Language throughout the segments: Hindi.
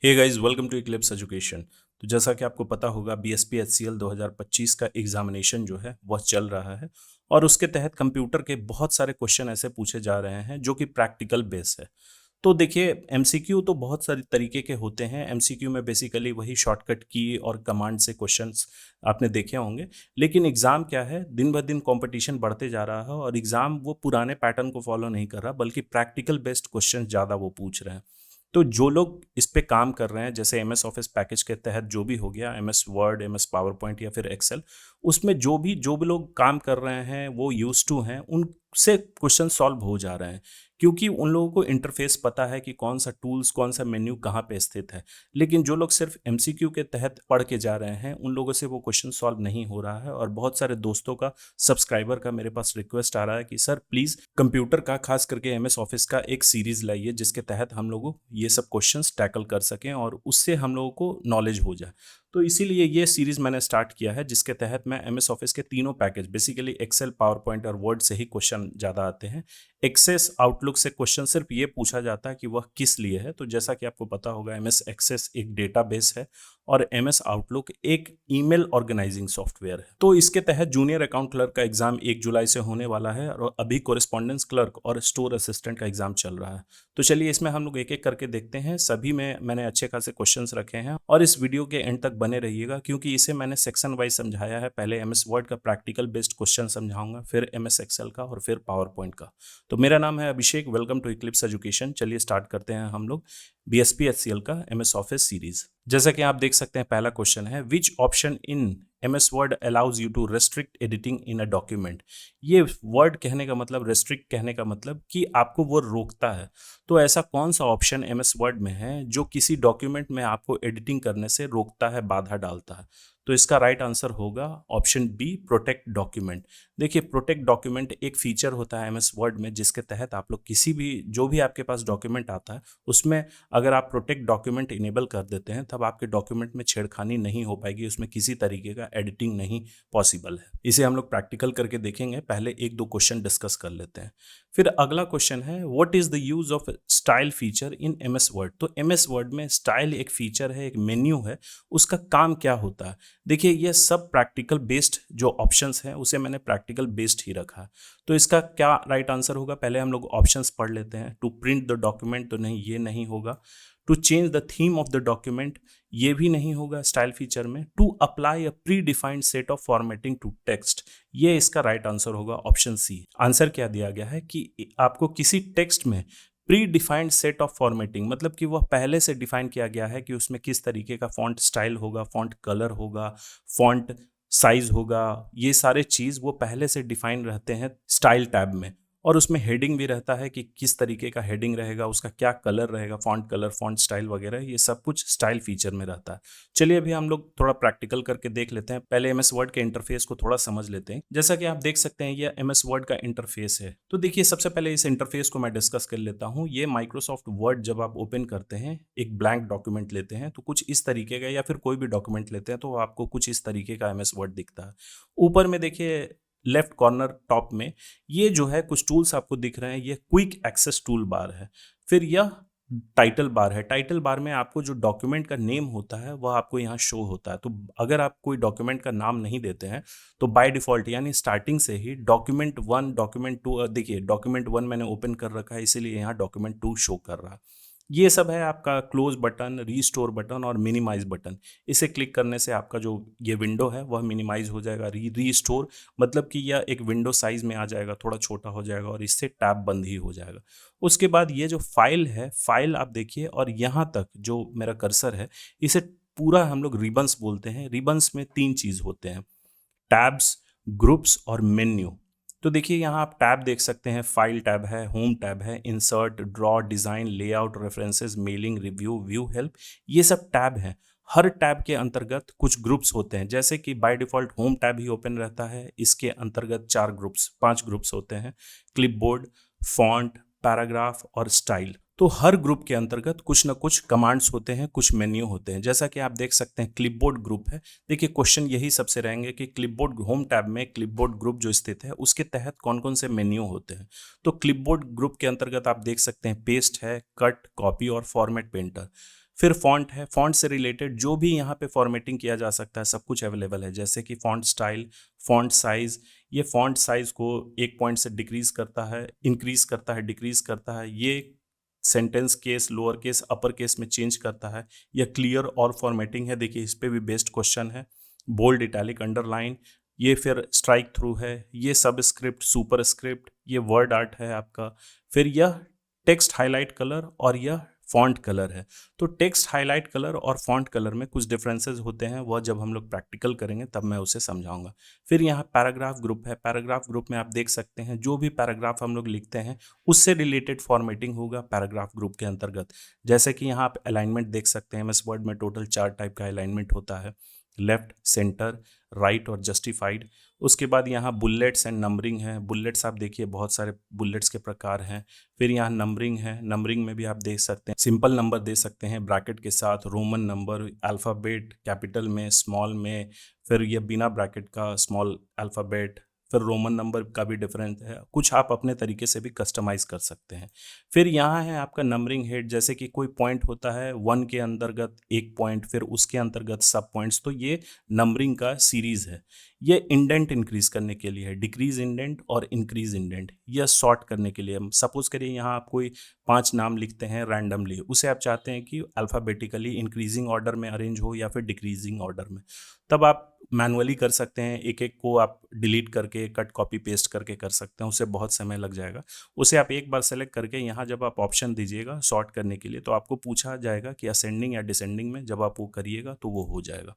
Hey guys, welcome to Eclipse Education. तो जैसा कि आपको पता होगा, BSPHCL 2025 का एग्जामिनेशन जो है वह चल रहा है और उसके तहत कंप्यूटर के बहुत सारे क्वेश्चन ऐसे पूछे जा रहे हैं जो कि प्रैक्टिकल बेस है। तो देखिए, एमसीक्यू तो बहुत सारे तरीके के होते हैं। एमसीक्यू में बेसिकली वही शॉर्टकट की और कमांड से क्वेश्चंस आपने देखे होंगे। लेकिन एग्जाम क्या है, दिन ब दिन कंपटीशन बढ़ते जा रहा है और एग्जाम वो पुराने पैटर्न को फॉलो नहीं कर रहा, बल्कि प्रैक्टिकल बेस्ड क्वेश्चन ज़्यादा वो पूछ रहे हैं। तो जो लोग इस पे काम कर रहे हैं, जैसे एमएस ऑफिस पैकेज के तहत जो भी हो गया, MS word, MS power point या फिर एक्सेल, उसमें जो भी लोग काम कर रहे हैं वो यूज टू हैं, उनसे क्वेश्चन सॉल्व हो जा रहे हैं, क्योंकि उन लोगों को इंटरफेस पता है कि कौन सा टूल्स, कौन सा मेन्यू कहाँ पे स्थित है। लेकिन जो लोग सिर्फ एमसीक्यू के तहत पढ़ के जा रहे हैं, उन लोगों से वो क्वेश्चन सॉल्व नहीं हो रहा है। और बहुत सारे दोस्तों का, सब्सक्राइबर का मेरे पास रिक्वेस्ट आ रहा है कि सर प्लीज़ कंप्यूटर का, खास करके एमएस ऑफिस का एक सीरीज लाइए जिसके तहत हम लोग ये सब क्वेश्चंस टैकल कर सकें और उससे हम लोगों को नॉलेज हो जाए। तो इसीलिए ये सीरीज मैंने स्टार्ट किया है, जिसके तहत मैं एमएस ऑफिस के तीनों package, basically Excel, PowerPoint और वर्ड से ही क्वेश्चन ज़्यादा आते हैं। एक्सेस आउटलुक से क्वेश्चन सिर्फ ये पूछा जाता है कि वह किस लिए है। तो जैसा कि आपको पता होगा, एमएस एक्सेस एक डेटाबेस है और एमएस आउटलुक एक ईमेल ऑर्गेनाइजिंग सॉफ्टवेयर है। तो इसके तहत जूनियर अकाउंट क्लर्क का एग्जाम 1 जुलाई से होने वाला है और अभी कोरिस्पॉन्डेंस क्लर्क और स्टोर असिस्टेंट का एग्जाम चल रहा है। तो चलिए, इसमें हम लोग एक एक करके देखते हैं। सभी में मैंने अच्छे खासे क्वेश्चंस रखे हैं और इस वीडियो के एंड तक बने रहिएगा, क्योंकि इसे मैंने सेक्शन वाइज समझाया है। पहले एमएस वर्ड का प्रैक्टिकल बेस्ड क्वेश्चन समझाऊंगा, फिर एमएस एक्सेल का और फिर पावर पॉइंट का। तो मेरा नाम है अभिषेक, वेलकम टू इक्लिप्स एजुकेशन। चलिए स्टार्ट करते हैं हम लोग BSPHCL का एमएस ऑफिस सीरीज। जैसा कि आप देख सकते हैं, पहला क्वेश्चन है, which option in MS Word allows you to restrict editing in a document. ये वर्ड कहने का मतलब, रेस्ट्रिक्ट कहने का मतलब कि आपको वो रोकता है। तो ऐसा कौन सा ऑप्शन एमएस वर्ड में है जो किसी डॉक्यूमेंट में आपको एडिटिंग करने से रोकता है, बाधा डालता है? तो इसका राइट आंसर होगा ऑप्शन बी, प्रोटेक्ट डॉक्यूमेंट। देखिए, प्रोटेक्ट डॉक्यूमेंट एक फीचर होता है एमएस वर्ड में, जिसके तहत आप लोग किसी भी, जो भी आपके पास डॉक्यूमेंट आता है, उसमें अगर आप प्रोटेक्ट डॉक्यूमेंट इनेबल कर देते हैं, तब आपके डॉक्यूमेंट में छेड़खानी नहीं हो पाएगी, उसमें किसी तरीके का एडिटिंग नहीं पॉसिबल है। इसे हम लोग प्रैक्टिकल करके देखेंगे। पहले एक दो क्वेश्चन डिस्कस कर लेते हैं। फिर अगला क्वेश्चन है, what is the use of style feature in MS Word. तो एमएस वर्ड में स्टाइल एक फीचर है, एक मेन्यू है, उसका काम क्या होता है? देखिए, ये सब प्रैक्टिकल बेस्ड जो ऑप्शंस हैं, उसे मैंने प्रैक्टिकल बेस्ड ही रखा है। तो इसका क्या राइट आंसर होगा? पहले हम लोग ऑप्शंस पढ़ लेते हैं। टू प्रिंट द डॉक्यूमेंट, तो नहीं, ये नहीं होगा। To change the theme of the document, ये भी नहीं होगा स्टाइल फीचर में। To apply a predefined set of formatting to text, ये इसका राइट आंसर होगा ऑप्शन सी। आंसर क्या दिया गया है कि आपको किसी टेक्स्ट में predefined set of formatting, मतलब कि वह पहले से डिफाइन किया गया है कि उसमें किस तरीके का फॉन्ट स्टाइल होगा, फॉन्ट कलर होगा, फॉन्ट साइज होगा। ये सारे चीज़ वो पहले से डिफाइन रहते हैं स्टाइल टैब में। और उसमें हेडिंग भी रहता है कि किस तरीके का हेडिंग रहेगा, उसका क्या कलर रहेगा, फॉन्ट कलर, फॉन्ट स्टाइल वगैरह, ये सब कुछ स्टाइल फीचर में रहता है। चलिए, अभी हम लोग थोड़ा प्रैक्टिकल करके देख लेते हैं। पहले एमएस वर्ड के इंटरफेस को थोड़ा समझ लेते हैं। जैसा कि आप देख सकते हैं, ये एमएस वर्ड का इंटरफेस है। तो देखिए, सबसे पहले इस इंटरफेस को मैं डिस्कस कर लेता हूँ। ये माइक्रोसॉफ्ट वर्ड जब आप ओपन करते हैं, एक ब्लैंक डॉक्यूमेंट लेते हैं, तो कुछ इस तरीके का, या फिर कोई भी डॉक्यूमेंट लेते हैं तो आपको कुछ इस तरीके का एमएस वर्ड दिखता है। ऊपर में देखिए, लेफ्ट कॉर्नर टॉप में ये जो है कुछ टूल्स आपको दिख रहे हैं। ये क्विक एक्सेस टूल बार है। फिर यह टाइटल बार है। टाइटल बार में आपको जो डॉक्यूमेंट का नेम होता है वह आपको यहाँ शो होता है। तो अगर आप कोई डॉक्यूमेंट का नाम नहीं देते हैं, तो बाय डिफॉल्ट, यानी स्टार्टिंग से ही डॉक्यूमेंट 1, डॉक्यूमेंट 2, देखिए डॉक्यूमेंट 1 मैंने ओपन कर रखा है, इसीलिए यहाँ डॉक्यूमेंट 2 शो कर रहा है। ये सब है आपका क्लोज बटन, रीस्टोर बटन और मिनिमाइज बटन। इसे क्लिक करने से आपका जो ये विंडो है वह मिनिमाइज हो जाएगा। रीस्टोर मतलब कि यह एक विंडो साइज में आ जाएगा, थोड़ा छोटा हो जाएगा और इससे टैब बंद ही हो जाएगा। उसके बाद ये जो फाइल है, फाइल आप देखिए, और यहाँ तक जो मेरा कर्सर है, इसे पूरा हम लोग रिबन्स बोलते हैं। रिबन्स में 3 चीज़ होते हैं, टैब्स, ग्रुप्स और मेन्यू। तो देखिए, यहाँ आप टैब देख सकते हैं, फाइल टैब है, होम टैब है, insert, draw, design, layout, references, mailing, review, view help, ये सब टैब हैं। हर टैब के अंतर्गत कुछ ग्रुप्स होते हैं, जैसे कि by default home tab he open रहता है, इसके अंतर्गत 4 ग्रुप्स, 5 ग्रुप्स होते हैं, क्लिपबोर्ड, फॉन्ट, पैराग्राफ और स्टाइल। तो हर ग्रुप के अंतर्गत कुछ ना कुछ कमांड्स होते हैं, कुछ मेन्यू होते हैं। जैसा कि आप देख सकते हैं, क्लिपबोर्ड ग्रुप है। देखिए, क्वेश्चन यही सबसे रहेंगे कि क्लिपबोर्ड, होम टैब में क्लिपबोर्ड ग्रुप जो स्थित है, उसके तहत कौन कौन से मेन्यू होते हैं। तो क्लिपबोर्ड ग्रुप के अंतर्गत आप देख सकते हैं, पेस्ट है, कट, कॉपी और फॉर्मेट पेंटर। फिर फॉन्ट है, फॉन्ट से रिलेटेड जो भी यहाँ पे फॉर्मेटिंग किया जा सकता है सब कुछ अवेलेबल है, जैसे कि फॉन्ट स्टाइल, फॉन्ट साइज। ये फॉन्ट साइज को एक पॉइंट से डिक्रीज करता है, इंक्रीज करता है, डिक्रीज करता है, ये sentence case, lower case, upper case में चेंज करता है। यह क्लियर और फॉर्मेटिंग है, देखिए इस पे भी बेस्ड क्वेश्चन है। बोल्ड, इटैलिक, अंडरलाइन, ये फिर स्ट्राइक थ्रू है, ये सब स्क्रिप्ट, सुपर स्क्रिप्ट, ये वर्ड आर्ट है आपका। फिर यह टेक्स्ट हाईलाइट कलर और यह फॉन्ट कलर है। तो टेक्स्ट हाईलाइट कलर और फॉन्ट कलर में कुछ डिफरेंसेस होते हैं, वह जब हम लोग प्रैक्टिकल करेंगे तब मैं उसे समझाऊंगा। फिर यहाँ पैराग्राफ ग्रुप है, पैराग्राफ ग्रुप में आप देख सकते हैं जो भी पैराग्राफ हम लोग लिखते हैं उससे रिलेटेड फॉर्मेटिंग होगा पैराग्राफ ग्रुप के अंतर्गत। जैसे कि यहाँ आप अलाइनमेंट देख सकते हैं, एमएस वर्ड में टोटल 4 टाइप का अलाइनमेंट होता है, लेफ्ट, सेंटर, राइट और जस्टिफाइड। उसके बाद यहाँ बुलेट्स एंड नंबरिंग है, बुलेट्स आप देखिए बहुत सारे बुलेट्स के प्रकार हैं। फिर यहाँ नंबरिंग है, नंबरिंग में भी आप देख सकते हैं सिंपल नंबर दे सकते हैं ब्रैकेट के साथ, रोमन नंबर, अल्फ़ाबेट कैपिटल में, स्मॉल में, फिर ये बिना ब्रैकेट का स्मॉल अल्फ़ाबेट, फिर रोमन नंबर का भी डिफरेंट है, कुछ आप अपने तरीके से भी कस्टमाइज कर सकते हैं। फिर यहाँ है आपका नंबरिंग हेड, जैसे कि कोई पॉइंट होता है 1 के अंतर्गत एक पॉइंट, फिर उसके अंतर्गत सब पॉइंट्स, तो ये नंबरिंग का सीरीज है। ये इंडेंट इंक्रीज करने के लिए है, डिक्रीज इंडेंट और इंक्रीज इंडेंट, यह सॉर्ट करने के लिए। सपोज करिए यहाँ आप कोई 5 नाम लिखते हैं रैंडमली, उसे आप चाहते हैं कि अल्फ़ाबेटिकली इंक्रीजिंग ऑर्डर में अरेंज हो या फिर डिक्रीजिंग ऑर्डर में, तब आप मैनुअली कर सकते हैं, एक एक को आप डिलीट करके कट कॉपी पेस्ट करके कर सकते हैं, उसे बहुत समय लग जाएगा। उसे आप एक बार सेलेक्ट करके यहाँ जब आप ऑप्शन दीजिएगा सॉर्ट करने के लिए तो आपको पूछा जाएगा कि असेंडिंग या डिसेंडिंग में, जब आप वो करिएगा तो वो हो जाएगा।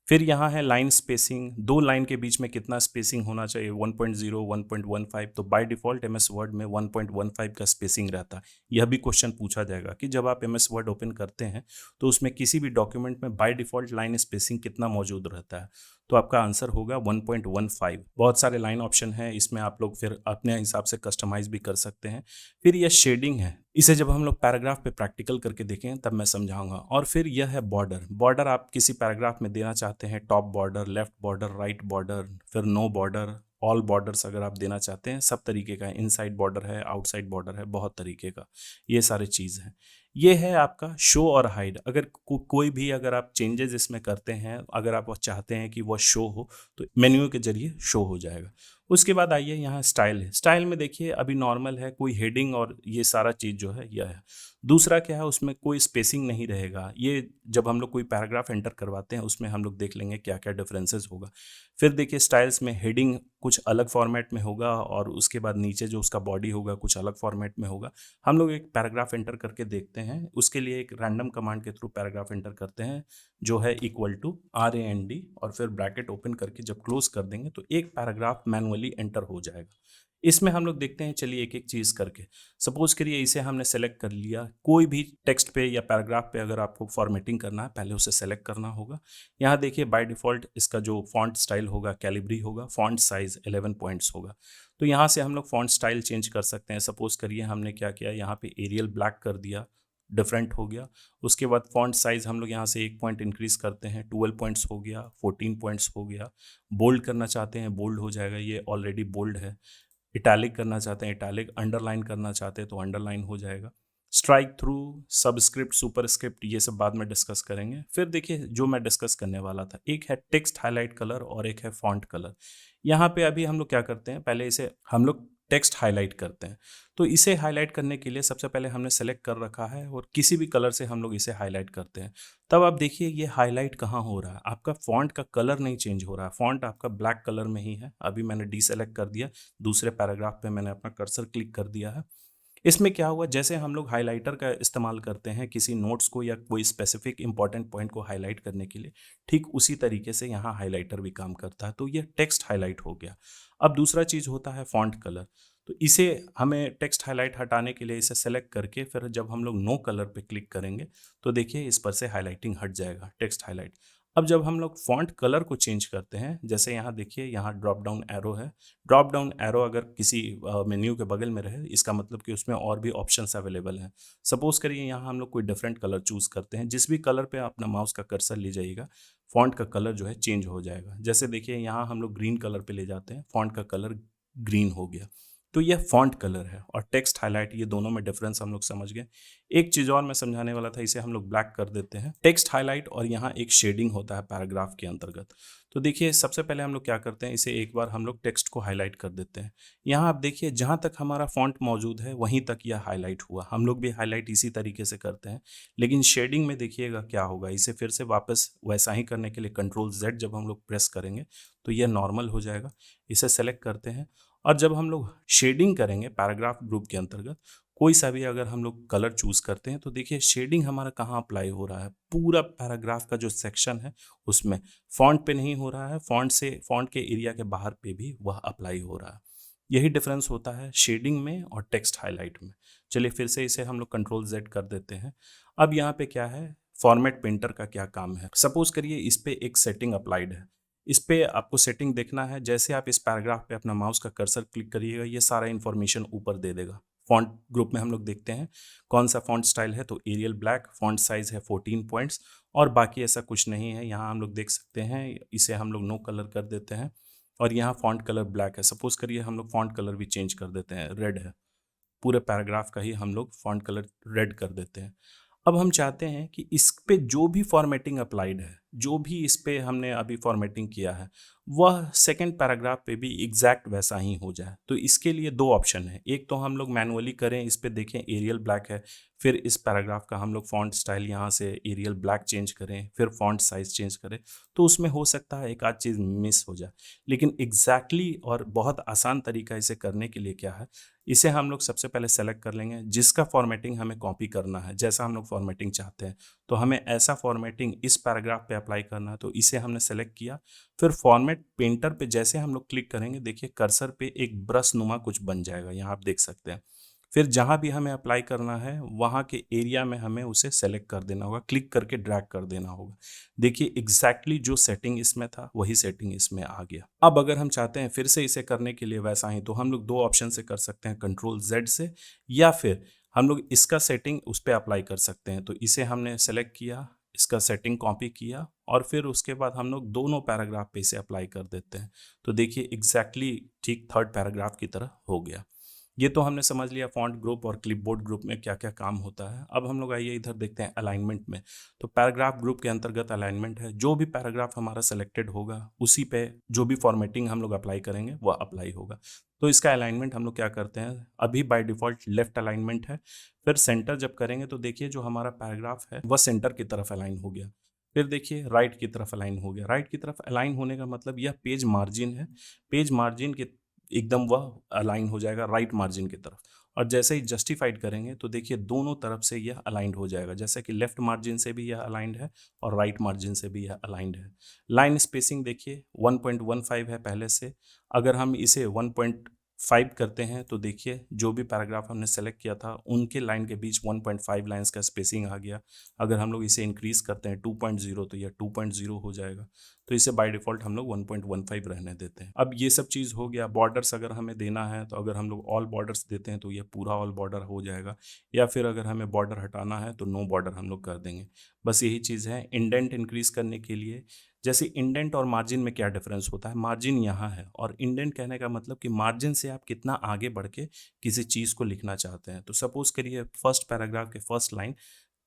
फिर यहाँ है लाइन स्पेसिंग, 2 लाइन के बीच में कितना स्पेसिंग होना चाहिए, 1.0, 1.15, तो बाय डिफ़ॉल्ट एमएस वर्ड में 1.15 का स्पेसिंग रहता है। यह भी क्वेश्चन पूछा जाएगा कि जब आप एमएस वर्ड ओपन करते हैं तो उसमें किसी भी डॉक्यूमेंट में बाय डिफ़ॉल्ट लाइन स्पेसिंग कितना मौजूद रहता है, तो आपका आंसर होगा 1.15। बहुत सारे लाइन ऑप्शन हैं, इसमें आप लोग फिर अपने हिसाब से कस्टमाइज भी कर सकते हैं। फिर यह शेडिंग है, इसे जब हम लोग पैराग्राफ पे प्रैक्टिकल करके देखें तब मैं समझाऊंगा। और फिर यह है बॉर्डर, बॉर्डर आप किसी पैराग्राफ में देना चाहते हैं, top border, left border, right border, फिर नो बॉर्डर, ऑल बॉर्डर्स अगर आप देना चाहते हैं, सब तरीके का, इनसाइड बॉर्डर है, आउटसाइड बॉर्डर है, बहुत तरीके का, ये सारी चीज़ है। ये है आपका शो और हाइड, अगर कोई भी अगर आप चेंजेस इसमें करते हैं, अगर आप वो चाहते हैं कि वो शो हो तो मेन्यू के जरिए शो हो जाएगा। उसके बाद आइए यहाँ स्टाइल है, स्टाइल में देखिए अभी नॉर्मल है, कोई हेडिंग और ये सारा चीज़ जो है यह है। दूसरा क्या है, उसमें कोई स्पेसिंग नहीं रहेगा, ये जब हम लोग कोई पैराग्राफ एंटर करवाते हैं उसमें हम लोग देख लेंगे क्या क्या डिफरेंसेस होगा। फिर देखिए स्टाइल्स में हेडिंग कुछ अलग फॉर्मेट में होगा और उसके बाद नीचे जो उसका बॉडी होगा कुछ अलग फॉर्मेट में होगा। हम लोग एक पैराग्राफ एंटर करके देखते हैं, उसके लिए एक रैंडम कमांड के थ्रू पैराग्राफ एंटर करते हैं जो है =RAND, और फिर ब्रैकेट ओपन करके जब क्लोज कर देंगे तो एक पैराग्राफ मैनुअली एंटर हो जाएगा। इसमें हम लोग देखते हैं, चलिए एक एक चीज़ करके। सपोज करिए इसे हमने सेलेक्ट कर लिया, कोई भी टेक्स्ट पे या पैराग्राफ पे अगर आपको फॉर्मेटिंग करना है पहले उसे सेलेक्ट करना होगा। यहाँ देखिए बाय डिफ़ॉल्ट इसका जो फॉन्ट स्टाइल होगा कैलिब्री होगा, फॉन्ट साइज 11 पॉइंट्स होगा। तो यहाँ से हम लोग फॉन्ट स्टाइल चेंज कर सकते हैं। सपोज करिए हमने क्या किया, यहाँ पे एरियल ब्लैक कर दिया, डिफरेंट हो गया। उसके बाद फॉन्ट साइज़ हम लोग यहाँ से 1 पॉइंट इंक्रीज़ करते हैं, 12 पॉइंट्स हो गया, 14 पॉइंट्स हो गया। बोल्ड करना चाहते हैं बोल्ड हो जाएगा, ये ऑलरेडी बोल्ड है। इटैलिक करना चाहते हैं इटैलिक, अंडरलाइन करना चाहते हैं तो अंडरलाइन हो जाएगा। स्ट्राइक थ्रू, सबस्क्रिप्ट, सुपरस्क्रिप्ट, ये सब बाद में डिस्कस करेंगे। फिर देखिए जो मैं डिस्कस करने वाला था, एक है टेक्स्ट हाईलाइट कलर और एक है फॉन्ट कलर। यहाँ पे अभी हम लोग क्या करते हैं, पहले इसे हम लोग टेक्स्ट हाईलाइट करते हैं। तो इसे हाईलाइट करने के लिए सबसे पहले हमने सेलेक्ट कर रखा है और किसी भी कलर से हम लोग इसे हाईलाइट करते हैं। तब आप देखिए ये हाईलाइट कहाँ हो रहा है, आपका फॉन्ट का कलर नहीं चेंज हो रहा है, फॉन्ट आपका ब्लैक कलर में ही है। अभी मैंने डीसेलेक्ट कर दिया, दूसरे पैराग्राफ पे मैंने अपना कर्सर क्लिक कर दिया है। इसमें क्या हुआ, जैसे हम लोग हाइलाइटर का इस्तेमाल करते हैं किसी नोट्स को या कोई स्पेसिफिक इंपॉर्टेंट पॉइंट को हाईलाइट करने के लिए, ठीक उसी तरीके से यहाँ हाइलाइटर भी काम करता है। तो ये टेक्स्ट हाईलाइट हो गया। अब दूसरा चीज़ होता है फॉन्ट कलर। तो इसे हमें टेक्स्ट हाईलाइट हटाने के लिए इसे सेलेक्ट करके फिर जब हम लोग नो कलर पे क्लिक करेंगे तो देखिए इस पर से हाईलाइटिंग हट जाएगा, टेक्स्ट हाईलाइट। अब जब हम लोग फॉन्ट कलर को चेंज करते हैं, जैसे यहाँ देखिए यहाँ ड्रॉप डाउन एरो है, ड्रॉप डाउन एरो अगर किसी मेन्यू के बगल में रहे इसका मतलब कि उसमें और भी ऑप्शंस अवेलेबल हैं। सपोज करिए यहाँ हम लोग कोई डिफरेंट कलर चूज़ करते हैं, जिस भी कलर पे अपना माउस का कर्सर ले जाइएगा फॉन्ट का कलर जो है चेंज हो जाएगा। जैसे देखिए यहाँ हम लोग ग्रीन कलर पे ले जाते हैं, फॉन्ट का कलर ग्रीन हो गया। तो यह फॉन्ट कलर है और टेक्स्ट हाईलाइट, ये दोनों में डिफरेंस हम लोग समझ गए। एक चीज और मैं समझाने वाला था, इसे हम लोग ब्लैक कर देते हैं। टेक्स्ट हाईलाइट और यहाँ एक शेडिंग होता है पैराग्राफ के अंतर्गत। तो देखिए सबसे पहले हम लोग क्या करते हैं, इसे एक बार हम लोग टेक्स्ट को हाईलाइट कर देते हैं। यहाँ आप देखिए जहाँ तक हमारा फॉन्ट मौजूद है वहीं तक यह हाईलाइट हुआ। हम लोग भी हाईलाइट इसी तरीके से करते हैं, लेकिन शेडिंग में देखिएगा क्या होगा। इसे फिर से वापस वैसा ही करने के लिए Ctrl Z जब हम लोग प्रेस करेंगे तो यह नॉर्मल हो जाएगा। इसे सेलेक्ट करते हैं और जब हम लोग शेडिंग करेंगे पैराग्राफ ग्रुप के अंतर्गत कोई सा भी अगर हम लोग कलर चूज करते हैं तो देखिए शेडिंग हमारा कहाँ अप्लाई हो रहा है, पूरा पैराग्राफ का जो सेक्शन है उसमें। फॉन्ट पे नहीं हो रहा है, फॉन्ट के एरिया के बाहर पे भी वह अप्लाई हो रहा है। यही डिफरेंस होता है शेडिंग में और टेक्स्ट हाईलाइट में। चलिए फिर से इसे हम लोग Ctrl Z कर देते हैं। अब यहाँ पे क्या है, फॉर्मेट पेंटर का क्या काम है। सपोज करिए इस पे एक सेटिंग अप्लाइड है, इस पे आपको सेटिंग देखना है। जैसे आप इस पैराग्राफ पे अपना माउस का कर्सर क्लिक करिएगा ये सारा इंफॉर्मेशन ऊपर दे देगा। फॉन्ट ग्रुप में हम लोग देखते हैं कौन सा फॉन्ट स्टाइल है, तो एरियल ब्लैक, फॉन्ट साइज है 14 पॉइंट्स और बाकी ऐसा कुछ नहीं है। यहाँ हम लोग देख सकते हैं, इसे हम लोग नो कलर कर देते हैं और यहाँ फॉन्ट कलर ब्लैक है। सपोज करिए हम लोग फॉन्ट कलर भी चेंज कर देते हैं, रेड है, पूरे पैराग्राफ का ही हम लोग फॉन्ट कलर रेड कर देते हैं। अब हम चाहते हैं कि इस पे जो भी फॉर्मेटिंग अप्लाइड है, जो भी इस पे हमने अभी फॉर्मेटिंग किया है, वह सेकंड पैराग्राफ पे भी एग्जैक्ट वैसा ही हो जाए। तो इसके लिए दो ऑप्शन है, एक तो हम लोग मैनुअली करें, इस पे देखें एरियल ब्लैक है, फिर इस पैराग्राफ का हम लोग फॉन्ट स्टाइल यहाँ से एरियल ब्लैक चेंज करें, फिर फॉन्ट साइज चेंज करें, तो उसमें हो सकता है एक आध चीज़ मिस हो जाए। लेकिन एग्जैक्टली और बहुत आसान तरीका इसे करने के लिए क्या है, इसे हम लोग सबसे पहले सेलेक्ट कर लेंगे जिसका फॉर्मेटिंग हमें कॉपी करना है, जैसा हम लोग फॉर्मेटिंग चाहते हैं। तो हमें ऐसा फॉर्मेटिंग इस पैराग्राफ पे अप्लाई करना है, तो इसे हमने सेलेक्ट किया। फिर फॉर्मेट पेंटर पे जैसे हम लोग क्लिक करेंगे, देखिए कर्सर पे एक ब्रश नुमा कुछ बन जाएगा, यहाँ आप देख सकते हैं। फिर जहाँ भी हमें अप्लाई करना है वहाँ के एरिया में हमें उसे सेलेक्ट कर देना होगा, क्लिक करके ड्रैग कर देना होगा। देखिए एग्जैक्टली जो सेटिंग इसमें था वही सेटिंग इसमें आ गया। अब अगर हम चाहते हैं फिर से इसे करने के लिए वैसा ही, तो हम लोग दो ऑप्शन से कर सकते हैं, Ctrl Z से, या फिर हम लोग इसका सेटिंग उस पर अप्लाई कर सकते हैं। तो इसे हमने सेलेक्ट किया, इसका सेटिंग कॉपी किया और फिर उसके बाद हम लोग दोनों पैराग्राफ पे इसे अप्लाई कर देते हैं। तो देखिए एग्जैक्टली ठीक थर्ड पैराग्राफ की तरह हो गया। ये तो हमने समझ लिया फॉन्ट ग्रुप और क्लिपबोर्ड ग्रुप में क्या क्या काम होता है। अब हम लोग आइए इधर देखते हैं अलाइनमेंट में। तो पैराग्राफ ग्रुप के अंतर्गत अलाइनमेंट है, जो भी पैराग्राफ हमारा सेलेक्टेड होगा उसी पे जो भी फॉर्मेटिंग हम लोग अप्लाई करेंगे वह अप्लाई होगा। तो इसका अलाइनमेंट हम लोग क्या करते हैं, अभी बाय डिफॉल्ट लेफ्ट अलाइनमेंट है। फिर सेंटर जब करेंगे तो देखिए जो हमारा पैराग्राफ है वह सेंटर की तरफ अलाइन हो गया। फिर देखिए राइट की तरफ अलाइन हो गया। राइट की तरफ अलाइन होने का मतलब यह पेज मार्जिन है, पेज मार्जिन के एकदम वह अलाइन हो जाएगा राइट मार्जिन की तरफ। और जैसे ही जस्टिफाइड करेंगे तो देखिए दोनों तरफ से यह अलाइंड हो जाएगा, जैसे कि लेफ्ट मार्जिन से भी यह अलाइंड है और राइट मार्जिन से भी यह अलाइंड है। लाइन स्पेसिंग देखिए 1.15 है पहले से, अगर हम इसे 1.5 करते हैं तो देखिए जो भी पैराग्राफ हमने सेलेक्ट किया था उनके लाइन के बीच 1.5 लाइन्स का स्पेसिंग आ गया। अगर हम लोग इसे इंक्रीज करते हैं 2.0 तो यह 2.0 हो जाएगा। तो इसे बाय डिफॉल्ट हम लोग 1.15 रहने देते हैं। अब ये सब चीज़ हो गया। बॉर्डर्स अगर हमें देना है तो अगर हम लोग ऑल बॉर्डर्स देते हैं तो यह पूरा ऑल बॉर्डर हो जाएगा, या फिर अगर हमें बॉर्डर हटाना है तो नो बॉर्डर हम लोग कर देंगे। बस यही चीज़ है। इंडेंट इंक्रीज करने के लिए, जैसे इंडेंट और मार्जिन में क्या डिफरेंस होता है, मार्जिन यहाँ है और इंडेंट कहने का मतलब कि मार्जिन से आप कितना आगे बढ़ के किसी चीज़ को लिखना चाहते हैं। तो सपोज करिए फर्स्ट पैराग्राफ के फर्स्ट लाइन,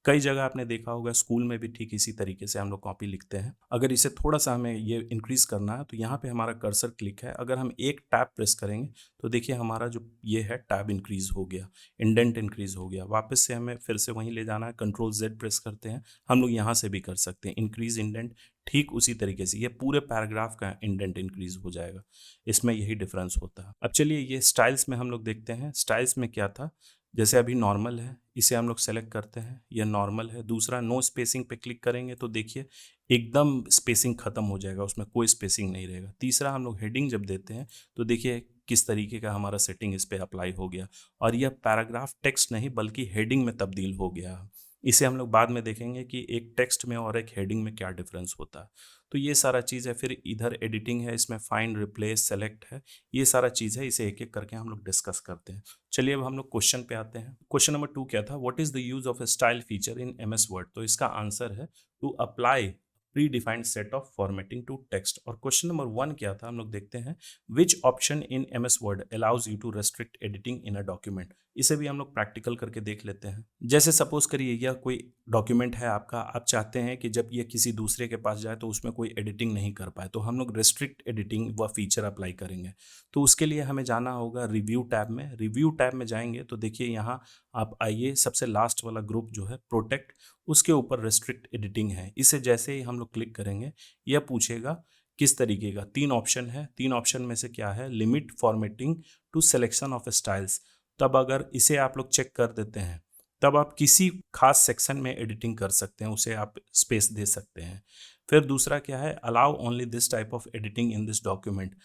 कई जगह आपने देखा होगा स्कूल में भी ठीक इसी तरीके से हम लोग कॉपी लिखते हैं। अगर इसे थोड़ा सा हमें ये इंक्रीज करना है तो यहाँ पे हमारा कर्सर क्लिक है, अगर हम एक टैब प्रेस करेंगे तो देखिए हमारा जो ये है टैब इंक्रीज हो गया, इंडेंट इंक्रीज हो गया। वापस से हमें फिर से वहीं ले जाना है, Ctrl Z प्रेस करते हैं। हम लोग यहाँ से भी कर सकते हैं इंक्रीज इंडेंट, ठीक उसी तरीके से ये पूरे पैराग्राफ का इंडेंट इंक्रीज हो जाएगा। इसमें यही डिफरेंस होता है। अब चलिए ये स्टाइल्स में हम लोग देखते हैं। स्टाइल्स में क्या था, जैसे अभी नॉर्मल है, इसे हम लोग सेलेक्ट करते हैं, यह नॉर्मल है। दूसरा नो स्पेसिंग पे क्लिक करेंगे तो देखिए एकदम स्पेसिंग खत्म हो जाएगा, उसमें कोई स्पेसिंग नहीं रहेगा। तीसरा हम लोग हेडिंग जब देते हैं तो देखिए किस तरीके का हमारा सेटिंग इस पे अप्लाई हो गया और यह पैराग्राफ टेक्स्ट नहीं बल्कि हेडिंग में तब्दील हो गया। इसे हम लोग बाद में देखेंगे कि एक टेक्स्ट में और एक हेडिंग में क्या डिफरेंस होता है। तो ये सारा चीज़ है। फिर इधर एडिटिंग है, इसमें फाइंड, रिप्लेस, सेलेक्ट है, ये सारा चीज़ है। इसे एक एक करके हम लोग डिस्कस करते हैं। चलिए अब हम लोग क्वेश्चन पे आते हैं। क्वेश्चन नंबर 2 क्या था, what is the use of a style feature in MS Word. तो इसका आंसर है to apply predefined set of formatting to text. और क्वेश्चन नंबर 1 क्या था, हम लोग देखते हैं which option in MS Word allows you to restrict editing in a document. इसे भी हम लोग प्रैक्टिकल करके देख लेते हैं। जैसे सपोज करिए यह कोई डॉक्यूमेंट है आपका, आप चाहते हैं कि जब ये किसी दूसरे के पास जाए तो उसमें कोई एडिटिंग नहीं कर पाए, तो हम लोग रेस्ट्रिक्ट एडिटिंग व फीचर अप्लाई करेंगे। तो उसके लिए हमें जाना होगा रिव्यू टैब में। रिव्यू टैब में जाएंगे तो देखिए यहाँ आप आइए, सबसे लास्ट वाला ग्रुप जो है प्रोटेक्ट, उसके ऊपर रेस्ट्रिक्ट एडिटिंग है। इसे जैसे ही हम लोग क्लिक करेंगे यह पूछेगा किस तरीके का। 3 ऑप्शन है, 3 ऑप्शन में से क्या है, limit formatting to selection of styles. तब अगर इसे आप लोग चेक कर देते हैं तब आप किसी खास सेक्शन में एडिटिंग कर सकते हैं, उसे आप स्पेस दे सकते हैं। फिर दूसरा क्या है, allow only this type of editing in this document.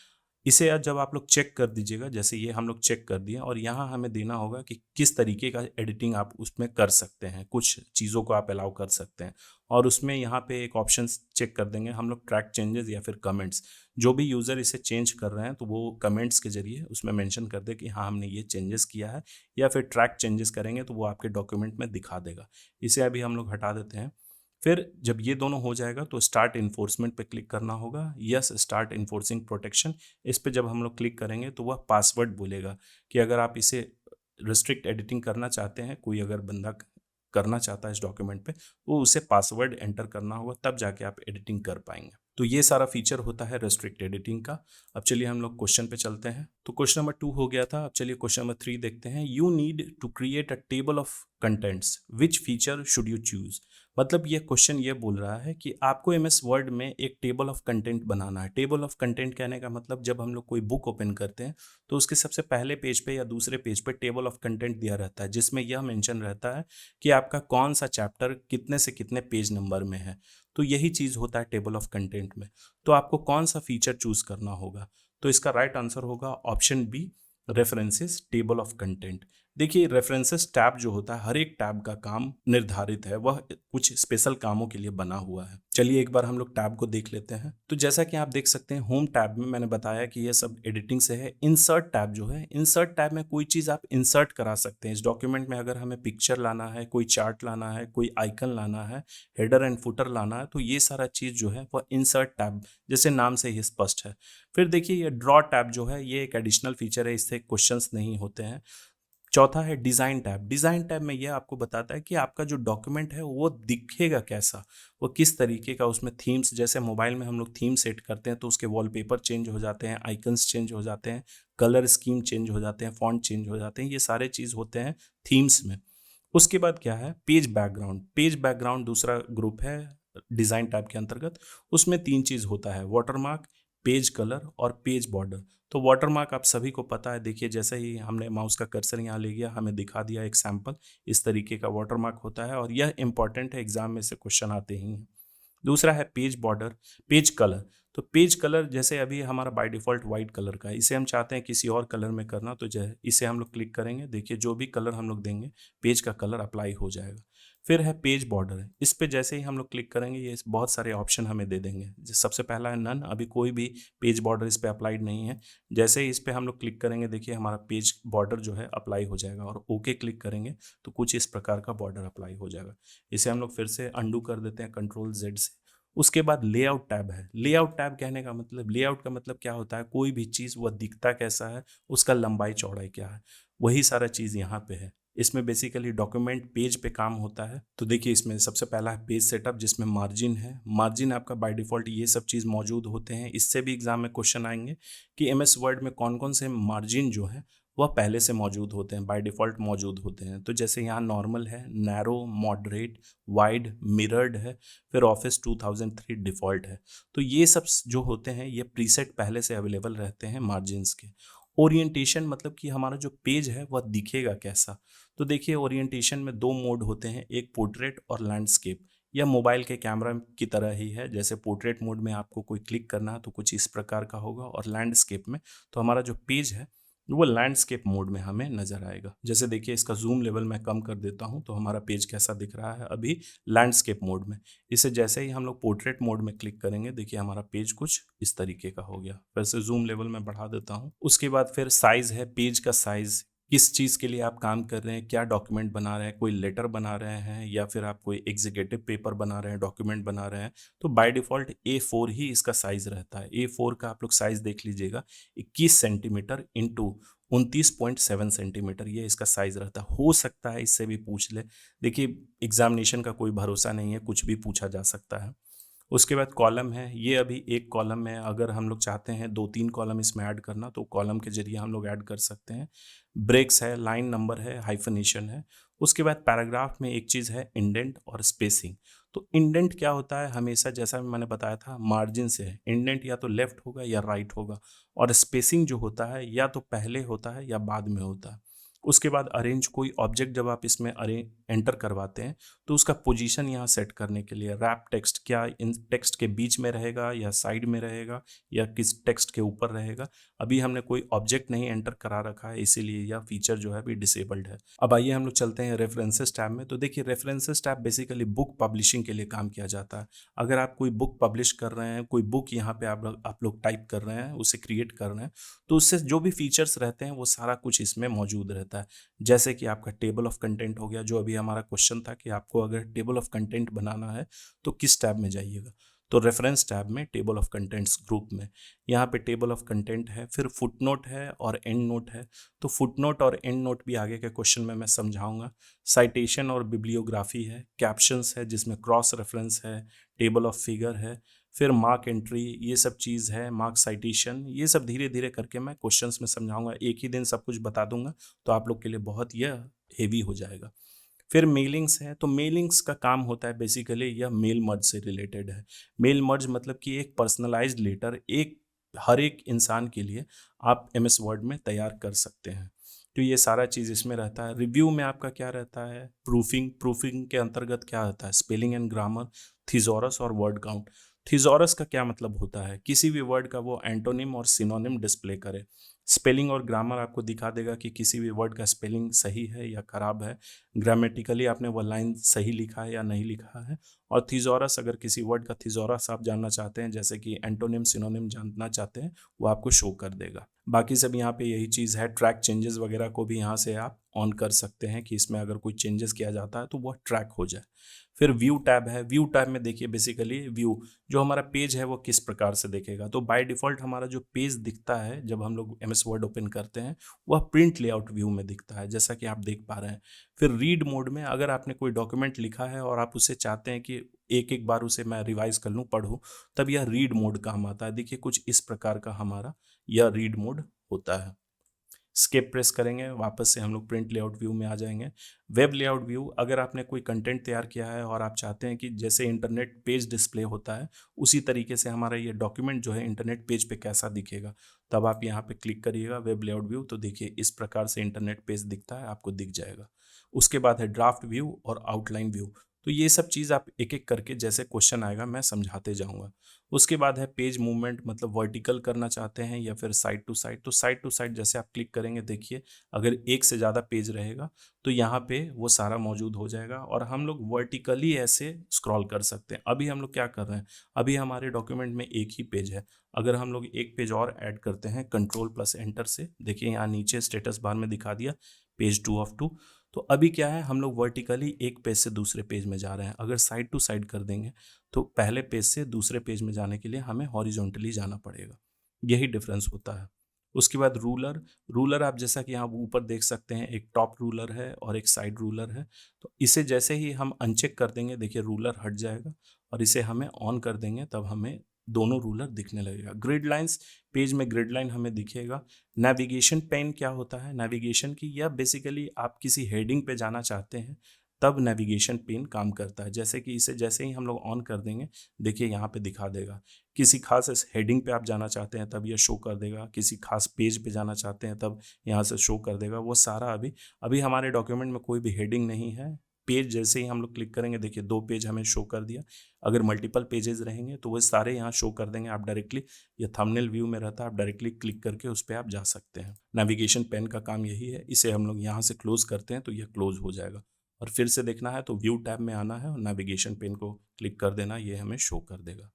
इसे जब आप लोग चेक कर दीजिएगा, जैसे ये हम लोग चेक कर दिए, और यहाँ हमें देना होगा कि किस तरीके का एडिटिंग आप उसमें कर सकते हैं, कुछ चीज़ों को आप अलाउ कर सकते हैं। और उसमें यहाँ पे एक ऑप्शन चेक कर देंगे हम लोग, ट्रैक चेंजेस या फिर कमेंट्स। जो भी यूज़र इसे चेंज कर रहे हैं तो वो कमेंट्स के जरिए उसमें मेंशन कर दे कि हाँ हमने ये चेंजेस किया है, या फिर ट्रैक चेंजेस करेंगे तो वो आपके डॉक्यूमेंट में दिखा देगा। इसे अभी हम लोग हटा देते हैं। फिर जब ये दोनों हो जाएगा तो स्टार्ट इन्फोर्समेंट पे क्लिक करना होगा, यस स्टार्ट इन्फोर्सिंग प्रोटेक्शन। इस पे जब हम लोग क्लिक करेंगे तो वह पासवर्ड बोलेगा कि अगर आप इसे रिस्ट्रिक्ट एडिटिंग करना चाहते हैं, कोई अगर बंदा करना चाहता है इस डॉक्यूमेंट पे, वो उसे पासवर्ड एंटर करना होगा, तब जाके आप एडिटिंग कर पाएंगे। तो ये सारा फीचर होता है रेस्ट्रिक्ट एडिटिंग का। अब चलिए हम लोग क्वेश्चन पे चलते हैं। तो क्वेश्चन नंबर 2 हो गया था, अब चलिए क्वेश्चन नंबर 3 देखते हैं। You need to create a table of contents, which feature should you choose. मतलब ये क्वेश्चन ये बोल रहा है कि आपको MS वर्ड में एक टेबल ऑफ कंटेंट बनाना है। टेबल ऑफ कंटेंट कहने का मतलब, जब हम लोग कोई बुक ओपन करते हैं तो उसके सबसे पहले पेज पे या दूसरे पेज पे टेबल ऑफ कंटेंट दिया रहता है, जिसमें यह मेंशन रहता है कि आपका कौन सा चैप्टर कितने से कितने पेज नंबर में है। तो यही चीज़ होता है टेबल ऑफ कंटेंट में। तो आपको कौन सा फीचर चूज करना होगा, तो इसका राइट आंसर होगा option B, references table of content. देखिए रेफरेंसेस टैब जो होता है, हर एक टैब का काम निर्धारित है, वह कुछ स्पेशल कामों के लिए बना हुआ है। चलिए एक बार हम लोग टैब को देख लेते हैं। तो जैसा कि आप देख सकते हैं होम टैब में मैंने बताया कि यह सब एडिटिंग से है। इंसर्ट टैब जो है, इंसर्ट टैब में कोई चीज़ आप इंसर्ट करा सकते हैं इस डॉक्यूमेंट में। अगर हमें पिक्चर लाना है, कोई चार्ट लाना है, कोई आइकन लाना है, हेडर एंड फुटर लाना है, तो ये सारा चीज़ जो है वह इंसर्ट टैब, जैसे नाम से ही स्पष्ट है। फिर देखिए ये ड्रॉ टैब जो है, ये एक एडिशनल फीचर है, इससे क्वेश्चंस नहीं होते हैं। चौथा है डिज़ाइन टैब। डिज़ाइन टैब में यह आपको बताता है कि आपका जो डॉक्यूमेंट है वो दिखेगा कैसा, वो किस तरीके का। उसमें थीम्स, जैसे मोबाइल में हम लोग थीम सेट करते हैं तो उसके वॉलपेपर चेंज हो जाते हैं, आइकन्स चेंज हो जाते हैं, कलर स्कीम चेंज हो जाते हैं, फॉन्ट चेंज हो जाते हैं, ये सारे चीज़ होते हैं थीम्स में। उसके बाद क्या है, पेज बैकग्राउंड। पेज बैकग्राउंड दूसरा ग्रुप है डिज़ाइन टैब के अंतर्गत। उसमें 3 चीज़ होता है, वाटरमार्क, पेज कलर और पेज बॉर्डर। तो वाटरमार्क आप सभी को पता है, देखिए जैसे ही हमने माउस का कर्सर यहाँ ले गया, हमें दिखा दिया एक सैंपल, इस तरीके का वाटरमार्क होता है, और यह इंपॉर्टेंट है, एग्जाम में से क्वेश्चन आते ही हैं। दूसरा है पेज बॉर्डर। पेज कलर, तो पेज कलर जैसे अभी हमारा बाय डिफ़ॉल्ट वाइट कलर का है, इसे हम चाहते हैं किसी और कलर में करना, तो जो है इसे हम लोग क्लिक करेंगे, देखिए जो भी कलर हम लोग देंगे पेज का कलर अप्लाई हो जाएगा। फिर है पेज बॉर्डर, इस पे जैसे ही हम लोग क्लिक करेंगे ये बहुत सारे ऑप्शन हमें दे देंगे। सबसे पहला है नन, अभी कोई भी पेज बॉर्डर इस पे अप्लाइड नहीं है। जैसे ही इस पे हम लोग क्लिक करेंगे देखिए हमारा पेज बॉर्डर जो है अप्लाई हो जाएगा, और ओके क्लिक करेंगे तो कुछ इस प्रकार का बॉर्डर अप्लाई हो जाएगा। इसे हम लोग फिर से अंडू कर देते हैं कंट्रोल Z से। उसके बाद लेआउट टैब है। लेआउट टैब कहने का मतलब, लेआउट का मतलब क्या होता है, कोई भी चीज़ वह दिखता कैसा है, उसका लंबाई चौड़ाई क्या है, वही सारा चीज़ यहाँ पे है। इसमें बेसिकली डॉक्यूमेंट पेज पे काम होता है। तो देखिए इसमें सबसे पहला है पेज सेटअप, जिसमें मार्जिन है। मार्जिन आपका बाय डिफ़ॉल्ट ये सब चीज़ मौजूद होते हैं। इससे भी एग्जाम में क्वेश्चन आएंगे कि MS वर्ड में कौन कौन से मार्जिन जो है वह पहले से मौजूद होते हैं, बाय डिफ़ॉल्ट मौजूद होते हैं। तो जैसे यहाँ नॉर्मल है, नैरो, मॉडरेट, वाइड, मिरर्ड है, फिर ऑफिस 2003 डिफ़ॉल्ट है। तो ये सब जो होते हैं ये प्रीसेट पहले से अवेलेबल रहते हैं मार्जिन्स के। ओरिएंटेशन मतलब कि हमारा जो पेज है वह दिखेगा कैसा। तो देखिए ओरिएंटेशन में 2 मोड होते हैं, एक पोर्ट्रेट और लैंडस्केप। यह मोबाइल के कैमरा की तरह ही है, जैसे पोर्ट्रेट मोड में आपको कोई क्लिक करना है तो कुछ इस प्रकार का होगा, और लैंडस्केप में तो हमारा जो पेज है वो लैंडस्केप मोड में हमें नजर आएगा। जैसे देखिए इसका जूम लेवल मैं कम कर देता हूं तो हमारा पेज कैसा दिख रहा है अभी लैंडस्केप मोड में। इसे जैसे ही हम लोग पोर्ट्रेट मोड में क्लिक करेंगे देखिए हमारा पेज कुछ इस तरीके का हो गया। वैसे जूम लेवल में बढ़ा देता हूं। उसके बाद फिर साइज है, पेज का साइज किस चीज़ के लिए आप काम कर रहे हैं, क्या डॉक्यूमेंट बना रहे हैं, कोई लेटर बना रहे हैं या फिर आप कोई एग्जीक्यूटिव पेपर बना रहे हैं, डॉक्यूमेंट बना रहे हैं, तो बाय डिफ़ॉल्ट A4 ही इसका साइज़ रहता है। A4 का आप लोग साइज़ देख लीजिएगा, 21 सेंटीमीटर इंटू 29.7 सेंटीमीटर, ये इसका साइज़ रहता है। हो सकता है इससे भी पूछ ले। देखिए, एग्ज़ामिनेशन का कोई भरोसा नहीं है, कुछ भी पूछा जा सकता है। उसके बाद कॉलम है, ये अभी एक कॉलम है, अगर हम लोग चाहते हैं 2-3 कॉलम इसमें ऐड करना तो कॉलम के ज़रिए हम लोग ऐड कर सकते हैं। ब्रेक्स है, लाइन नंबर है, हाइफ़नेशन है। उसके बाद पैराग्राफ में एक चीज़ है इंडेंट और स्पेसिंग। तो इंडेंट क्या होता है, हमेशा जैसा मैंने बताया था मार्जिन से है। इंडेंट या तो लेफ्ट होगा या राइट होगा, और स्पेसिंग जो होता है या तो पहले होता है या बाद में होता है। उसके बाद अरेंज, कोई ऑब्जेक्ट जब आप इसमें एंटर करवाते हैं तो उसका पोजीशन यहाँ सेट करने के लिए रैप टेक्स्ट, क्या इन टेक्स्ट के बीच में रहेगा या साइड में रहेगा या किस टेक्स्ट के ऊपर रहेगा। अभी हमने कोई ऑब्जेक्ट नहीं एंटर करा रखा है, इसीलिए यह फीचर जो है अभी डिसेबल्ड है। अब आइए हम लोग चलते हैं रेफरेंसेस टैब में। तो देखिए, references tab basically book publishing के लिए काम किया जाता है। अगर आप कोई बुक पब्लिश कर रहे हैं, कोई बुक यहाँ पे आप लोग टाइप कर रहे हैं, उसे क्रिएट कर रहे हैं, तो उससे जो भी फीचर्स रहते हैं वो सारा कुछ इसमें मौजूद रहता है। जैसे कि आपका टेबल ऑफ कंटेंट हो गया, जो अभी हमारा क्वेश्चन था कि आपको अगर टेबल ऑफ कंटेंट बनाना है तो किस टैब में जाइएगा। तो रेफरेंस टैब में टेबल ऑफ कंटेंट्स ग्रुप में यहाँ पे टेबल ऑफ कंटेंट है, फिर फुटनोट है और एंड नोट है। तो फुटनोट और एंड नोट भी आगे के क्वेश्चन में मैं समझाऊंगा। साइटेशन और बिब्लियोग्राफी है, कैप्शंस है जिसमें क्रॉस रेफरेंस है, टेबल ऑफ फिगर है, फिर मार्क एंट्री, ये सब चीज़ है, मार्क साइटेशन, ये सब धीरे धीरे करके मैं क्वेश्चंस में समझाऊंगा। एक ही दिन सब कुछ बता दूंगा तो आप लोग के लिए बहुत यह हेवी हो जाएगा। फिर मेलिंग्स है, तो मेलिंग्स का काम होता है बेसिकली यह मेल मर्ज से रिलेटेड है। मेल मर्ज मतलब कि एक पर्सनलाइज्ड लेटर एक हर एक इंसान के लिए आप एमएस वर्ड में तैयार कर सकते हैं। तो ये सारा चीज़ इसमें रहता है। रिव्यू में आपका क्या रहता है, प्रूफिंग। प्रूफिंग के अंतर्गत क्या होता है, स्पेलिंग एंड ग्रामर, थिजॉरस और वर्ड काउंट। थिजॉरस का क्या मतलब होता है, किसी भी वर्ड का वो एंटोनिम और सिनोनिम डिस्प्ले करे। स्पेलिंग और ग्रामर आपको दिखा देगा कि किसी भी वर्ड का स्पेलिंग सही है या खराब है, ग्रामेटिकली आपने वो लाइन सही लिखा है या नहीं लिखा है। और थिजॉरस, अगर किसी वर्ड का थिजॉरस आप जानना चाहते हैं, जैसे कि एंटोनिम सिनोनिम जानना चाहते हैं, वो आपको शो कर देगा। बाकी सब यहाँ पे यही चीज़ है। ट्रैक चेंजेस वगैरह को भी यहाँ से आप ऑन कर सकते हैं कि इसमें अगर कोई चेंजेस किया जाता है तो वह ट्रैक हो जाए। फिर व्यू टैब है। व्यू टैब में देखिए बेसिकली व्यू, जो हमारा पेज है वो किस प्रकार से दिखेगा। तो बाय डिफ़ॉल्ट हमारा जो पेज दिखता है जब हम लोग एमएस वर्ड ओपन करते हैं, वह प्रिंट लेआउट व्यू में दिखता है, जैसा कि आप देख पा रहे हैं। फिर रीड मोड में, अगर आपने कोई डॉक्यूमेंट लिखा है और आप उसे चाहते हैं कि एक एक बार उसे मैं रिवाइज कर लूँ, पढ़ूँ, तब यह रीड मोड काम आता है। देखिए, कुछ इस प्रकार का हमारा यह रीड मोड होता है। स्केप प्रेस करेंगे, वापस से हम लोग प्रिंट लेआउट व्यू में आ जाएंगे। वेब लेआउट व्यू, अगर आपने कोई कंटेंट तैयार किया है और आप चाहते हैं कि जैसे इंटरनेट पेज डिस्प्ले होता है उसी तरीके से हमारा ये डॉक्यूमेंट जो है इंटरनेट पेज पे कैसा दिखेगा, तब आप यहाँ पे क्लिक करिएगा वेब लेआउट व्यू, तो देखिए इस प्रकार से इंटरनेट पेज दिखता है, आपको दिख जाएगा। उसके बाद है ड्राफ्ट व्यू और आउटलाइन व्यू। तो ये सब चीज़ आप एक एक करके जैसे क्वेश्चन आएगा मैं समझाते जाऊंगा। उसके बाद है पेज मूवमेंट, मतलब वर्टिकल करना चाहते हैं या फिर साइड टू साइड। तो साइड टू साइड जैसे आप क्लिक करेंगे, देखिए अगर एक से ज़्यादा पेज रहेगा तो यहाँ पे वो सारा मौजूद हो जाएगा और हम लोग वर्टिकली ऐसे स्क्रॉल कर सकते हैं। अभी हम लोग क्या कर रहे हैं, अभी हमारे डॉक्यूमेंट में एक ही पेज है। अगर हम लोग एक पेज और ऐड करते हैं कंट्रोल प्लस एंटर से, देखिए यहाँ नीचे स्टेटस बार में दिखा दिया पेज 2 ऑफ 2। तो अभी क्या है, हम लोग वर्टिकली एक पेज से दूसरे पेज में जा रहे हैं। अगर साइड टू साइड कर देंगे तो पहले पेज से दूसरे पेज में जाने के लिए हमें हॉरिजॉन्टली जाना पड़ेगा। यही डिफरेंस होता है। उसके बाद रूलर। रूलर आप जैसा कि यहाँ ऊपर देख सकते हैं, एक टॉप रूलर है और एक साइड रूलर है। तो इसे जैसे ही हम अनचेक कर देंगे, देखिए रूलर हट जाएगा, और इसे हमें ऑन कर देंगे तब हमें दोनों रूलर दिखने लगेगा। ग्रिड लाइंस, पेज में ग्रिड लाइन हमें दिखेगा। नेविगेशन पेन क्या होता है, नेविगेशन की, या बेसिकली आप किसी हेडिंग पे जाना चाहते हैं तब नेविगेशन पेन काम करता है। जैसे कि इसे जैसे ही हम लोग ऑन कर देंगे, देखिए यहाँ पे दिखा देगा। किसी खास हेडिंग पे आप जाना चाहते हैं तब ये शो कर देगा, किसी खास पेज पे जाना चाहते हैं तब यहाँ से शो कर देगा। वो सारा अभी अभी हमारे डॉक्यूमेंट में कोई भी हेडिंग नहीं है। पेज जैसे ही हम लोग क्लिक करेंगे, देखिए 2 पेज हमें शो कर दिया। अगर मल्टीपल पेजेस रहेंगे तो वो सारे यहाँ शो कर देंगे। आप डायरेक्टली, ये थंबनेल व्यू में रहता है, आप डायरेक्टली क्लिक करके उस पर आप जा सकते हैं। नेविगेशन पेन का काम यही है। इसे हम लोग यहाँ से क्लोज करते हैं तो यह क्लोज हो जाएगा, और फिर से देखना है तो व्यू टैब में आना है और नेविगेशन पेन को क्लिक कर देना, ये हमें शो कर देगा।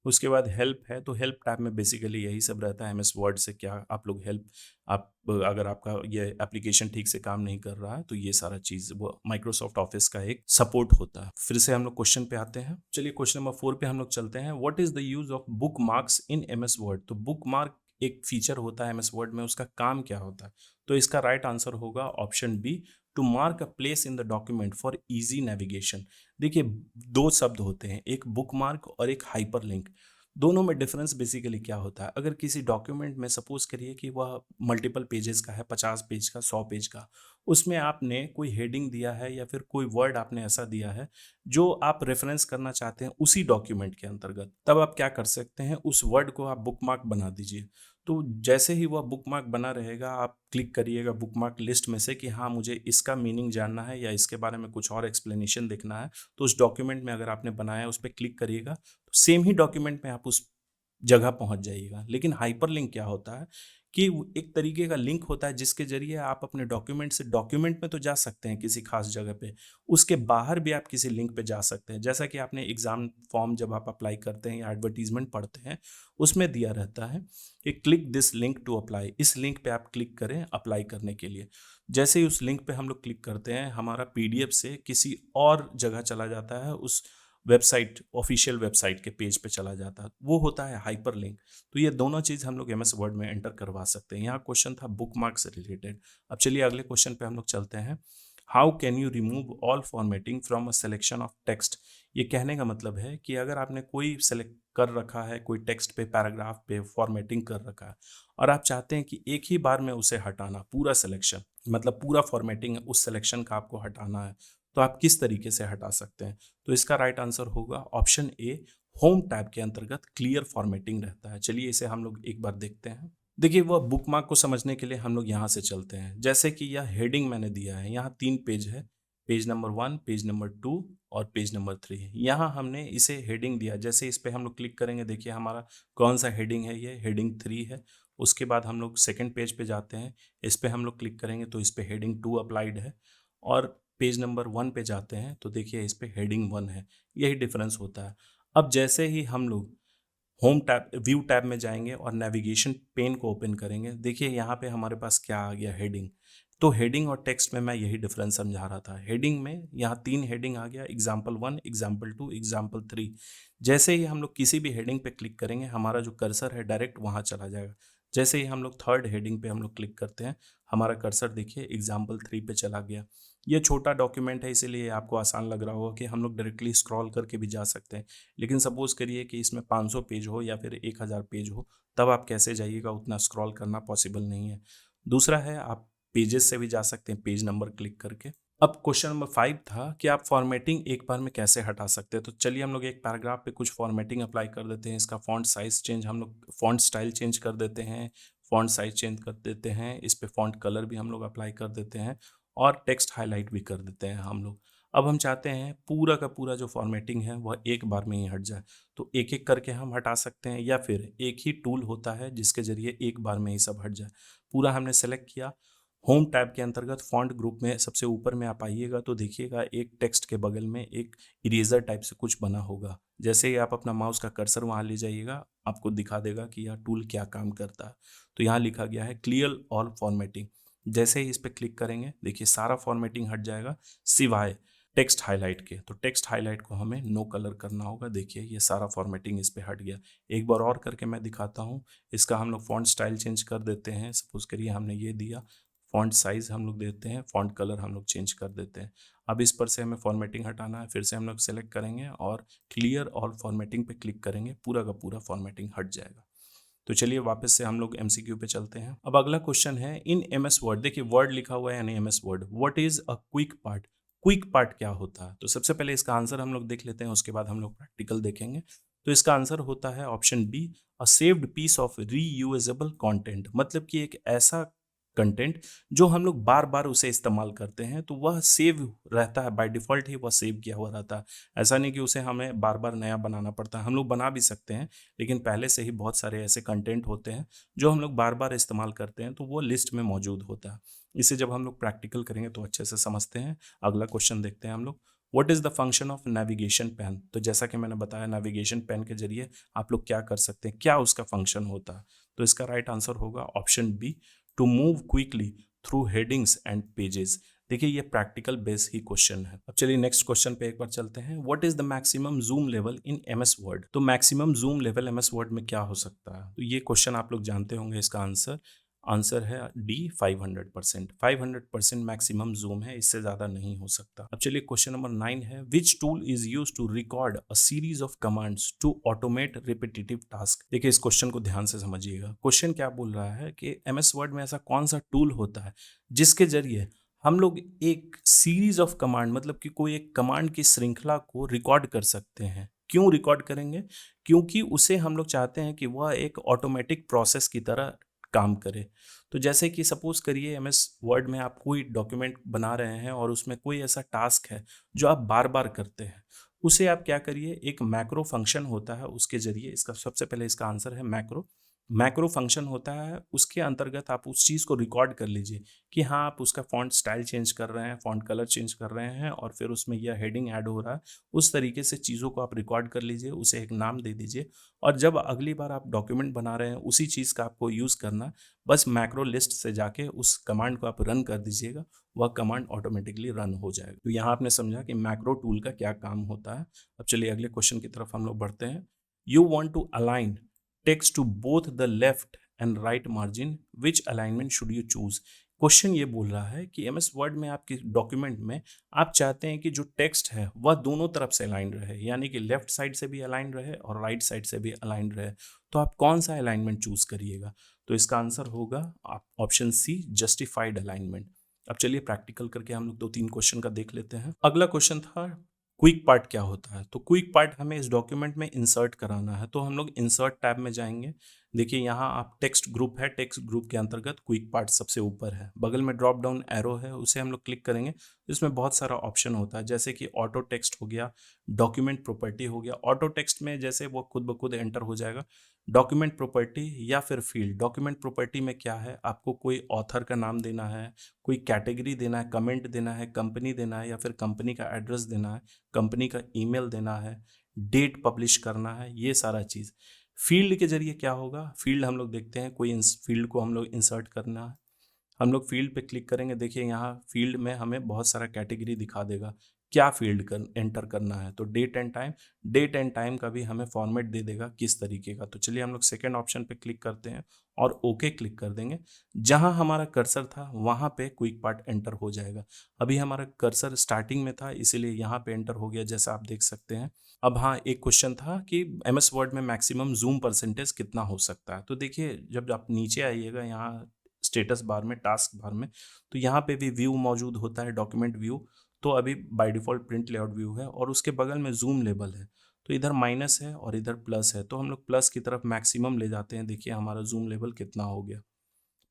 उसके बाद हेल्प है, तो हेल्प टैब में बेसिकली यही सब रहता है, एमएस वर्ड से क्या आप लोग हेल्प, आप अगर आपका ये एप्लीकेशन ठीक से काम नहीं कर रहा है तो ये सारा चीज़ वो माइक्रोसॉफ्ट ऑफिस का एक सपोर्ट होता है। फिर से हम लोग क्वेश्चन पे आते हैं। चलिए क्वेश्चन नंबर 4 पे हम लोग चलते हैं। What is the use of book marks in MS Word? तो बुक मार्क एक फीचर होता है एमएस वर्ड में, उसका काम क्या होता है? तो इसका राइट आंसर होगा option B, to mark a place in the document for easy navigation. देखिए, दो शब्द होते हैं, एक बुक मार्क और एक हाइपर लिंक। दोनों में डिफरेंस बेसिकली क्या होता है? अगर किसी डॉक्यूमेंट में सपोज करिए कि वह मल्टीपल पेजेस का है, 50 पेज का, 100 पेज का, उसमें आपने कोई हेडिंग दिया है या फिर कोई वर्ड आपने ऐसा दिया है जो आप रेफरेंस करना चाहते हैं उसी डॉक्यूमेंट के अंतर्गत, तब आप क्या कर सकते हैं, उस वर्ड को आप बुकमार्क बना दीजिए। तो जैसे ही वह बुकमार्क बना रहेगा, आप क्लिक करिएगा बुकमार्क लिस्ट में से कि हाँ, मुझे इसका मीनिंग जानना है या इसके बारे में कुछ और एक्सप्लेनेशन देखना है, तो उस डॉक्यूमेंट में अगर आपने बनाया उस पर क्लिक करिएगा, तो सेम ही डॉक्यूमेंट में आप उस जगह पहुंच जाइएगा। लेकिन हाइपरलिंक क्या होता है कि एक तरीके का लिंक होता है जिसके जरिए आप अपने डॉक्यूमेंट से डॉक्यूमेंट में तो जा सकते हैं किसी खास जगह पे, उसके बाहर भी आप किसी लिंक पे जा सकते हैं। जैसा कि आपने एग्जाम फॉर्म जब आप अप्लाई करते हैं या एडवर्टीजमेंट पढ़ते हैं, उसमें दिया रहता है कि click this link to apply, इस लिंक पे आप क्लिक करें अप्लाई करने के लिए। जैसे ही उस लिंक पे हम लोग क्लिक करते हैं, हमारा पीडीएफ से किसी और जगह चला जाता है, उस वेबसाइट, ऑफिशियल वेबसाइट के पेज पे चला जाता है, वो होता है हाइपर लिंक। तो ये दोनों चीज हम लोग एमएस वर्ड में एंटर करवा सकते हैं। यहाँ क्वेश्चन था बुकमार्क से रिलेटेड। अब चलिए अगले क्वेश्चन पे हम लोग चलते हैं। How can you remove all formatting from a selection of text? ये कहने का मतलब है कि अगर आपने कोई सेलेक्ट कर रखा है, कोई टेक्स्ट पे, पैराग्राफ पे फॉर्मेटिंग कर रखा है और आप चाहते हैं कि एक ही बार में उसे हटाना, पूरा सिलेक्शन, मतलब पूरा फॉर्मेटिंग उस सिलेक्शन का आपको हटाना है, तो आप किस तरीके से हटा सकते हैं? तो इसका राइट आंसर होगा ऑप्शन ए, होम टैब के अंतर्गत क्लियर फॉर्मेटिंग रहता है। चलिए इसे हम लोग एक बार देखते हैं। देखिए, वह बुकमार्क को समझने के लिए हम लोग यहाँ से चलते हैं। जैसे कि यह हेडिंग मैंने दिया है, यहाँ 3 पेज है, पेज नंबर 1, पेज नंबर 2 और पेज नंबर 3 है। यहाँ हमने इसे हेडिंग दिया, जैसे इस पे हम लोग क्लिक करेंगे, देखिए हमारा कौन सा हेडिंग है, ये हेडिंग 3 है। उसके बाद हम लोग सेकंड पेज पे जाते हैं, इस पे हम लोग क्लिक करेंगे तो इस पे हेडिंग 2 अप्लाइड है। और पेज नंबर 1 पे जाते हैं तो देखिए इस पे हेडिंग 1 है। यही डिफरेंस होता है। अब जैसे ही हम लोग होम टैब, व्यू टैब में जाएंगे और नेविगेशन पेन को ओपन करेंगे, देखिए यहाँ पे हमारे पास क्या आ गया, हेडिंग। तो हेडिंग और टेक्स्ट में मैं यही डिफरेंस समझा रहा था। हेडिंग में यहाँ 3 हेडिंग आ गया, एग्जाम्पल 1, एग्जाम्पल 2, एग्जाम्पल 3। जैसे ही हम लोग किसी भी हेडिंग पे क्लिक करेंगे, हमारा जो कर्सर है डायरेक्ट वहाँ चला जाएगा। जैसे ही हम लोग थर्ड हेडिंग पे हम लोग क्लिक करते हैं, हमारा कर्सर देखिए एग्जाम्पल 3 पे चला गया। ये छोटा डॉक्यूमेंट है, इसीलिए आपको आसान लग रहा होगा कि हम लोग डायरेक्टली स्क्रॉल करके भी जा सकते हैं। लेकिन सपोज करिए कि इसमें 500 पेज हो या फिर 1000 पेज हो, तब आप कैसे जाइएगा? उतना स्क्रॉल करना पॉसिबल नहीं है। दूसरा है, आप पेजेस से भी जा सकते हैं, पेज नंबर क्लिक करके। अब क्वेश्चन नंबर 5 था कि आप फॉर्मेटिंग एक बार में कैसे हटा सकते हैं। तो चलिए हम लोग एक पैराग्राफ पे कुछ फॉर्मेटिंग अप्लाई कर देते हैं। इसका फॉन्ट साइज चेंज, हम लोग फॉन्ट स्टाइल चेंज कर देते हैं, फॉन्ट साइज चेंज कर देते हैं, इस पे फॉन्ट कलर भी हम लोग अप्लाई कर देते हैं और टेक्स्ट हाईलाइट भी कर देते हैं हम लोग। अब हम चाहते हैं पूरा का पूरा जो फॉर्मेटिंग है वह एक बार में ही हट जाए, तो एक एक करके हम हटा सकते हैं या फिर एक ही टूल होता है जिसके जरिए एक बार में ही सब हट जाए। पूरा हमने सेलेक्ट किया। होम टैब के अंतर्गत फॉन्ट ग्रुप में सबसे ऊपर में आप आइएगा तो देखिएगा एक टेक्स्ट के बगल में एक इरेजर टाइप से कुछ बना होगा। जैसे ही आप अपना माउस का कर्सर वहां ले जाइएगा, आपको दिखा देगा कि यह टूल क्या काम करता है। तो यहाँ लिखा गया है क्लियर ऑल फॉर्मेटिंग। जैसे ही इस पर क्लिक करेंगे, देखिए सारा फॉर्मेटिंग हट जाएगा सिवाय टेक्स्ट हाईलाइट के। तो टेक्स्ट हाईलाइट को हमें नो कलर करना होगा। देखिए ये सारा फॉर्मेटिंग इस पे हट गया। एक बार और करके मैं दिखाता हूँ। इसका हम लोग फॉन्ट स्टाइल चेंज कर देते हैं। सपोज करिए हमने ये दिया, फॉन्ट साइज हम लोग देते हैं, फॉन्ट कलर हम लोग चेंज कर देते हैं। अब इस पर से हमें फॉर्मेटिंग हटाना है, फिर से हम लोग सेलेक्ट करेंगे और क्लियर ऑल फॉर्मेटिंग पे क्लिक करेंगे, पूरा का पूरा फॉर्मेटिंग हट जाएगा। तो चलिए वापस से हम लोग एमसीक्यू पे चलते हैं। अब अगला क्वेश्चन है, इन एमएस वर्ड, देखिए वर्ड लिखा हुआ है यानी MS word, what is a quick part? Quick part क्या होता है? तो सबसे पहले इसका आंसर हम लोग देख लेते हैं, उसके बाद हम लोग प्रैक्टिकल देखेंगे। तो इसका आंसर होता है option B, a saved piece of reusable content. मतलब कि एक ऐसा कंटेंट जो हम लोग बार बार उसे इस्तेमाल करते हैं, तो वह सेव रहता है, बाय डिफॉल्ट ही वह सेव किया हुआ रहता है। ऐसा नहीं कि उसे हमें बार बार नया बनाना पड़ता है, हम लोग बना भी सकते हैं, लेकिन पहले से ही बहुत सारे ऐसे कंटेंट होते हैं जो हम लोग बार बार इस्तेमाल करते हैं, तो वो लिस्ट में मौजूद होता है। इसे जब हम लोग प्रैक्टिकल करेंगे तो अच्छे से समझते हैं। अगला क्वेश्चन देखते हैं हम लोग। What is the function of navigation pane, तो जैसा कि मैंने बताया नेविगेशन पेन के जरिए आप लोग क्या कर सकते हैं, क्या उसका फंक्शन होता है। तो इसका राइट आंसर होगा option B, to move quickly through headings and pages. देखिए ये प्रैक्टिकल बेस ही क्वेश्चन है। अब चलिए नेक्स्ट क्वेश्चन पे एक बार चलते हैं। What is the maximum zoom level in MS Word, तो maximum zoom level MS Word में क्या हो सकता है, तो ये क्वेश्चन आप लोग जानते होंगे। इसका आंसर आंसर है डी 500%। 500% मैक्सिमम जूम है, इससे ज्यादा नहीं हो सकता। अब चलिए क्वेश्चन नंबर 9 है, which tool is use to record a series of commands to automate repetitive task. देखिए इस क्वेश्चन को ध्यान से समझिएगा। क्वेश्चन क्या बोल रहा है कि एमएस वर्ड में ऐसा कौन सा टूल होता है जिसके जरिए हम लोग एक सीरीज ऑफ कमांड, मतलब कि कोई एक कमांड की श्रृंखला को रिकॉर्ड कर सकते हैं। क्यों रिकॉर्ड करेंगे, क्योंकि उसे हम लोग चाहते हैं कि वह एक ऑटोमेटिक प्रोसेस की तरह काम करे। तो जैसे कि सपोज करिए एमएस वर्ड में आप कोई डॉक्यूमेंट बना रहे हैं और उसमें कोई ऐसा टास्क है जो आप बार बार करते हैं, उसे आप क्या करिए, एक मैक्रो फंक्शन होता है उसके जरिए, इसका सबसे पहले इसका आंसर है मैक्रो। मैक्रो फंक्शन होता है, उसके अंतर्गत आप उस चीज़ को रिकॉर्ड कर लीजिए कि हाँ आप उसका फॉन्ट स्टाइल चेंज कर रहे हैं, फॉन्ट कलर चेंज कर रहे हैं और फिर उसमें यह हेडिंग ऐड हो रहा है। उस तरीके से चीज़ों को आप रिकॉर्ड कर लीजिए, उसे एक नाम दे दीजिए और जब अगली बार आप डॉक्यूमेंट बना रहे हैं उसी चीज़ का आपको यूज़ करना, बस मैक्रो लिस्ट से जाके उस कमांड को आप रन कर दीजिएगा, वह कमांड ऑटोमेटिकली रन हो जाएगा। तो यहाँ आपने समझा कि मैक्रो टूल का क्या काम होता है। अब चलिए अगले क्वेश्चन की तरफ हम लोग बढ़ते हैं। You want to align text to both the left and right margin, which alignment should you choose। Question ये बोल रहा है कि एमएस वर्ड में आपके डॉक्यूमेंट में आप चाहते हैं कि जो टेक्स्ट है वह दोनों तरफ से अलाइन रहे, यानी कि लेफ्ट साइड से भी अलाइन रहे और राइट साइड से भी अलाइन रहे। तो आप कौन सा अलाइनमेंट चूज करिएगा, तो इसका आंसर होगा ऑप्शन सी, जस्टिफाइड अलाइनमेंट। अब चलिए प्रैक्टिकल करके हम लोग 2-3 क्वेश्चन का देख लेते हैं। अगला क्वेश्चन था क्विक पार्ट क्या होता है, तो क्विक पार्ट हमें इस डॉक्यूमेंट में इंसर्ट कराना है, तो हम लोग इंसर्ट टैब में जाएंगे। देखिए यहाँ आप टेक्स्ट ग्रुप है, टेक्स्ट ग्रुप के अंतर्गत क्विक पार्ट सबसे ऊपर है, बगल में ड्रॉप डाउन एरो है, उसे हम लोग क्लिक करेंगे। इसमें बहुत सारा ऑप्शन होता है, जैसे कि ऑटो टेक्स्ट हो गया, डॉक्यूमेंट प्रॉपर्टी हो गया। ऑटो टेक्स्ट में जैसे वो खुद ब खुद एंटर हो जाएगा, डॉक्यूमेंट प्रॉपर्टी या फिर फील्ड। डॉक्यूमेंट प्रॉपर्टी में क्या है, आपको कोई ऑथर का नाम देना है, कोई कैटेगरी देना है, कमेंट देना है, कंपनी देना है या फिर कंपनी का एड्रेस देना है, कंपनी का ईमेल देना है, डेट पब्लिश करना है, ये सारा चीज़। फील्ड के जरिए क्या होगा, फील्ड हम लोग देखते हैं, कोई फील्ड को हम लोग इंसर्ट करना है, हम लोग फील्ड पे क्लिक करेंगे। देखिए यहाँ फील्ड में हमें बहुत सारा कैटेगरी दिखा देगा, क्या फील्ड एंटर करना है, तो date and time. Date and time का भी हमें फॉर्मेट दे देगा किस तरीके का। तो चलिए हम लोग सेकेंड ऑप्शन पे क्लिक करते हैं और ओके क्लिक कर देंगे। जहां हमारा कर्सर था वहां पे क्विक पार्ट एंटर हो जाएगा। अभी हमारा कर्सर स्टार्टिंग में था इसीलिए यहाँ पे एंटर हो गया, जैसा आप देख सकते हैं। अब हाँ, एक क्वेश्चन था कि एमएस वर्ड में मैक्सिमम जूम परसेंटेज कितना हो सकता है, तो देखिए जब आप नीचे आइएगा यहाँ स्टेटस बार में, टास्क बार में, तो यहाँ पे भी व्यू मौजूद होता है, डॉक्यूमेंट व्यू। तो अभी by default print layout view है और उसके बगल में जूम लेवल है, तो इधर माइनस है और इधर प्लस है, तो हम लोग प्लस की तरफ मैक्सिमम ले जाते हैं। देखिए हमारा जूम लेवल कितना हो गया,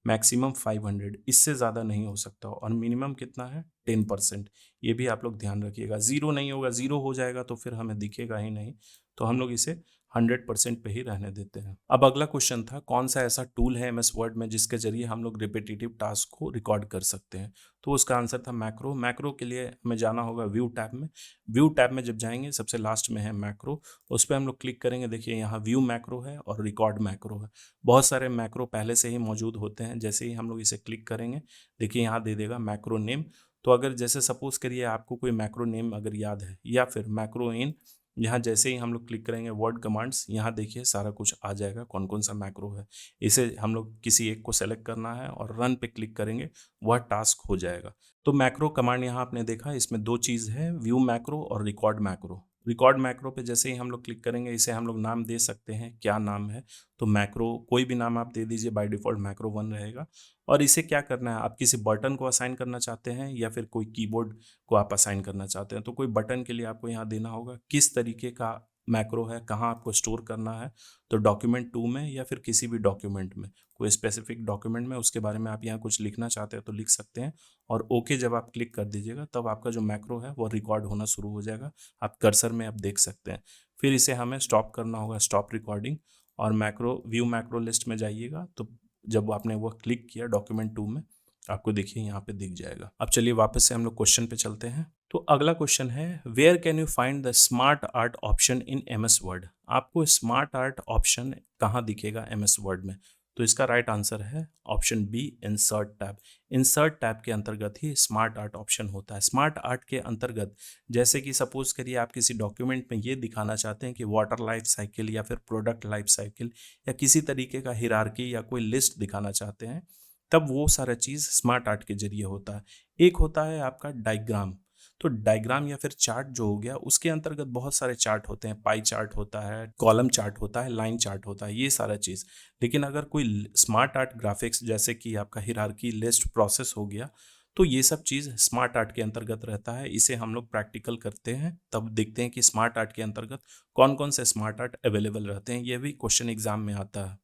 मैक्सिमम 500, इससे ज़्यादा नहीं हो सकता। और मिनिमम कितना है, 10%। ये भी आप लोग ध्यान रखिएगा, जीरो नहीं होगा, जीरो हो जाएगा तो फिर हमें दिखेगा ही नहीं, तो हम लोग इसे 100% पे ही रहने देते हैं। अब अगला क्वेश्चन था, कौन सा ऐसा टूल है एमएस वर्ड में जिसके जरिए हम लोग रिपीटेटिव टास्क को रिकॉर्ड कर सकते हैं, तो उसका आंसर था मैक्रो। मैक्रो के लिए हमें जाना होगा व्यू टैब में। व्यू टैब में जब जाएंगे सबसे लास्ट में है मैक्रो, उस पर हम लोग क्लिक करेंगे। देखिए यहाँ व्यू मैक्रो है और रिकॉर्ड मैक्रो है। बहुत सारे मैक्रो पहले से ही मौजूद होते हैं, जैसे ही हम लोग इसे क्लिक करेंगे देखिए यहाँ दे देगा मैक्रो नेम। तो अगर जैसे सपोज करिए आपको कोई मैक्रो नेम अगर याद है या फिर मैक्रो इन, यहाँ जैसे ही हम लोग क्लिक करेंगे वर्ड कमांड्स, यहाँ देखिए सारा कुछ आ जाएगा कौन कौन सा मैक्रो है। इसे हम लोग किसी एक को सेलेक्ट करना है और रन पे क्लिक करेंगे, वह टास्क हो जाएगा। तो मैक्रो कमांड यहाँ आपने देखा, इसमें दो चीज़ है, व्यू मैक्रो और रिकॉर्ड मैक्रो। रिकॉर्ड मैक्रो पे जैसे ही हम लोग क्लिक करेंगे, इसे हम लोग नाम दे सकते हैं, क्या नाम है, तो मैक्रो कोई भी नाम आप दे दीजिए, बाय डिफॉल्ट मैक्रो 1 रहेगा। और इसे क्या करना है, आप किसी बटन को असाइन करना चाहते हैं या फिर कोई कीबोर्ड को आप असाइन करना चाहते हैं, तो कोई बटन के लिए आपको यहाँ देना होगा किस तरीके का मैक्रो है, कहाँ आपको स्टोर करना है, तो डॉक्यूमेंट 2 में या फिर किसी भी डॉक्यूमेंट में, कोई स्पेसिफिक डॉक्यूमेंट में उसके बारे में आप यहाँ कुछ लिखना चाहते हैं तो लिख सकते हैं। और ओके जब आप क्लिक कर दीजिएगा तब आपका जो मैक्रो है वो रिकॉर्ड होना शुरू हो जाएगा, आप कर्सर में आप देख सकते हैं। फिर इसे हमें स्टॉप करना होगा, स्टॉप रिकॉर्डिंग, और मैक्रो व्यू मैक्रो लिस्ट में जाइएगा। तो जब आपने वो क्लिक किया डॉक्यूमेंट 2 में, आपको देखिए यहाँ पे दिख जाएगा। अब चलिए वापस से हम लोग क्वेश्चन पे चलते हैं। तो अगला क्वेश्चन है, where can you find the SmartArt option in MS Word. आपको स्मार्ट आर्ट ऑप्शन कहाँ दिखेगा MS वर्ड में? तो इसका राइट आंसर है option B, insert tab. Insert tab के अंतर्गत ही स्मार्ट आर्ट ऑप्शन होता है। स्मार्ट आर्ट के अंतर्गत जैसे कि सपोज करिए आप किसी डॉक्यूमेंट में ये दिखाना चाहते हैं कि वाटर लाइफ साइकिल या फिर प्रोडक्ट लाइफ साइकिल या किसी तरीके का हिरार्की या कोई लिस्ट दिखाना चाहते हैं, तब वो सारा चीज़ स्मार्ट आर्ट के जरिए होता है। एक होता है आपका डायग्राम। तो डायग्राम या फिर चार्ट जो हो गया, उसके अंतर्गत बहुत सारे चार्ट होते हैं। पाई चार्ट होता है, कॉलम चार्ट होता है, लाइन चार्ट होता है, ये सारा चीज़। लेकिन अगर कोई स्मार्ट आर्ट ग्राफिक्स जैसे कि आपका हिरार्की लिस्ट प्रोसेस हो गया, तो ये सब चीज़ स्मार्ट आर्ट के अंतर्गत रहता है। इसे हम लोग प्रैक्टिकल करते हैं तब देखते हैं कि स्मार्ट आर्ट के अंतर्गत कौन कौन से स्मार्ट आर्ट अवेलेबल रहते हैं। ये भी क्वेश्चन एग्जाम में आता है।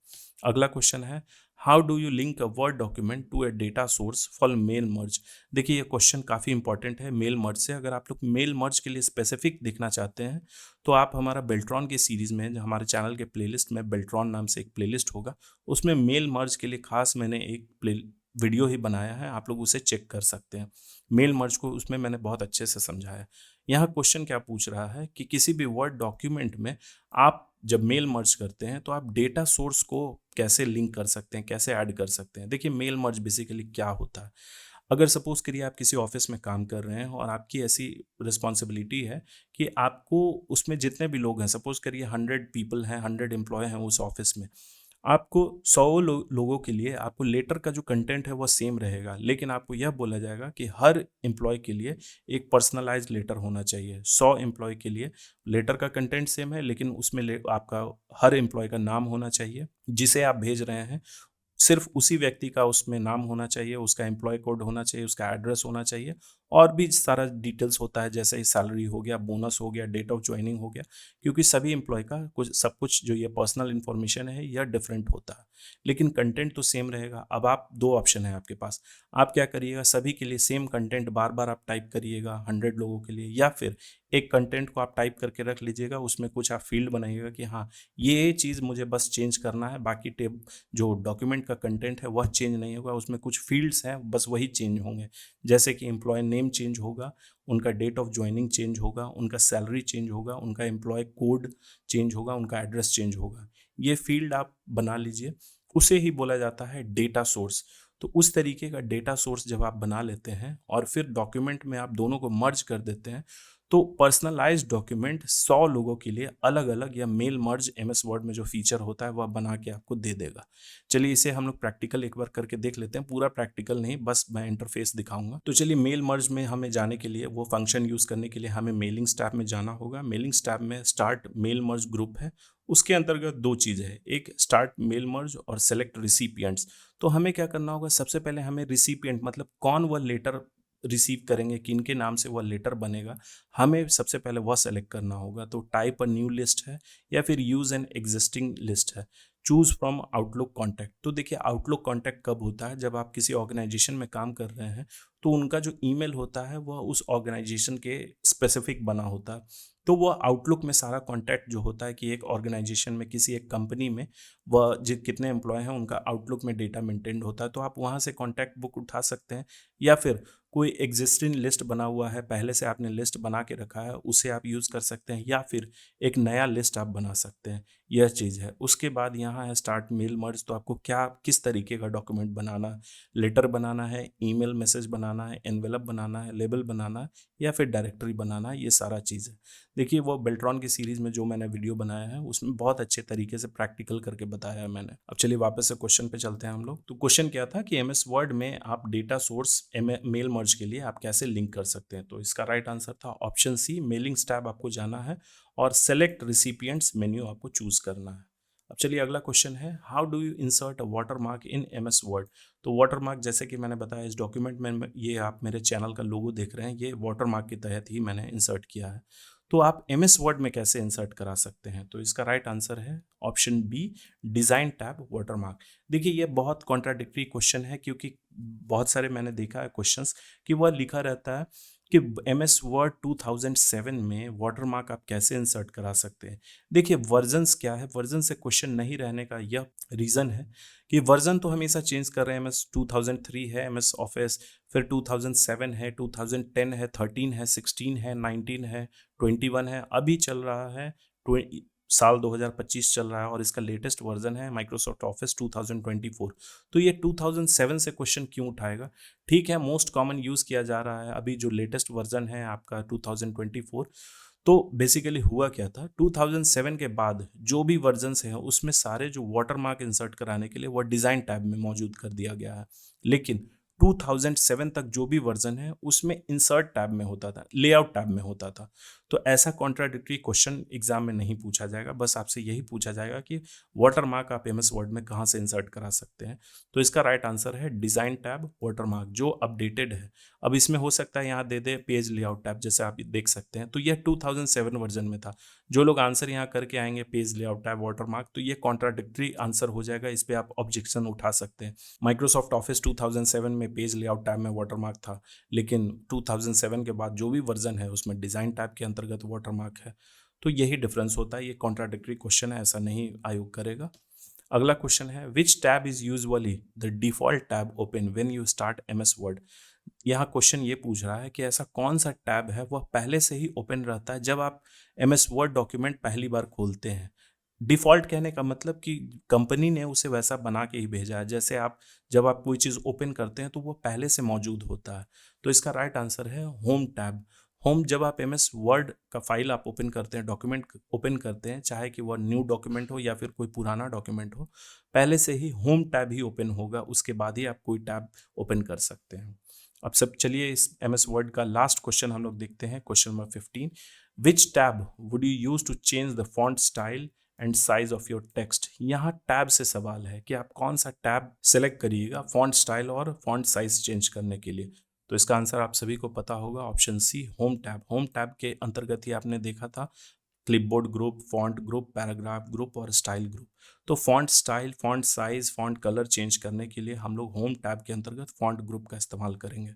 अगला क्वेश्चन है, how do you link a Word document to a data source for mail merge. देखिए ये क्वेश्चन काफ़ी इंपॉर्टेंट है मेल मर्ज से। अगर आप लोग मेल मर्ज के लिए स्पेसिफिक देखना चाहते हैं तो आप हमारा बेल्ट्रॉन की सीरीज़ में, हमारे चैनल के प्लेलिस्ट में बेल्ट्रॉन नाम से एक प्लेलिस्ट होगा, उसमें मेल मर्ज के लिए खास मैंने एक वीडियो ही बनाया है, आप लोग उसे चेक कर सकते हैं। मेल मर्ज को उसमें मैंने बहुत अच्छे से समझाया। यहाँ क्वेश्चन क्या पूछ रहा है कि किसी भी वर्ड डॉक्यूमेंट में आप जब मेल मर्ज करते हैं तो आप डेटा सोर्स को कैसे लिंक कर सकते हैं, कैसे ऐड कर सकते हैं। देखिए मेल मर्ज बेसिकली क्या होता है। अगर सपोज करिए आप किसी ऑफिस में काम कर रहे हैं और आपकी ऐसी रिस्पॉन्सिबिलिटी है कि आपको उसमें जितने भी लोग हैं, सपोज करिए 100 पीपल हैं, 100 एम्प्लॉय हैं उस ऑफिस में, आपको 100 लोगों के लिए आपको लेटर का जो कंटेंट है वो सेम रहेगा, लेकिन आपको यह बोला जाएगा कि हर एम्प्लॉय के लिए एक पर्सनलाइज्ड लेटर होना चाहिए। 100 एम्प्लॉय के लिए लेटर का कंटेंट सेम है, लेकिन उसमें आपका हर एम्प्लॉय का नाम होना चाहिए जिसे आप भेज रहे हैं। सिर्फ उसी व्यक्ति का उसमें नाम होना चाहिए, उसका एम्प्लॉय कोड होना चाहिए, उसका एड्रेस होना चाहिए, और भी सारा डिटेल्स होता है जैसे सैलरी हो गया, बोनस हो गया, डेट ऑफ ज्वाइनिंग हो गया, क्योंकि सभी एम्प्लॉय का कुछ सब कुछ जो ये पर्सनल इन्फॉर्मेशन है यह डिफरेंट होता है, लेकिन कंटेंट तो सेम रहेगा। अब आप दो ऑप्शन है आपके पास, आप क्या करिएगा, सभी के लिए सेम कंटेंट बार बार आप टाइप करिएगा 100 लोगों के लिए, या फिर एक कंटेंट को आप टाइप करके रख लीजिएगा, उसमें कुछ आप फील्ड बनाइएगा कि हाँ ये चीज़ मुझे बस चेंज करना है, बाकी जो डॉक्यूमेंट का कंटेंट है वह चेंज नहीं होगा, उसमें कुछ फील्ड्स हैं बस वही चेंज होंगे। जैसे कि एम्प्लॉय नेम चेंज होगा, उनका डेट ऑफ ज्वाइनिंग चेंज होगा, उनका सैलरी चेंज होगा, उनका एम्प्लॉय कोड चेंज होगा, उनका एड्रेस चेंज होगा। ये फील्ड आप बना लीजिए, उसे ही बोला जाता है डेटा सोर्स। तो उस तरीके का डेटा सोर्स जब आप बना लेते हैं और फिर डॉक्यूमेंट में आप दोनों को मर्ज कर देते हैं, तो पर्सनलाइज्ड डॉक्यूमेंट 100 लोगों के लिए अलग अलग या मेल मर्ज MS वर्ड में जो फीचर होता है वह बना के आपको दे देगा। चलिए इसे हम लोग प्रैक्टिकल एक बार करके देख लेते हैं, पूरा प्रैक्टिकल नहीं, बस मैं इंटरफेस दिखाऊंगा। तो चलिए मेल मर्ज में हमें जाने के लिए, वो फंक्शन यूज करने के लिए हमें मेलिंग्स टैब में जाना होगा। मेलिंग्स टैब में स्टार्ट मेल मर्ज ग्रुप है, उसके अंतर्गत दो चीज़ें है, एक स्टार्ट मेल मर्ज और सेलेक्ट रिसिपिएंट्स। तो हमें क्या करना होगा, सबसे पहले हमें रिसिपिएंट मतलब कौन वह लेटर रिसीव करेंगे, किनके नाम से वह लेटर बनेगा, हमें सबसे पहले वह सेलेक्ट करना होगा। तो टाइप अ न्यू लिस्ट है या फिर यूज एन एग्जिस्टिंग लिस्ट है, चूज फ्रॉम आउटलुक कॉन्टैक्ट। तो देखिए आउटलुक कॉन्टैक्ट कब होता है, जब आप किसी ऑर्गेनाइजेशन में काम कर रहे हैं तो उनका जो ईमेल होता है वह उस ऑर्गेनाइजेशन के स्पेसिफिक बना होता है। तो वह आउटलुक में सारा कॉन्टैक्ट जो होता है कि एक ऑर्गेनाइजेशन में, किसी एक कंपनी में वह जो कितने एम्प्लॉय हैं उनका आउटलुक में डेटा मेंटेन होता है, तो आप वहाँ से कॉन्टैक्ट बुक उठा सकते हैं, या फिर कोई एग्जिस्टिंग लिस्ट बना हुआ है, पहले से आपने लिस्ट बना के रखा है, उसे आप यूज़ कर सकते हैं, या फिर एक नया लिस्ट आप बना सकते हैं। यह चीज़ है। उसके बाद यहाँ है स्टार्ट मेल मर्ज। तो आपको क्या किस तरीके का डॉक्यूमेंट बनाना है, लेटर बनाना है, ईमेल मैसेज बनाना है, एनवेलप बनाना है, लेबल बनाना है, या फिर डायरेक्टरी बनाना है, ये सारा चीज़ है। देखिए वो बेल्ट्रॉन की सीरीज़ में जो मैंने वीडियो बनाया है उसमें बहुत अच्छे तरीके से प्रैक्टिकल करके बताया है मैंने। अब चलिए वापस से क्वेश्चन पे चलते हैं हम लोग। तो क्वेश्चन क्या था कि MS वर्ड में आप डेटा सोर्स मेल मर्ज के लिए आप कैसे लिंक कर सकते हैं। तो इसका राइट आंसर था ऑप्शन सी, मेलिंग्स टैब आपको जाना है और सेलेक्ट रिसिपिएंट्स मेन्यू आपको चूज करना है। अब चलिए अगला क्वेश्चन है, how do you insert a watermark in MS Word. तो वाटरमार्क जैसे कि मैंने बताया इस डॉक्यूमेंट में, ये आप मेरे चैनल का लोगो देख रहे हैं, ये वाटरमार्क के तहत ही मैंने इंसर्ट किया है। तो आप MS वर्ड में कैसे इंसर्ट करा सकते हैं। तो इसका राइट आंसर है option B, design tab watermark. देखिए ये बहुत कॉन्ट्राडिक्टरी क्वेश्चन है, क्योंकि बहुत सारे मैंने देखा है क्वेश्चंस कि वह लिखा रहता है कि MS वर्ड 2007 में वाटरमार्क आप कैसे इंसर्ट करा सकते हैं। देखिए वर्जन्स क्या है, वर्जन से क्वेश्चन नहीं रहने का यह रीज़न है कि वर्जन तो हमेशा चेंज कर रहे हैं। MS 2003 है MS ऑफिस, फिर 2007 है, 2010 है, 13 है, 16 है, 19 है, 21 है, अभी चल रहा है साल 2025 चल रहा है और इसका लेटेस्ट वर्जन है माइक्रोसॉफ्ट ऑफिस 2024। तो ये 2007 से क्वेश्चन क्यों उठाएगा? ठीक है, मोस्ट कॉमन यूज़ किया जा रहा है अभी जो लेटेस्ट वर्जन है आपका 2024। तो बेसिकली हुआ क्या था, 2007 के बाद जो भी वर्जन्स हैं उसमें सारे जो वाटरमार्क इंसर्ट कराने के लिए वो डिज़ाइन टैब में मौजूद कर दिया गया है। लेकिन 2007 तक जो भी वर्जन है उसमें इंसर्ट टैब में होता था, लेआउट टैब में होता था। तो ऐसा कॉन्ट्राडिक्टरी क्वेश्चन एग्जाम में नहीं पूछा जाएगा, बस आपसे यही पूछा जाएगा कि वाटरमार्क आप MS वर्ड में कहाँ से इंसर्ट करा सकते हैं। तो इसका राइट आंसर है डिज़ाइन टैब वाटरमार्क, जो अपडेटेड है। अब इसमें हो सकता है यहाँ दे दे पेज लेआउट टैब, जैसे आप देख सकते हैं। तो यह 2007 वर्जन में था। जो लोग आंसर यहाँ करके आएंगे पेज लेआउट टैब वाटरमार्क, तो ये कॉन्ट्राडिक्टरी आंसर हो जाएगा, इस पर आप ऑब्जेक्शन उठा सकते हैं। माइक्रोसॉफ्ट ऑफिस 2007 में पेज लेआउट टैब में वाटरमार्क था, लेकिन 2007 के बाद जो भी वर्जन है उसमें डिज़ाइन टैब के अंतर्गत वाटरमार्क है। तो यही डिफरेंस होता है, ये कॉन्ट्राडिक्टरी क्वेश्चन है, ऐसा नहीं आयोग करेगा। अगला क्वेश्चन है विच tab is usually the default tab open when you start MS word. यहाँ क्वेश्चन ये पूछ रहा है कि ऐसा कौन सा टैब है वह पहले से ही ओपन रहता है जब आप MS वर्ड डॉक्यूमेंट पहली बार खोलते हैं। डिफ़ॉल्ट कहने का मतलब कि कंपनी ने उसे वैसा बना के ही भेजा है, जैसे आप जब आप कोई चीज़ ओपन करते हैं तो वो पहले से मौजूद होता है। तो इसका राइट आंसर है होम टैब। होम, जब आप MS वर्ड का फाइल आप ओपन करते हैं, डॉक्यूमेंट ओपन करते हैं, चाहे कि वह न्यू डॉक्यूमेंट हो या फिर कोई पुराना डॉक्यूमेंट हो, पहले से ही होम टैब ही ओपन होगा, उसके बाद ही आप कोई टैब ओपन कर सकते हैं। अब सब चलिए इस MS वर्ड का लास्ट क्वेश्चन हम लोग देखते हैं, question number 15। Which tab would you use to change the font style and size of your text. यहाँ टैब से सवाल है कि आप कौन सा टैब सेलेक्ट करिएगा फॉन्ट स्टाइल और फॉन्ट साइज चेंज करने के लिए। तो इसका आंसर आप सभी को पता होगा, option C home tab. Home tab के अंतर्गत ही आपने देखा था clipboard group, font group, paragraph group और स्टाइल ग्रुप। तो font style, font size, font colour change करने के लिए हम लोग होम टैब के अंतर्गत फॉन्ट ग्रुप का इस्तेमाल करेंगे।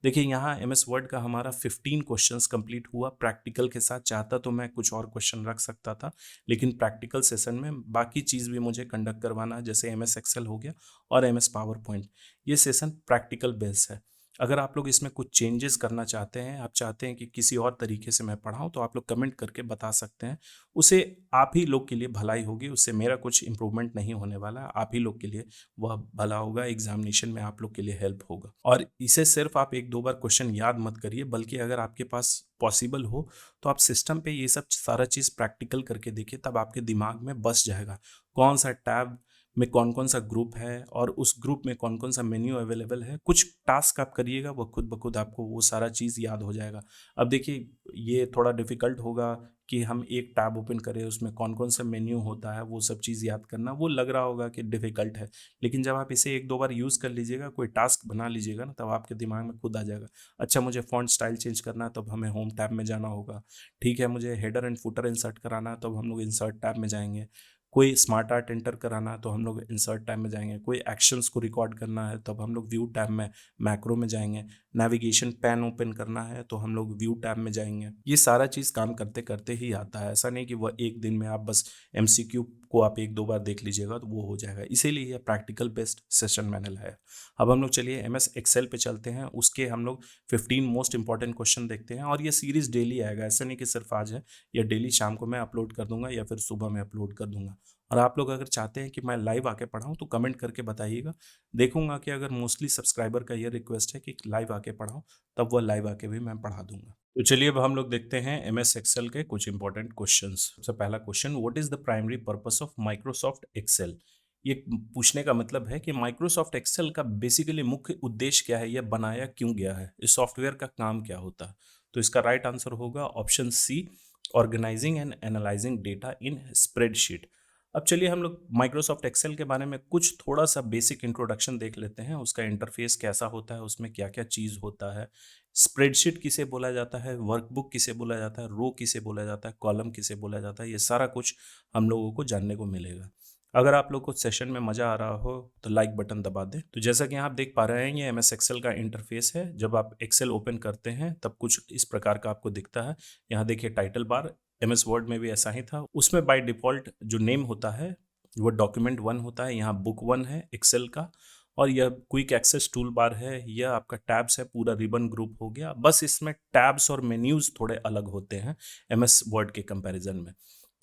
देखिए यहाँ MS वर्ड का हमारा 15 क्वेश्चंस कंप्लीट हुआ प्रैक्टिकल के साथ। चाहता तो मैं कुछ और क्वेश्चन रख सकता था, लेकिन प्रैक्टिकल सेशन में बाकी चीज़ भी मुझे कंडक्ट करवाना है, जैसे MS एक्सेल हो गया और MS पावर पॉइंट। ये सेशन प्रैक्टिकल बेस है। अगर आप लोग इसमें कुछ चेंजेस करना चाहते हैं, आप चाहते हैं कि किसी और तरीके से मैं पढ़ाऊँ, तो आप लोग कमेंट करके बता सकते हैं। उसे आप ही लोग के लिए भलाई होगी, उससे मेरा कुछ इम्प्रूवमेंट नहीं होने वाला, आप ही लोग के लिए वह भला होगा, एग्जामिनेशन में आप लोग के लिए हेल्प होगा। और इसे सिर्फ आप एक दो बार क्वेश्चन याद मत करिए, बल्कि अगर आपके पास पॉसिबल हो तो आप सिस्टम पे ये सब सारा चीज़ प्रैक्टिकल करके देखिए, तब आपके दिमाग में बस जाएगा कौन सा टैब में कौन कौन सा ग्रुप है और उस ग्रुप में कौन कौन सा मेन्यू अवेलेबल है। कुछ टास्क आप करिएगा, वो खुद ब खुद आपको वो सारा चीज़ याद हो जाएगा। अब देखिए ये थोड़ा डिफ़िकल्ट होगा कि हम एक टैब ओपन करें, उसमें कौन कौन सा मेन्यू होता है वो सब चीज़ याद करना, वो लग रहा होगा कि डिफ़िकल्ट है। लेकिन जब आप इसे एक दो बार यूज़ कर लीजिएगा, कोई टास्क बना लीजिएगा ना, तब आपके दिमाग में खुद आ जाएगा। अच्छा मुझे फ़ॉन्ट स्टाइल चेंज करना है, तब हमें होम टैब में जाना होगा। ठीक है, मुझे हेडर एंड फुटर इंसर्ट कराना है, तब हम लोग इंसर्ट टैब में जाएंगे। कोई स्मार्ट आर्ट एंटर कराना है तो हम लोग इंसर्ट टैब में जाएंगे। कोई एक्शंस को रिकॉर्ड करना है तब हम लोग व्यू टैब में, मैक्रो में जाएंगे। नेविगेशन पैन ओपन करना है तो हम लोग व्यू टैब में जाएंगे। ये सारा चीज़ काम करते करते ही आता है, ऐसा नहीं कि वह एक दिन में आप बस MCQ को आप एक दो बार देख लीजिएगा तो वो हो जाएगा। इसीलिए ये प्रैक्टिकल बेस्ड सेशन मैंने लाया। अब हम लोग चलिए MS एक्सेल पे चलते हैं, उसके हम लोग 15 मोस्ट इंपॉर्टेंट क्वेश्चन देखते हैं। और ये सीरीज डेली आएगा, ऐसा नहीं कि सिर्फ आज है, या डेली शाम को मैं अपलोड कर दूंगा या फिर सुबह में अपलोड कर दूंगा। और आप लोग अगर चाहते हैं कि मैं लाइव आके पढ़ाऊँ तो कमेंट करके बताइएगा। देखूंगा कि अगर मोस्टली सब्सक्राइबर का ये रिक्वेस्ट है कि लाइव आके पढ़ाऊँ, तब वह लाइव आके भी मैं पढ़ा दूंगा। तो चलिए अब हम लोग देखते हैं MS एक्सेल के कुछ इंपॉर्टेंट क्वेश्चंस। सबसे पहला question, what is the primary purpose of Microsoft Excel. ये पूछने का मतलब है कि माइक्रोसॉफ्ट एक्सेल का बेसिकली मुख्य उद्देश्य क्या है, यह बनाया क्यों गया है, इस सॉफ्टवेयर का काम क्या होता है। तो इसका राइट आंसर होगा option C, organising and analysing data in spreadsheet. अब चलिए हम लोग माइक्रोसॉफ्ट एक्सेल के बारे में कुछ थोड़ा सा बेसिक इंट्रोडक्शन देख लेते हैं। उसका इंटरफेस कैसा होता है, उसमें क्या क्या चीज़ होता है, स्प्रेडशीट किसे बोला जाता है, वर्कबुक किसे बोला जाता है, रो किसे बोला जाता है, कॉलम किसे बोला जाता है, ये सारा कुछ हम लोगों को जानने को मिलेगा। अगर आप लोग को सेशन में मज़ा आ रहा हो तो लाइक बटन दबा दें। तो जैसा कि आप देख पा रहे हैं, ये एमएस एक्सेल का इंटरफेस है। जब आप एक्सेल ओपन करते हैं तब कुछ इस प्रकार का आपको दिखता है। यहाँ देखिए टाइटल बार, एमएस वर्ड में भी ऐसा ही था। उसमें बाय डिफ़ॉल्ट जो नेम होता है वो डॉक्यूमेंट 1 होता है, यहाँ बुक 1 है एक्सेल का। और यह क्विक एक्सेस टूल बार है, यह आपका टैब्स है, पूरा रिबन ग्रुप हो गया। बस इसमें टैब्स और मेन्यूज़ थोड़े अलग होते हैं एमएस वर्ड के कंपैरिजन में।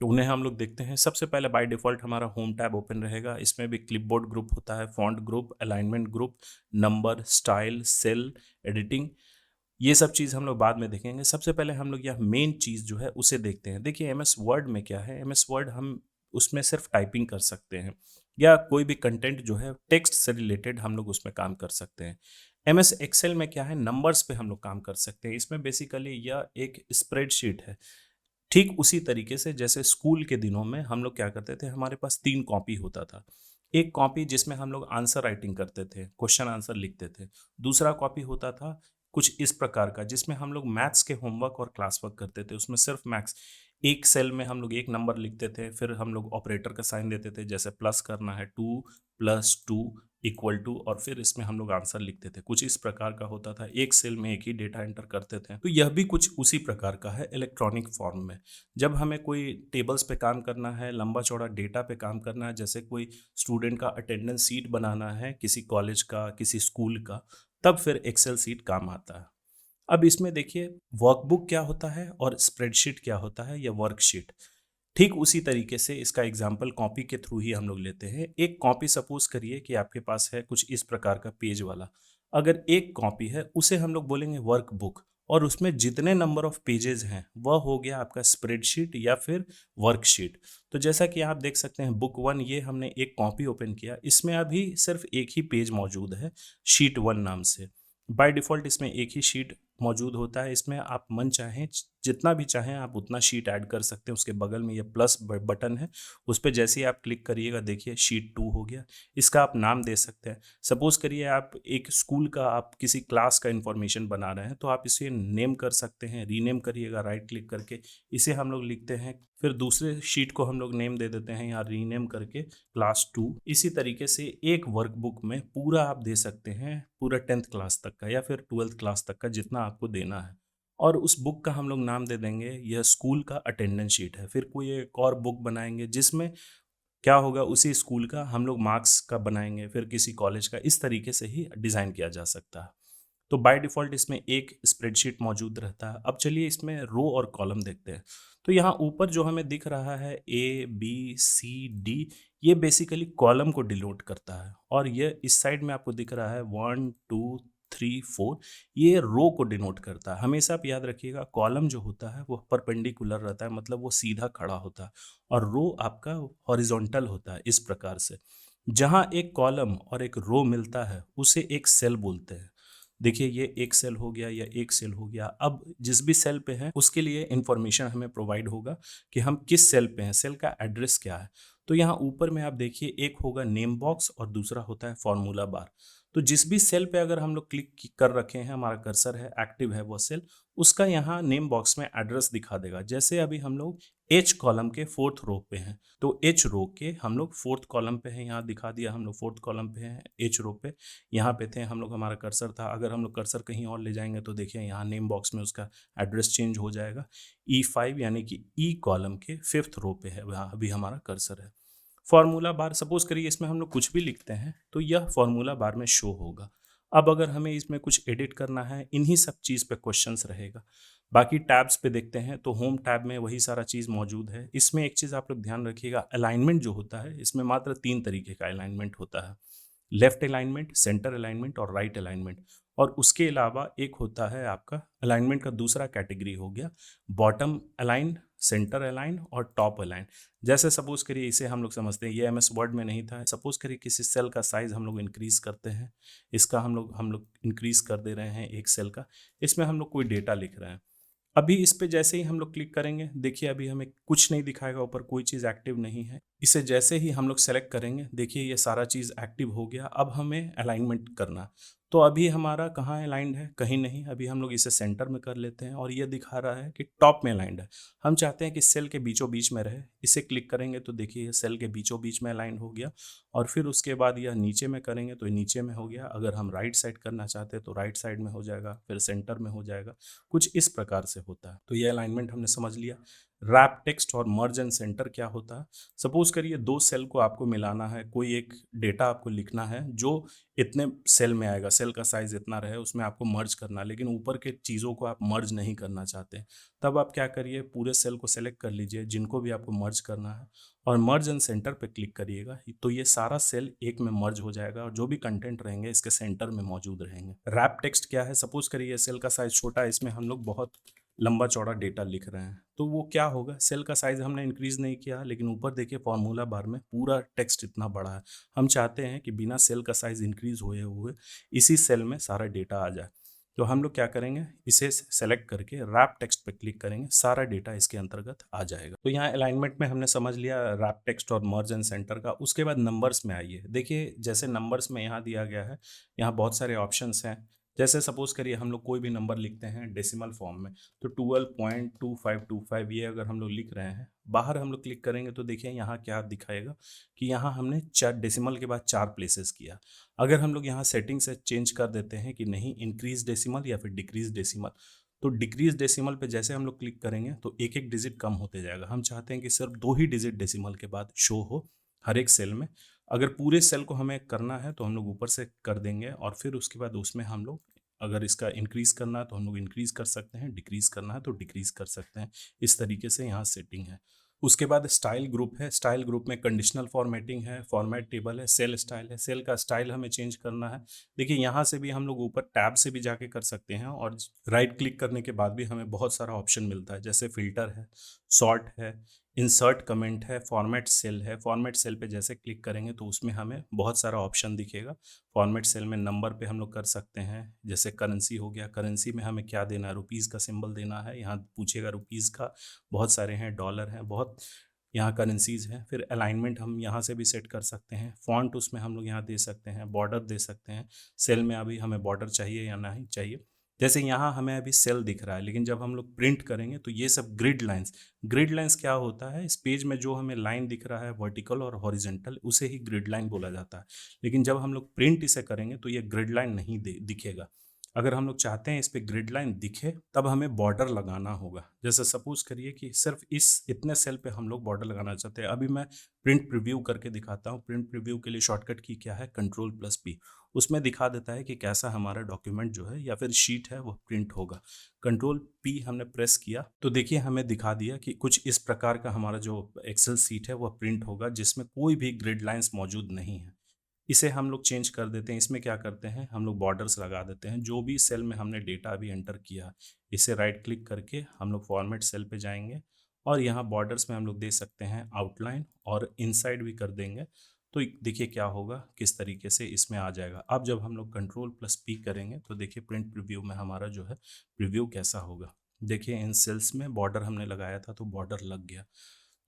तो उन्हें हम लोग देखते हैं। सबसे पहले बाय डिफ़ॉल्ट हमारा होम टैब ओपन रहेगा। इसमें भी क्लिपबोर्ड ग्रुप होता है, font group, alignment group, number, style, cell, editing, ये सब चीज़ हम लोग बाद में देखेंगे। सबसे पहले हम लोग यह मेन चीज़ जो है उसे देखते हैं। देखिए एमएस वर्ड में क्या है, एमएस वर्ड हम उसमें सिर्फ टाइपिंग कर सकते हैं या कोई भी कंटेंट जो है टेक्स्ट से रिलेटेड हम लोग उसमें काम कर सकते हैं। एमएस एक्सेल में क्या है, नंबर्स पे हम लोग काम कर सकते हैं। इसमें बेसिकली यह एक स्प्रेडशीट है। ठीक उसी तरीके से जैसे स्कूल के दिनों में हम लोग क्या करते थे, हमारे पास 3 कॉपी होता था। एक कॉपी जिसमें हम लोग आंसर राइटिंग करते थे, क्वेश्चन आंसर लिखते थे। दूसरा कॉपी होता था कुछ इस प्रकार का जिसमें हम लोग मैथ्स के होमवर्क और क्लास वर्क करते थे, उसमें सिर्फ मैथ्स। एक सेल में हम लोग एक नंबर लिखते थे, फिर हम लोग ऑपरेटर का साइन देते थे, जैसे प्लस करना है 2 + 2 = और फिर इसमें हम लोग आंसर लिखते थे। कुछ इस प्रकार का होता था, एक सेल में एक ही डेटा एंटर करते थे। तो यह भी कुछ उसी प्रकार का है इलेक्ट्रॉनिक फॉर्म में। जब हमें कोई टेबल्स पे काम करना है, लंबा चौड़ा डेटा पे काम करना है, जैसे कोई स्टूडेंट का अटेंडेंस सीट बनाना है किसी कॉलेज का, किसी स्कूल का, तब फिर एक्सेल सीट काम आता है। अब इसमें देखिए वर्कबुक क्या होता है और स्प्रेडशीट क्या होता है या वर्कशीट। ठीक उसी तरीके से इसका एग्जाम्पल कॉपी के थ्रू ही हम लोग लेते हैं। एक कॉपी सपोज करिए कि आपके पास है कुछ इस प्रकार का पेज वाला। अगर एक कॉपी है उसे हम लोग बोलेंगे वर्कबुक, और उसमें जितने नंबर ऑफ पेजेस हैं वह हो गया आपका स्प्रेडशीट या फिर वर्कशीट। तो जैसा कि आप देख सकते हैं बुक 1, ये हमने एक कॉपी ओपन किया, इसमें अभी सिर्फ एक ही पेज मौजूद है शीट 1 नाम से। बाय डिफ़ॉल्ट इसमें एक ही शीट मौजूद होता है। इसमें आप मन चाहें जितना भी चाहें आप उतना शीट ऐड कर सकते हैं। उसके बगल में ये प्लस बटन है, उस पर जैसे ही आप क्लिक करिएगा देखिए शीट 2 हो गया। इसका आप नाम दे सकते हैं। सपोज करिए आप एक स्कूल का, आप किसी क्लास का इंफॉर्मेशन बना रहे हैं तो आप इसे नेम कर सकते हैं, रीनेम करिएगा राइट क्लिक करके। इसे हम लोग लिखते हैं, फिर दूसरे शीट को हम लोग नेम दे देते हैं यहाँ रीनेम करके क्लास 2। इसी तरीके से एक वर्कबुक में पूरा आप दे सकते हैं, पूरा 10th क्लास तक का या फिर 12th क्लास तक का जितना आपको देना है। और उस बुक का हम लोग नाम दे देंगे, यह स्कूल का अटेंडेंस शीट है। फिर कोई एक और बुक बनाएंगे जिसमें क्या होगा, उसी स्कूल का हम लोग मार्क्स का बनाएंगे, फिर किसी कॉलेज का। इस तरीके से ही डिज़ाइन किया जा सकता है। तो बाय डिफ़ॉल्ट इसमें एक स्प्रेडशीट मौजूद रहता है। अब चलिए इसमें रो और कॉलम देखते हैं। तो यहाँ ऊपर जो हमें दिख रहा है ए बी सी डी, ये बेसिकली कॉलम को डिनोट करता है, और ये इस साइड में आपको दिख रहा है 1 2 3 4, ये रो को डिनोट करता है। हमेशा आप याद रखिएगा कॉलम जो होता है वो परपेंडिकुलर रहता है, मतलब वो सीधा खड़ा होता है, और रो आपका हॉरिजॉन्टल होता है। इस प्रकार से जहाँ एक कॉलम और एक रो मिलता है उसे एक सेल बोलते हैं। देखिए ये एक सेल हो गया या एक सेल हो गया। अब जिस भी सेल पे है उसके लिए इंफॉर्मेशन हमें प्रोवाइड होगा कि हम किस सेल पे हैं, सेल का एड्रेस क्या है। तो यहाँ ऊपर में आप देखिए एक होगा नेम बॉक्स और दूसरा होता है फॉर्मूला बार। तो जिस भी सेल पे अगर हम लोग क्लिक कर रखे हैं, हमारा कर्सर है एक्टिव है वो सेल, उसका यहाँ नेम बॉक्स में एड्रेस दिखा देगा। जैसे अभी हम लोग एच कॉलम के 4th रो पे हैं, तो एच रो के हम लोग 4th कॉलम पे हैं, यहाँ दिखा दिया हम लोग 4th कॉलम पे हैं, एच रो पे यहाँ पे थे हम लोग, हमारा कर्सर था। अगर हम लोग कर्सर कहीं और ले जाएंगे तो देखिए यहाँ नेम बॉक्स में उसका एड्रेस चेंज हो जाएगा। E5 यानी कि ई कॉलम के 5th रो पे है, वहाँ अभी हमारा कर्सर है। फॉर्मूला बार सपोज करिए इसमें हम लोग कुछ भी लिखते हैं तो यह फॉर्मूला बार में शो होगा। अब अगर हमें इसमें कुछ एडिट करना है, इन्हीं सब चीज़ पे क्वेश्चंस रहेगा। बाकी टैब्स पे देखते हैं तो होम टैब में वही सारा चीज़ मौजूद है। इसमें एक चीज़ आप लोग ध्यान रखिएगा, अलाइनमेंट जो होता है इसमें मात्र 3 तरीके का अलाइनमेंट होता है, लेफ्ट अलाइनमेंट, सेंटर अलाइनमेंट और राइट अलाइनमेंट। और उसके अलावा एक होता है आपका अलाइनमेंट का दूसरा कैटेगरी हो गया बॉटम अलाइन, सेंटर अलाइन और टॉप अलाइन। जैसे सपोज करिए इसे हम लोग समझते हैं, ये एमएस वर्ड में नहीं था। सपोज करिए किसी सेल का साइज हम लोग इंक्रीज करते हैं, इसका हम लोग इंक्रीज कर दे रहे हैं एक सेल का, इसमें हम लोग कोई डेटा लिख रहे हैं। अभी इस पे जैसे ही हम लोग क्लिक करेंगे देखिए अभी हमें कुछ नहीं दिखाएगा, ऊपर कोई चीज़ एक्टिव नहीं है। इसे जैसे ही हम लोग सेलेक्ट करेंगे देखिए ये सारा चीज़ एक्टिव हो गया। अब हमें अलाइनमेंट करना, तो अभी हमारा कहाँ अलाइंड है, कहीं नहीं, अभी हम लोग इसे सेंटर में कर लेते हैं और ये दिखा रहा है कि टॉप में अलाइंड है। हम चाहते हैं कि सेल के बीचों बीच में रहे, इसे क्लिक करेंगे तो देखिए ये सेल के बीचों बीच में अलाइन हो गया। और फिर उसके बाद यह नीचे में करेंगे तो ये नीचे में हो गया। अगर हम राइट साइड करना चाहते हैं तो राइट साइड में हो जाएगा, फिर सेंटर में हो जाएगा। कुछ इस प्रकार से होता है। तो ये अलाइनमेंट हमने समझ लिया। रैप टेक्स्ट और मर्ज एंड सेंटर क्या होता है? सपोज करिए दो सेल को आपको मिलाना है, कोई एक डेटा आपको लिखना है जो इतने सेल में आएगा, सेल का साइज इतना रहे, उसमें आपको मर्ज करना, लेकिन ऊपर के चीज़ों को आप मर्ज नहीं करना चाहते। तब आप क्या करिए, पूरे सेल को सेलेक्ट कर लीजिए जिनको भी आपको मर्ज करना है और मर्ज एंड सेंटर पे क्लिक करिएगा। तो ये सारा सेल एक में मर्ज हो जाएगा और जो भी कंटेंट रहेंगे इसके सेंटर में मौजूद रहेंगे। रैप टेक्स्ट क्या है? सपोज करिए सेल का साइज छोटा है, इसमें हम लोग बहुत लंबा चौड़ा डेटा लिख रहे हैं, तो वो क्या होगा, सेल का साइज हमने इंक्रीज नहीं किया, लेकिन ऊपर देखिए फॉर्मूला बार में पूरा टेक्स्ट इतना बड़ा है। हम चाहते हैं कि बिना सेल का साइज इंक्रीज हुए हुए इसी सेल में सारा डेटा आ जाए। तो हम लोग क्या करेंगे, इसे सेलेक्ट करके रैप टेक्स्ट पे क्लिक करेंगे, सारा डेटा इसके अंतर्गत आ जाएगा। तो यहाँ अलाइनमेंट में हमने समझ लिया रैप टेक्स्ट और मर्ज एंड सेंटर का। उसके बाद नंबर्स में आइए। देखिए जैसे नंबर्स में यहाँ दिया गया है, यहाँ बहुत सारे ऑप्शंस हैं। जैसे सपोज करिए हम लोग कोई भी नंबर लिखते हैं डेसिमल फॉर्म में, तो 12.2525 ये अगर हम लोग लिख रहे हैं, बाहर हम लोग क्लिक करेंगे तो देखिए यहाँ क्या दिखाएगा कि यहाँ हमने 4 डेसिमल के बाद 4 प्लेसेस किया। अगर हम लोग यहाँ सेटिंग से चेंज कर देते हैं कि नहीं इंक्रीज डेसिमल या फिर डिक्रीज डेसिमल, तो डिक्रीज डेसिमल पे जैसे हम लोग क्लिक करेंगे तो एक एक डिजिट कम होते जाएगा। हम चाहते हैं कि सिर्फ 2 ही डिजिट डेसिमल के बाद शो हो हर एक सेल में। अगर पूरे सेल को हमें करना है तो हम लोग ऊपर से कर देंगे और फिर उसके बाद उसमें हम लोग अगर इसका इंक्रीज करना है तो हम लोग इंक्रीज कर सकते हैं, डिक्रीज करना है तो डिक्रीज कर सकते हैं। इस तरीके से यहाँ सेटिंग है। उसके बाद स्टाइल ग्रुप है। स्टाइल ग्रुप में कंडीशनल फॉर्मेटिंग है, फॉर्मेट टेबल है, सेल स्टाइल है। सेल का स्टाइल हमें चेंज करना है। देखिए यहाँ से भी हम लोग ऊपर टैब से भी जाके कर सकते हैं और राइट क्लिक करने के बाद भी हमें बहुत सारा ऑप्शन मिलता है, जैसे फिल्टर है, सॉर्ट है, इंसर्ट कमेंट है, फॉर्मेट सेल है। फॉर्मेट सेल पे जैसे क्लिक करेंगे तो उसमें हमें बहुत सारा ऑप्शन दिखेगा। फॉर्मेट सेल में नंबर पे हम लोग कर सकते हैं, जैसे करेंसी हो गया, करेंसी में हमें क्या देना है, रुपीज़ का सिंबल देना है, यहाँ पूछेगा रुपीज़ का, बहुत सारे हैं, डॉलर हैं, बहुत यहाँ करेंसीज हैं। फिर अलाइनमेंट हम यहाँ से भी सेट कर सकते हैं। फॉन्ट उसमें हम लोग यहाँ दे सकते हैं, बॉर्डर दे सकते हैं, सेल में अभी हमें बॉर्डर चाहिए या नहीं चाहिए। जैसे यहाँ हमें अभी सेल दिख रहा है, लेकिन जब हम लोग प्रिंट करेंगे तो ये सब ग्रिड लाइंस क्या होता है, इस पेज में जो हमें लाइन दिख रहा है वर्टिकल और हॉरिजेंटल, उसे ही ग्रिड लाइन बोला जाता है। लेकिन जब हम लोग प्रिंट इसे करेंगे तो ये ग्रिड लाइन नहीं दिखेगा। अगर हम लोग चाहते हैं इस पे ग्रिड लाइन दिखे तब हमें बॉर्डर लगाना होगा। जैसे सपोज करिए कि सिर्फ इस इतने सेल पे हम लोग बॉर्डर लगाना चाहते हैं। अभी मैं प्रिंट प्रीव्यू करके दिखाता हूँ। प्रिंट प्रीव्यू के लिए शॉर्टकट की क्या है, Ctrl+P। उसमें दिखा देता है कि कैसा हमारा डॉक्यूमेंट जो है या फिर शीट है वो प्रिंट होगा। Ctrl+P हमने प्रेस किया तो देखिए हमें दिखा दिया कि कुछ इस प्रकार का हमारा जो एक्सेल शीट है वह प्रिंट होगा, जिसमें कोई भी ग्रिड लाइंस मौजूद नहीं है। इसे हम लोग चेंज कर देते हैं। इसमें क्या करते हैं, हम लोग बॉर्डर्स लगा देते हैं। जो भी सेल में हमने डेटा अभी एंटर किया, इसे राइट क्लिक करके हम लोग फॉर्मेट सेल पे जाएंगे और यहाँ बॉर्डर्स में हम लोग दे सकते हैं आउटलाइन और इनसाइड भी कर देंगे। तो देखिए क्या होगा, किस तरीके से इसमें आ जाएगा। अब जब हम लोग Ctrl+P करेंगे तो देखिए प्रिंट प्रीव्यू में हमारा जो है प्रीव्यू कैसा होगा। देखिए इन सेल्स में बॉर्डर हमने लगाया था तो बॉर्डर लग गया।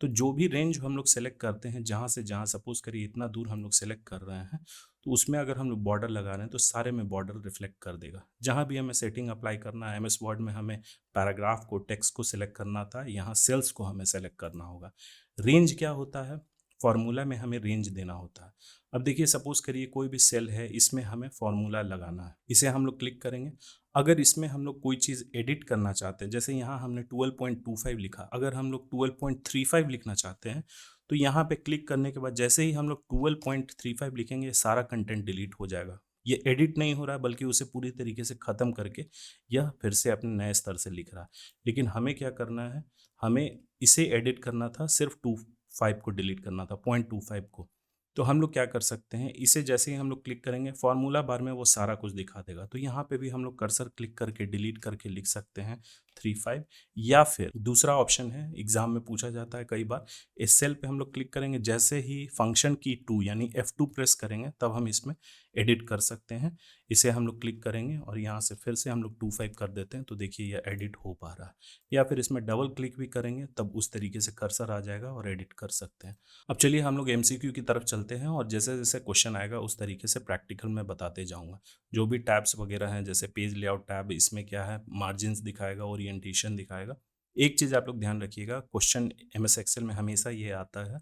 तो जो भी रेंज हम लोग सेलेक्ट करते हैं, जहाँ से जहाँ सपोज करिए इतना दूर हम लोग सेलेक्ट कर रहे हैं, तो उसमें अगर हम लोग बॉर्डर लगा रहे हैं तो सारे में बॉर्डर रिफ्लेक्ट कर देगा। जहाँ भी हमें सेटिंग अप्लाई करना है, MS वर्ड में हमें पैराग्राफ को, टेक्स्ट को सिलेक्ट करना था, यहाँ सेल्स को हमें सेलेक्ट करना होगा। रेंज क्या होता है, फॉर्मूला में हमें रेंज देना होता है। अब देखिए सपोज करिए कोई भी सेल है, इसमें हमें फॉर्मूला लगाना है, इसे हम लोग क्लिक करेंगे। अगर इसमें हम लोग कोई चीज़ एडिट करना चाहते हैं, जैसे यहाँ हमने 12.25 लिखा, अगर हम लोग 12.35 लिखना चाहते हैं तो यहाँ पे क्लिक करने के बाद जैसे ही हम लोग 12.35 लिखेंगे सारा कंटेंट डिलीट हो जाएगा। ये एडिट नहीं हो रहा है, बल्कि उसे पूरी तरीके से ख़त्म करके यह फिर से अपने नए स्तर से लिख रहा है। लेकिन हमें क्या करना है, हमें इसे एडिट करना था, सिर्फ 25 को डिलीट करना था, 0.25 को। तो हम लोग क्या कर सकते हैं, इसे जैसे ही हम लोग क्लिक करेंगे फॉर्मूला बार में वो सारा कुछ दिखा देगा। तो यहाँ पे भी हम लोग कर्सर क्लिक करके डिलीट करके लिख सकते हैं, 35, या फिर दूसरा ऑप्शन है, एग्जाम में पूछा जाता है कई बार, इस सेल पे हम लोग क्लिक करेंगे, जैसे ही फंक्शन की 2 यानी F2 प्रेस करेंगे तब हम इसमें एडिट कर सकते हैं। इसे हम लोग क्लिक करेंगे और यहाँ से फिर से हम लोग 25 कर देते हैं, तो देखिए ये एडिट हो पा रहा है। या फिर इसमें डबल क्लिक भी करेंगे तब उस तरीके से कर्सर आ जाएगा और एडिट कर सकते हैं। अब चलिए हम लोग MCQ की तरफ चलते हैं और जैसे जैसे क्वेश्चन आएगा उस तरीके से प्रैक्टिकल में बताते जाऊंगा। जो भी टैब्स वगैरह हैं, जैसे पेज लेआउट टैब, इसमें क्या है, मार्जिन्स दिखाएगा, ओरिएंटेशन दिखाएगा। एक चीज़ आप लोग ध्यान रखिएगा, क्वेश्चन MS एक्सेल में हमेशा ये आता है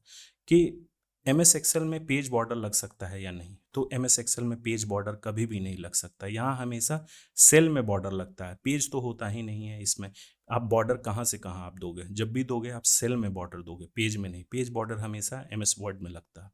कि MS एक्सेल में पेज बॉर्डर लग सकता है या नहीं। तो MS एक्सेल में पेज बॉर्डर कभी भी नहीं लग सकता। यहाँ हमेशा सेल में बॉर्डर लगता है, पेज तो होता ही नहीं है इसमें। आप बॉर्डर कहाँ से कहाँ आप दोगे, जब भी दोगे आप सेल में बॉर्डर दोगे, पेज में नहीं। पेज बॉर्डर हमेशा MS वर्ड में लगता है,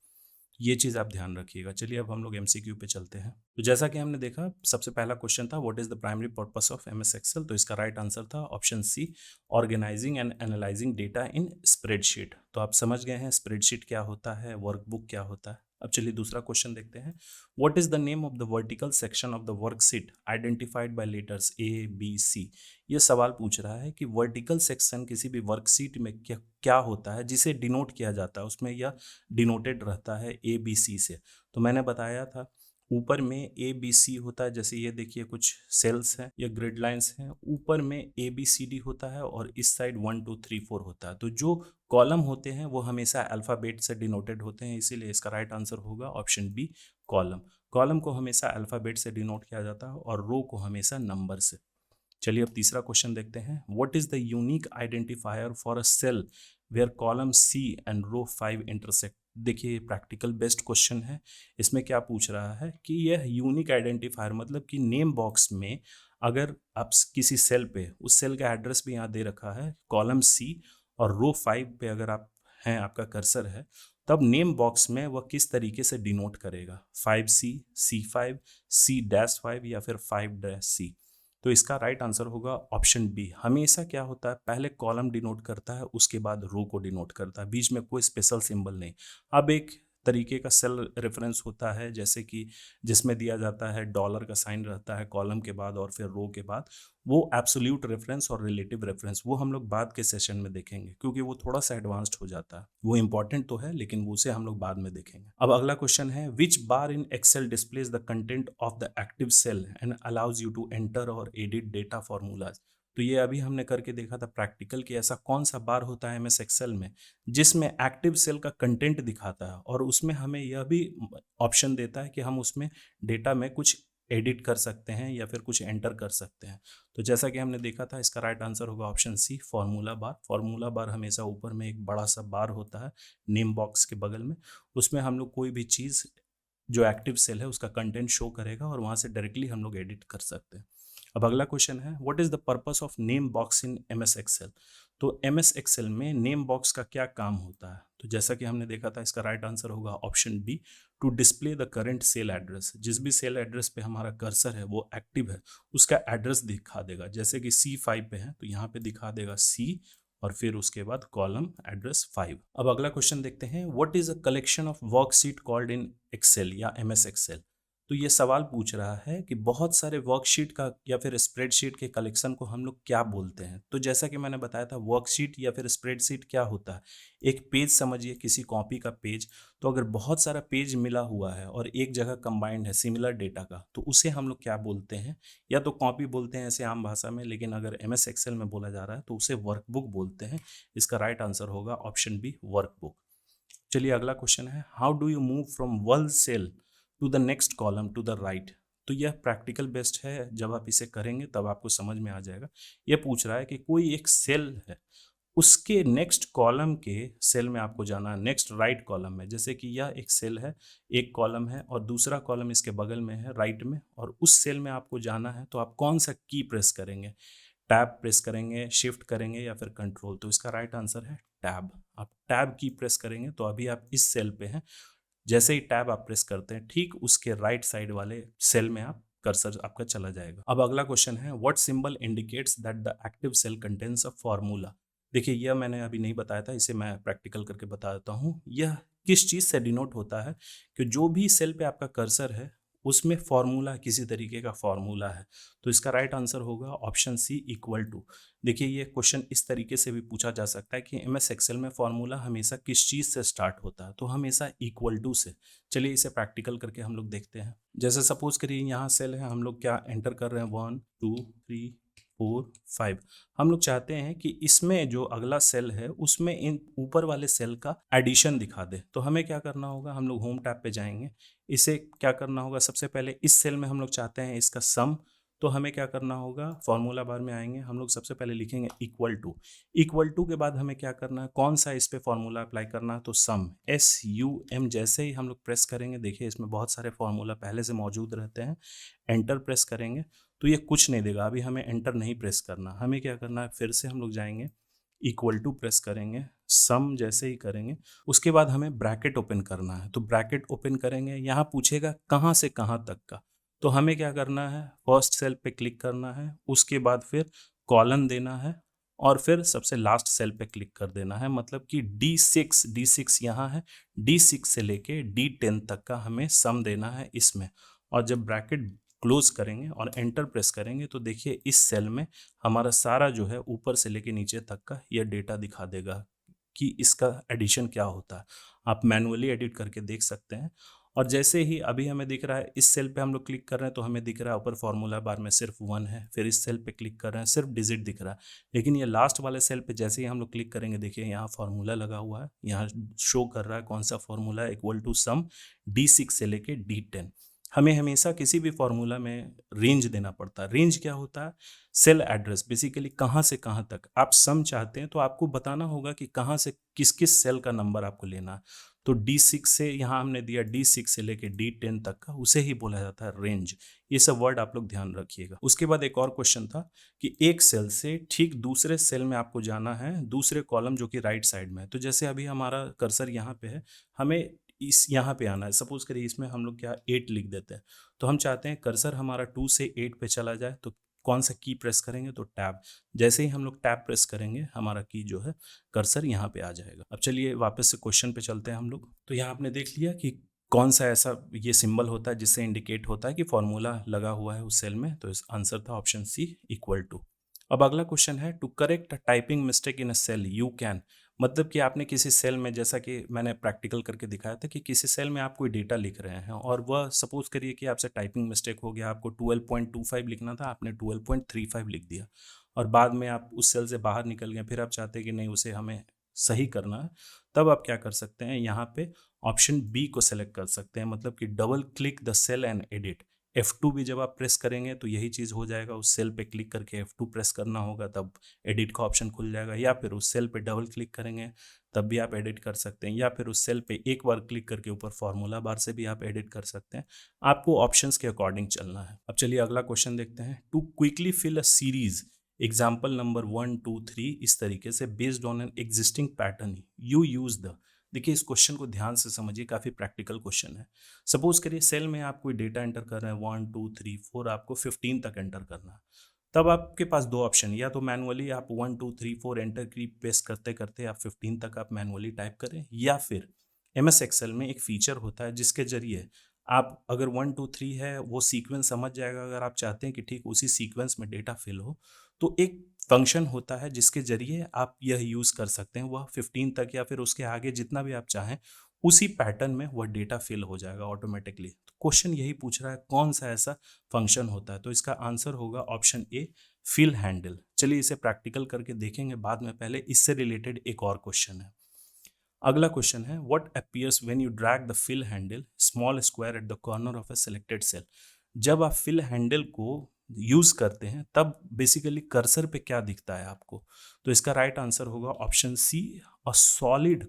ये चीज़ आप ध्यान रखिएगा। चलिए अब हम लोग MCQ पे चलते हैं। तो जैसा कि हमने देखा, सबसे पहला क्वेश्चन था what is the primary purpose of MS Excel. तो इसका राइट आंसर था option C, organising and analysing data in spreadsheet. तो आप समझ गए हैं स्प्रेडशीट क्या होता है, वर्कबुक क्या होता है। अब चलिए दूसरा क्वेश्चन देखते हैं। What is the name of the vertical section of the worksheet identified by letters A B C। ये सवाल पूछ रहा है कि वर्टिकल सेक्शन किसी भी वर्कशीट में क्या क्या होता है जिसे डिनोट किया जाता है, उसमें यह डिनोटेड रहता है ABC से। तो मैंने बताया था ऊपर में ABC होता है, जैसे ये देखिए कुछ सेल्स हैं या ग्रिड लाइंस हैं, ऊपर में ABCD होता है और इस साइड 1 2 3 4 होता है। तो जो कॉलम होते हैं वो हमेशा अल्फ़ाबेट से डिनोटेड होते हैं, इसीलिए इसका राइट आंसर होगा ऑप्शन बी, कॉलम। कॉलम को हमेशा अल्फ़ाबेट से डिनोट किया जाता है और रो को हमेशा नंबर से। चलिए अब तीसरा क्वेश्चन देखते हैं। What is the unique identifier for a cell where column C and row 5 intersect. देखिए प्रैक्टिकल बेस्ड क्वेश्चन है। इसमें क्या पूछ रहा है कि यह यूनिक आइडेंटिफायर मतलब कि नेम बॉक्स में अगर आप किसी सेल पे, उस सेल का एड्रेस भी यहाँ दे रखा है कॉलम C और रो 5 पे अगर आप हैं, आपका कर्सर है, तब नेम बॉक्स में वह किस तरीके से डिनोट करेगा, 5C, C5, C-5 या फिर 5-C। तो इसका राइट आंसर होगा ऑप्शन बी। हमेशा क्या होता है, पहले कॉलम डिनोट करता है, उसके बाद रो को डिनोट करता है, बीच में कोई स्पेशल सिंबल नहीं। अब एक तरीके का सेल रेफरेंस होता है, जैसे कि जिसमें दिया जाता है डॉलर का साइन रहता है कॉलम के बाद और फिर रो के बाद, वो एब्सोल्यूट रेफरेंस और रिलेटिव रेफरेंस, वो हम लोग बाद के सेशन में देखेंगे क्योंकि वो थोड़ा सा एडवांस्ड हो जाता है। वो इंपॉर्टेंट तो है लेकिन उसे हम लोग बाद में देखेंगे। अब अगला क्वेश्चन है, which bar in Excel displays the content of the active cell and allows you to enter और एडिट डेटा फॉर्मूलाज। तो ये अभी हमने करके देखा था प्रैक्टिकल कि ऐसा कौन सा बार होता है MS एक्सेल में जिसमें एक्टिव सेल का कंटेंट दिखाता है और उसमें हमें यह भी ऑप्शन देता है कि हम उसमें डेटा में कुछ एडिट कर सकते हैं या फिर कुछ एंटर कर सकते हैं। तो जैसा कि हमने देखा था, इसका राइट आंसर होगा option C, formula bar. Formula bar हमेशा ऊपर में एक बड़ा सा बार होता है नेम बॉक्स के बगल में, उसमें हम लोग कोई भी चीज़ जो एक्टिव सेल है उसका कंटेंट शो करेगा और वहाँ से डायरेक्टली हम लोग एडिट कर सकते हैं। अब अगला क्वेश्चन है, what is the purpose of name box in MS Excel. तो MS एक्सेल में नेम बॉक्स का क्या काम होता है। तो जैसा कि हमने देखा था, इसका राइट आंसर होगा option B, to display the current cell address. जिस भी सेल एड्रेस पे हमारा कर्सर है वो एक्टिव है, उसका एड्रेस दिखा देगा। जैसे कि C5 पे है तो यहाँ पे दिखा देगा C और फिर उसके बाद कॉलम एड्रेस 5। अब अगला क्वेश्चन देखते हैं, what is a collection of worksheet called in Excel या MS एक्सेल। तो ये सवाल पूछ रहा है कि बहुत सारे वर्कशीट का या फिर स्प्रेडशीट के कलेक्शन को हम लोग क्या बोलते हैं। तो जैसा कि मैंने बताया था, वर्कशीट या फिर स्प्रेडशीट क्या होता है, एक पेज समझिए, किसी कॉपी का पेज। तो अगर बहुत सारा पेज मिला हुआ है और एक जगह कंबाइंड है सिमिलर डेटा का, तो उसे हम लोग क्या बोलते हैं, या तो कॉपी बोलते हैं ऐसे आम भाषा में, लेकिन अगर MS एक्सेल में बोला जा रहा है तो उसे वर्कबुक बोलते हैं। इसका राइट आंसर होगा ऑप्शन बी, वर्कबुक। चलिए अगला क्वेश्चन है, how do you move from one cell to the next column to the right. तो यह प्रैक्टिकल बेस्ड है, जब आप इसे करेंगे तब आपको समझ में आ जाएगा। यह पूछ रहा है कि कोई एक सेल है, उसके नेक्स्ट कॉलम के सेल में आपको जाना है, नेक्स्ट राइट कॉलम में। जैसे कि यह एक सेल है, एक कॉलम है और दूसरा कॉलम इसके बगल में है राइट में, और उस सेल में आपको जाना है, तो आप कौन सा की प्रेस करेंगे, टैब प्रेस करेंगे, शिफ्ट करेंगे या फिर कंट्रोल। तो इसका राइट आंसर है टैब। आप टैब की प्रेस करेंगे तो अभी आप इस सेल पे हैं, जैसे ही टैब आप प्रेस करते हैं ठीक उसके राइट साइड वाले सेल में आप कर्सर आपका चला जाएगा। अब अगला क्वेश्चन है, what symbol indicates that the active cell contains a formula. देखिए यह मैंने अभी नहीं बताया था, इसे मैं प्रैक्टिकल करके बता देता हूँ। यह किस चीज़ से डिनोट होता है कि जो भी सेल पे आपका कर्सर है उसमें फॉर्मूला किसी तरीके का फॉर्मूला है, तो इसका राइट आंसर होगा ऑप्शन सी इक्वल टू। देखिए ये क्वेश्चन इस तरीके से भी पूछा जा सकता है कि एमएस एक्सेल में फॉर्मूला हमेशा किस चीज़ से स्टार्ट होता है, तो हमेशा इक्वल टू से। चलिए इसे प्रैक्टिकल करके हम लोग देखते हैं। जैसे सपोज करिए यहाँ सेल है, हम लोग क्या एंटर कर रहे हैं 1 2 3 4 5। हम लोग चाहते हैं कि इसमें जो अगला सेल है उसमें इन ऊपर वाले सेल का एडिशन दिखा दे। तो हमें क्या करना होगा, हम लोग होम टैब पे जाएंगे। इसे क्या करना होगा, सबसे पहले इस सेल में हम लोग चाहते हैं इसका सम, तो हमें क्या करना होगा, फॉर्मूला बार में आएंगे, हम लोग सबसे पहले लिखेंगे इक्वल टू। इक्वल टू के बाद हमें क्या करना है, कौन सा इस पे फॉर्मूला अप्लाई करना है, तो सम SUM जैसे ही हम लोग प्रेस करेंगे, देखिए इसमें बहुत सारे फॉर्मूला पहले से मौजूद रहते हैं। एंटर प्रेस करेंगे तो ये कुछ नहीं देगा, अभी हमें एंटर नहीं प्रेस करना, हमें क्या करना है, फिर से हम लोग जाएंगे, इक्वल टू प्रेस करेंगे, सम जैसे ही करेंगे उसके बाद हमें ब्रैकेट ओपन करना है। तो ब्रैकेट ओपन करेंगे, यहाँ पूछेगा कहाँ से कहाँ तक का, तो हमें क्या करना है, फर्स्ट सेल पे क्लिक करना है, उसके बाद फिर कॉलन देना है और फिर सबसे लास्ट सेल पे क्लिक कर देना है। मतलब कि D6 यहाँ है, D6 से लेके D10 तक का हमें सम देना है इसमें। और जब ब्रैकेट क्लोज करेंगे और एंटर प्रेस करेंगे तो देखिए इस सेल में हमारा सारा जो है ऊपर से लेके नीचे तक का यह डेटा दिखा देगा कि इसका एडिशन क्या होता है। आप मैनुअली एडिट करके देख सकते हैं। और जैसे ही अभी हमें दिख रहा है इस सेल पे हम लोग क्लिक कर रहे हैं तो हमें दिख रहा है ऊपर फॉर्मूला बार में सिर्फ 1 है, फिर इस सेल पे क्लिक कर रहे हैं सिर्फ डिजिट दिख रहा है। लेकिन ये लास्ट वाले सेल पे जैसे ही हम लोग क्लिक करेंगे, देखिए यहाँ फॉर्मूला लगा हुआ है, यहाँ शो कर रहा है कौन सा फॉर्मूला है, इक्वल टू सम D6 से लेके D10। हमें हमेशा किसी भी फॉर्मूला में रेंज देना पड़ता है। रेंज क्या होता है, सेल एड्रेस, बेसिकली कहाँ से कहाँ तक आप सम चाहते हैं तो आपको बताना होगा कि कहाँ से किस किस सेल का नंबर आपको लेना है। तो D6 से यहाँ हमने दिया D6 से लेके D10 तक का, उसे ही बोला जाता है रेंज। ये सब वर्ड आप लोग ध्यान रखिएगा। उसके बाद एक और क्वेश्चन था कि एक सेल से ठीक दूसरे सेल में आपको जाना है, दूसरे कॉलम जो कि राइट साइड में है। तो जैसे अभी हमारा कर्सर यहाँ पे है, हमें इस यहाँ पे आना है। सपोज करिए इसमें हम लोग क्या 8 लिख देते हैं, तो हम चाहते हैं कर्सर हमारा 2 से 8 पे चला जाए, तो कौन सा की प्रेस करेंगे, तो टैब। जैसे ही हम लोग टैब प्रेस करेंगे हमारा की जो है कर्सर यहाँ पे आ जाएगा। अब चलिए वापस से क्वेश्चन पे चलते हैं हम लोग। तो यहाँ आपने देख लिया कि कौन सा ऐसा ये सिंबल होता है जिससे इंडिकेट होता है कि फॉर्मूला लगा हुआ है उस सेल में, तो इस आंसर था ऑप्शन सी इक्वल टू। अब अगला क्वेश्चन है, to correct typing mistake in a cell you can. मतलब कि आपने किसी सेल में, जैसा कि मैंने प्रैक्टिकल करके दिखाया था कि किसी सेल में आप कोई डेटा लिख रहे हैं और वह सपोज करिए कि आपसे टाइपिंग मिस्टेक हो गया, आपको 12.25 लिखना था, आपने 12.35 लिख दिया और बाद में आप उस सेल से बाहर निकल गए, फिर आप चाहते हैं कि नहीं उसे हमें सही करना है। तब आप क्या कर सकते हैं, यहाँ पे ऑप्शन बी को सेलेक्ट कर सकते हैं, मतलब कि double click the cell and edit. F2 भी जब आप प्रेस करेंगे तो यही चीज़ हो जाएगा, उस सेल पे क्लिक करके F2 प्रेस करना होगा, तब एडिट का ऑप्शन खुल जाएगा। या फिर उस सेल पे डबल क्लिक करेंगे तब भी आप एडिट कर सकते हैं, या फिर उस सेल पे एक बार क्लिक करके ऊपर फॉर्मूला बार से भी आप एडिट कर सकते हैं। आपको ऑप्शंस के अकॉर्डिंग चलना है। अब चलिए अगला क्वेश्चन देखते हैं। To quickly fill a series example number 1 2 3 इस तरीके से based on an existing pattern you use the. देखिए इस क्वेश्चन को ध्यान से समझिए, काफी प्रैक्टिकल क्वेश्चन है। सपोज करिए सेल में आप कोई डेटा एंटर कर रहे हैं 1 2 3 4, आपको 15 तक एंटर करना है। तब आपके पास दो ऑप्शन, या तो मैनुअली आप 1 2 3 4 एंटर की प्रेस करते करते आप 15 तक आप मैनुअली टाइप करें, या फिर MS एक्सेल में एक फीचर होता है जिसके जरिए आप अगर 1 2 3 है वो सीक्वेंस समझ जाएगा, अगर आप चाहते हैं कि ठीक उसी सीक्वेंस में डेटा फिल हो तो एक फंक्शन होता है जिसके जरिए आप यह यूज़ कर सकते हैं, वह 15 तक या फिर उसके आगे जितना भी आप चाहें उसी पैटर्न में वह डेटा फिल हो जाएगा ऑटोमेटिकली। तो क्वेश्चन यही पूछ रहा है कौन सा ऐसा फंक्शन होता है, तो इसका आंसर होगा ऑप्शन ए फिल हैंडल। चलिए इसे प्रैक्टिकल करके देखेंगे बाद में, पहले इससे रिलेटेड एक और क्वेश्चन है। अगला क्वेश्चन है, what appears when you drag the fill handle small square at the corner of a selected cell. जब आप फिल हैंडल को यूज करते हैं तब बेसिकली कर्सर पे क्या दिखता है आपको, तो इसका राइट आंसर होगा option C a solid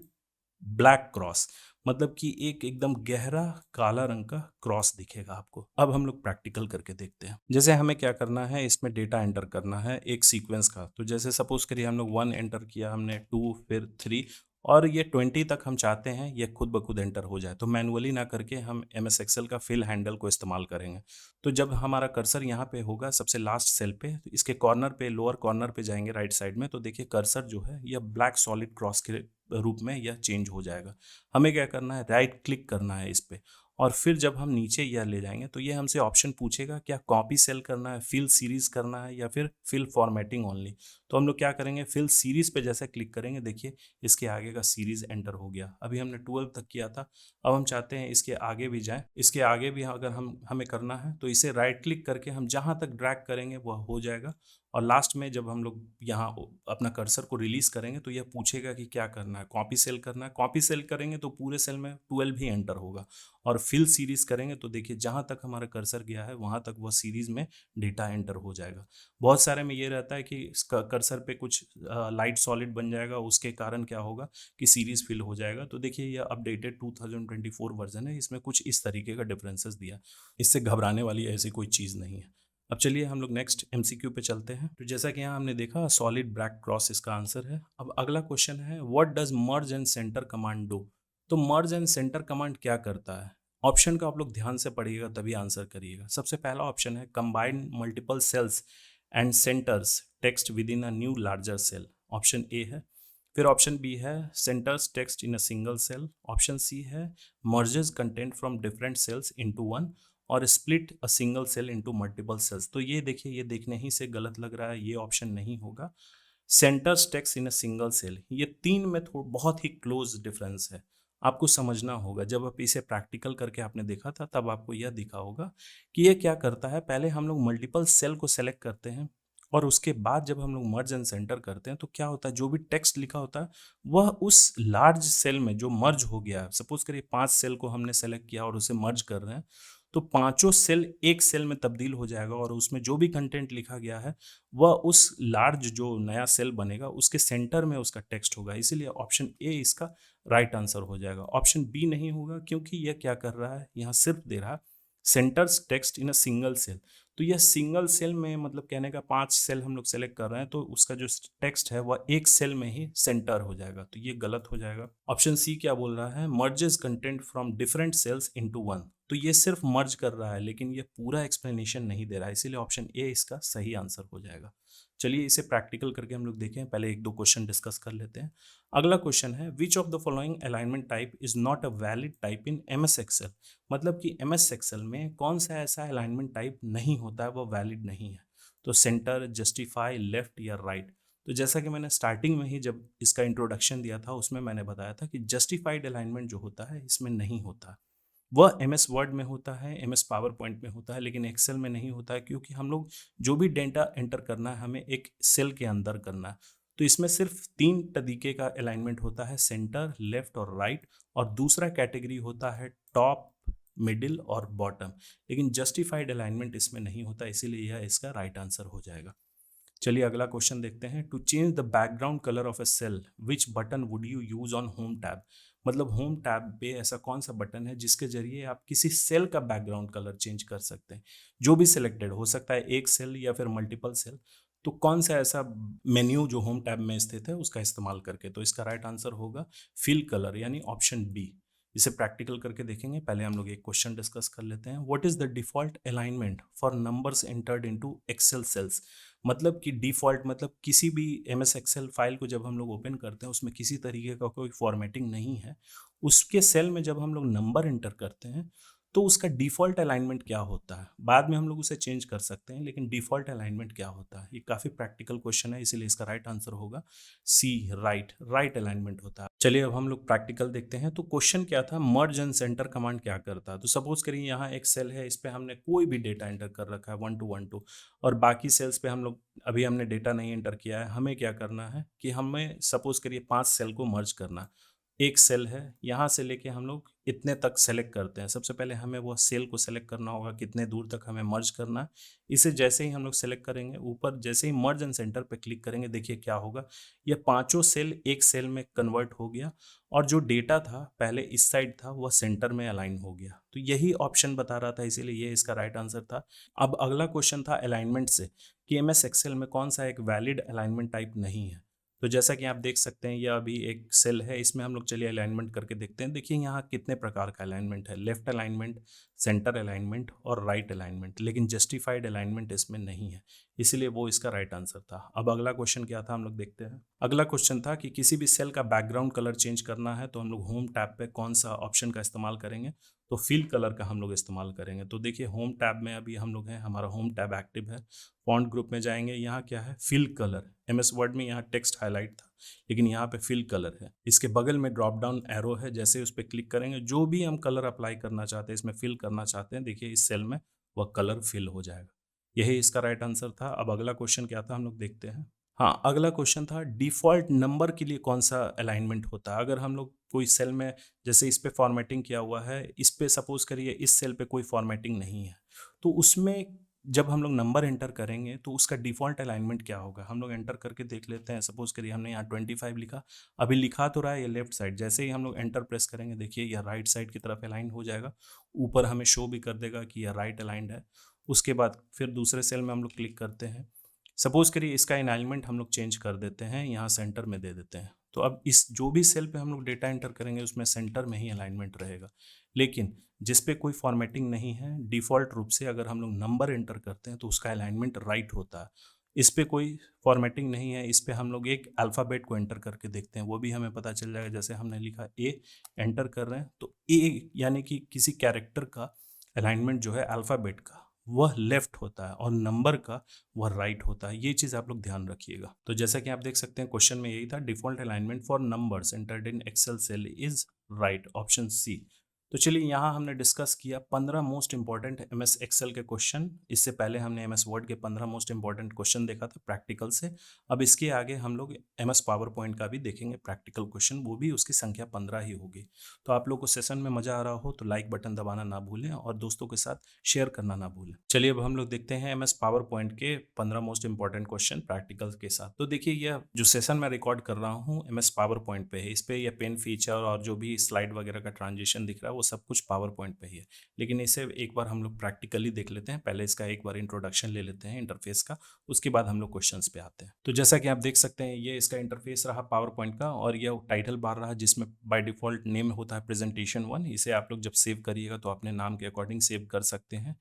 black cross. मतलब कि एक एकदम गहरा काला रंग का क्रॉस दिखेगा आपको। अब हम लोग प्रैक्टिकल करके देखते हैं। जैसे हमें क्या करना है, इसमें डेटा एंटर करना है एक सीक्वेंस का। तो जैसे सपोज करिए हम लोग 1 एंटर किया, हमने 2 फिर 3 और ये 20 तक हम चाहते हैं ये खुद ब खुद एंटर हो जाए, तो मैनुअली ना करके हम MS एक्सेल का फिल हैंडल को इस्तेमाल करेंगे। तो जब हमारा कर्सर यहाँ पे होगा सबसे लास्ट सेल पे, तो इसके कॉर्नर पे, लोअर कॉर्नर पे जाएंगे राइट साइड में, तो देखिए कर्सर जो है यह ब्लैक सॉलिड क्रॉस के रूप में यह चेंज हो जाएगा। हमें क्या करना है, राइट क्लिक करना है इस पे और फिर जब हम नीचे यह ले जाएंगे तो ये हमसे ऑप्शन पूछेगा क्या कॉपी सेल करना है, फिल सीरीज करना है या फिर फिल फॉर्मेटिंग ओनली। तो हम लोग क्या करेंगे, फिल सीरीज पे जैसे क्लिक करेंगे, देखिए इसके आगे का सीरीज एंटर हो गया। अभी हमने 12 तक किया था, अब हम चाहते हैं इसके आगे भी जाएं। इसके आगे भी अगर हमें करना है तो इसे राइट क्लिक करके हम जहां तक ड्रैग करेंगे वह हो जाएगा। और लास्ट में जब हम लोग यहाँ अपना कर्सर को रिलीज करेंगे तो यह पूछेगा कि क्या करना है, कॉपी सेल करना है। कॉपी सेल करेंगे तो पूरे सेल में 12 ही एंटर होगा। और फिल सीरीज करेंगे तो देखिए जहां तक हमारा कर्सर गया है वहां तक वह सीरीज में डेटा एंटर हो जाएगा। बहुत सारे में ये रहता है कि कर्सर पे कुछ लाइट सॉलिड बन जाएगा, उसके कारण क्या होगा कि सीरीज फिल हो जाएगा। तो देखिए ये अपडेटेड 2024 वर्जन है, इसमें कुछ इस तरीके का डिफरेंसेस दिया। इससे घबराने वाली ऐसी कोई चीज़ नहीं है। अब चलिए हम लोग नेक्स्ट एमसीक्यू पे चलते हैं। तो जैसा कि यहाँ हमने देखा सॉलिड ब्रैक क्रॉस इसका आंसर है। अब अगला क्वेश्चन है what does merge and centre command do. तो मर्ज एंड सेंटर कमांड क्या करता है, ऑप्शन का आप लोग ध्यान से पढ़िएगा तभी आंसर करिएगा। सबसे पहला ऑप्शन है combine multiple cells and centers text within a new larger cell, option A है। फिर ऑप्शन बी है centres text in a single cell. Option C है merges content from different cells into one, और split a single cell into multiple cells. तो ये देखिए ये देखने ही से गलत लग रहा है, ये ऑप्शन नहीं होगा। Centres text in a single cell, ये तीन में बहुत ही क्लोज डिफरेंस है, आपको समझना होगा। जब आप इसे प्रैक्टिकल करके आपने देखा था तब आपको यह दिखा होगा कि ये क्या करता है। पहले हम लोग मल्टीपल सेल को सेलेक्ट करते हैं और उसके बाद जब हम लोग मर्ज एंड सेंटर करते हैं तो क्या होता है, जो भी टेक्स्ट लिखा होता है वह उस लार्ज सेल में जो मर्ज हो गया है, सपोज करिए 5 सेल को हमने सेलेक्ट किया और उसे मर्ज कर रहे हैं, तो पांचों सेल एक सेल में तब्दील हो जाएगा और उसमें जो भी कंटेंट लिखा गया है वह उस लार्ज जो नया सेल बनेगा उसके सेंटर में उसका टेक्स्ट होगा। इसीलिए ऑप्शन ए इसका राइट आंसर हो जाएगा। ऑप्शन बी नहीं होगा क्योंकि यह क्या कर रहा है, यहाँ सिर्फ दे रहा है centres text in a single cell. तो यह सिंगल सेल में मतलब कहने का 5 सेल हम लोग सेलेक्ट कर रहे हैं तो उसका जो टेक्स्ट है वह एक सेल में ही सेंटर हो जाएगा, तो ये गलत हो जाएगा। ऑप्शन सी क्या बोल रहा है, merges content from different cells into one. तो ये सिर्फ मर्ज कर रहा है लेकिन ये पूरा एक्सप्लेनेशन नहीं दे रहा है, इसीलिए ऑप्शन ए इसका सही आंसर हो जाएगा। चलिए इसे प्रैक्टिकल करके हम लोग देखें, पहले एक दो क्वेश्चन डिस्कस कर लेते हैं। अगला क्वेश्चन है which of the following alignment type is not a valid type in MS Excel. मतलब कि एमएस एक्सेल में कौन सा ऐसा अलाइनमेंट टाइप नहीं होता है, वो वैलिड नहीं है। तो सेंटर, जस्टिफाई, लेफ्ट या राइट। तो जैसा कि मैंने स्टार्टिंग में ही जब इसका इंट्रोडक्शन दिया था उसमें मैंने बताया था कि जस्टिफाइड अलाइनमेंट जो होता है इसमें नहीं होता। वह एमएस वर्ड में होता है, एमएस पावर पॉइंट में होता है, लेकिन एक्सेल में नहीं होता है क्योंकि हम लोग जो भी डेटा एंटर करना है हमें एक सेल के अंदर करना है। तो इसमें सिर्फ 3 तरीके का अलाइनमेंट होता है, सेंटर, लेफ्ट और राइट। और दूसरा कैटेगरी होता है टॉप, मिडिल और बॉटम। लेकिन जस्टिफाइड अलाइनमेंट इसमें नहीं होता, इसीलिए यह इसका राइट आंसर हो जाएगा। चलिए अगला क्वेश्चन देखते हैं। To change the background colour of a cell which button would you use on home tab. मतलब होम टैब पे ऐसा कौन सा बटन है जिसके जरिए आप किसी सेल का बैकग्राउंड कलर चेंज कर सकते हैं, जो भी सिलेक्टेड हो सकता है, एक सेल या फिर मल्टीपल सेल। तो कौन सा ऐसा मेन्यू जो होम टैब में स्थित है उसका इस्तेमाल करके, तो इसका राइट आंसर होगा फिल कलर यानी ऑप्शन बी। इसे प्रैक्टिकल करके देखेंगे, पहले हम लोग एक क्वेश्चन डिस्कस कर लेते हैं। What is the default alignment for numbers entered into Excel cells. मतलब कि डिफ़ॉल्ट मतलब किसी भी एमएस एक्सेल फाइल को जब हम लोग ओपन करते हैं उसमें किसी तरीके का कोई फॉर्मेटिंग नहीं है, उसके सेल में जब हम लोग नंबर एंटर करते हैं तो उसका डिफ़ॉल्ट अलाइनमेंट क्या होता है। बाद में हम लोग उसे चेंज कर सकते हैं लेकिन डिफ़ॉल्ट अलाइनमेंट क्या होता है, ये काफ़ी प्रैक्टिकल क्वेश्चन है, इसीलिए इसका राइट आंसर होगा सी, राइट अलाइनमेंट होता है। चलिए अब हम लोग प्रैक्टिकल देखते हैं। तो क्वेश्चन क्या था, मर्ज एंड सेंटर कमांड क्या करता है। तो सपोज करिए यहाँ एक सेल है, इस पे हमने कोई भी डेटा एंटर कर रखा है 1 to 1 2, और बाकी सेल्स पे हम लोग अभी हमने डेटा नहीं एंटर किया है। हमें क्या करना है कि हमें सपोज करिए 5 सेल को मर्ज करना। एक सेल है, यहाँ से लेके हम लोग इतने तक सेलेक्ट करते हैं। सबसे पहले हमें वो सेल को सेलेक्ट करना होगा कितने दूर तक हमें मर्ज करना है। इसे जैसे ही हम लोग सेलेक्ट करेंगे, ऊपर जैसे ही मर्ज एंड सेंटर पे क्लिक करेंगे, देखिए क्या होगा, ये पांचों सेल एक सेल में कन्वर्ट हो गया और जो डेटा था पहले इस साइड था वह सेंटर में अलाइन हो गया। तो यही ऑप्शन बता रहा था, इसीलिए ये इसका राइट आंसर था। अब अगला क्वेश्चन था अलाइनमेंट से कि एमएस एक्सेल में कौन सा एक वैलिड अलाइनमेंट टाइप नहीं है। तो जैसा कि आप देख सकते हैं यह अभी एक सेल है, इसमें हम लोग चलिए अलाइनमेंट करके देखते हैं। देखिए यहाँ कितने प्रकार का अलाइनमेंट है, लेफ्ट अलाइनमेंट, सेंटर अलाइनमेंट और राइट अलाइनमेंट, लेकिन जस्टिफाइड अलाइनमेंट इसमें नहीं है। इसीलिए वो इसका राइट आंसर था। अब अगला क्वेश्चन क्या था हम लोग देखते हैं। अगला क्वेश्चन था कि किसी भी सेल का बैकग्राउंड कलर चेंज करना है तो हम लोग होम टैब पे कौन सा ऑप्शन का इस्तेमाल करेंगे, तो फिल कलर का हम लोग इस्तेमाल करेंगे। तो देखिए होम टैब में अभी हम लोग हैं, हमारा होम टैब एक्टिव है। फॉन्ट ग्रुप में जाएंगे, यहाँ क्या है, फिल कलर। एमएस वर्ड में यहाँ टेक्स्ट हाईलाइट था, लेकिन यहाँ पे फिल कलर है। इसके बगल में ड्रॉप डाउन एरो है, जैसे उस पर क्लिक करेंगे जो भी हम कलर अप्लाई करना चाहते हैं, इसमें फिल करना चाहते हैं, देखिए इस सेल में वह कलर फिल हो जाएगा। यही इसका राइट आंसर था। अब अगला क्वेश्चन क्या था हम लोग देखते हैं। हाँ, अगला क्वेश्चन था डिफ़ॉल्ट नंबर के लिए कौन सा अलाइनमेंट होता है। अगर हम लोग कोई सेल में, जैसे इस पे फॉर्मेटिंग किया हुआ है, इस पे सपोज करिए इस सेल पे कोई फॉर्मेटिंग नहीं है, तो उसमें जब हम लोग नंबर एंटर करेंगे तो उसका डिफ़ॉल्ट अलाइनमेंट क्या होगा, हम लोग एंटर करके देख लेते हैं। सपोज करिए हमने यहाँ 25 लिखा, अभी लिखा तो रहा है ये लेफ्ट साइड, जैसे ही हम लोग एंटर प्रेस करेंगे देखिए यह राइट साइड की तरफ अलाइन हो जाएगा। ऊपर हमें शो भी कर देगा कि यह राइट अलाइंड है। उसके बाद फिर दूसरे सेल में हम लोग क्लिक करते हैं। सपोज करिए इसका अलाइनमेंट हम लोग चेंज कर देते हैं, यहाँ सेंटर में दे देते हैं। तो अब इस जो भी सेल पे हम लोग डेटा एंटर करेंगे उसमें सेंटर में ही अलाइनमेंट रहेगा। लेकिन जिस पे कोई फॉर्मेटिंग नहीं है, डिफ़ॉल्ट रूप से अगर हम लोग नंबर एंटर करते हैं तो उसका अलाइनमेंट राइट होता है। इस पे कोई फॉर्मेटिंग नहीं है, इस पे हम लोग एक अल्फ़ाबेट को एंटर करके देखते हैं, वो भी हमें पता चल जाएगा। जैसे हमने लिखा ए, एंटर कर रहे हैं तो ए यानी कि किसी कैरेक्टर का अलाइनमेंट जो है अल्फ़ाबेट का वह लेफ्ट होता है और नंबर का वह राइट होता है। ये चीज़ आप लोग ध्यान रखिएगा। तो जैसा कि आप देख सकते हैं क्वेश्चन में यही था, default alignment for numbers entered in Excel cell is right, option C. तो चलिए यहाँ हमने डिस्कस किया 15 मोस्ट इंपॉर्टेंट एमएस एक्सेल के क्वेश्चन। इससे पहले हमने एमएस वर्ड के 15 मोस्ट इंपॉर्टेंट क्वेश्चन देखा था प्रैक्टिकल से। अब इसके आगे हम लोग एमएस पावर पॉइंट का भी देखेंगे प्रैक्टिकल क्वेश्चन, वो भी उसकी संख्या 15 ही होगी। तो आप लोग को सेशन में मजा आ रहा हो तो लाइक बटन दबाना ना भूलें और दोस्तों के साथ शेयर करना ना भूलें। चलिए अब हम लोग देखते हैं एमएस पावर पॉइंट के 15 मोस्ट इंपॉर्टेंट क्वेश्चन प्रैक्टिकल के साथ। तो देखिए यह जो सेशन मैं रिकॉर्ड कर रहा हूँ एमएस पावर पॉइंट पे है। इस पे यह पेन फीचर और जो भी स्लाइड वगैरह का ट्रांजिशन दिख रहा है वो सब कुछ पावर पॉइंट पे ही है। लेकिन इसे एक बार हम लोग प्रैक्टिकली देख लेते हैं। पहले इसका एक बार इंट्रोडक्शन ले लेते हैं इंटरफेस का, उसके बाद हम लोग क्वेश्चंस पे आते हैं। तो जैसा कि आप देख सकते हैं ये इसका इंटरफेस रहा पावर पॉइंट का, और यह टाइटल बार रहा जिसमें बाय डिफॉल्ट नेम होता है प्रेजेंटेशन 1। इसे आप लोग जब सेव करिएगा तो अपने नाम के अकॉर्डिंग सेव कर सकते हैं।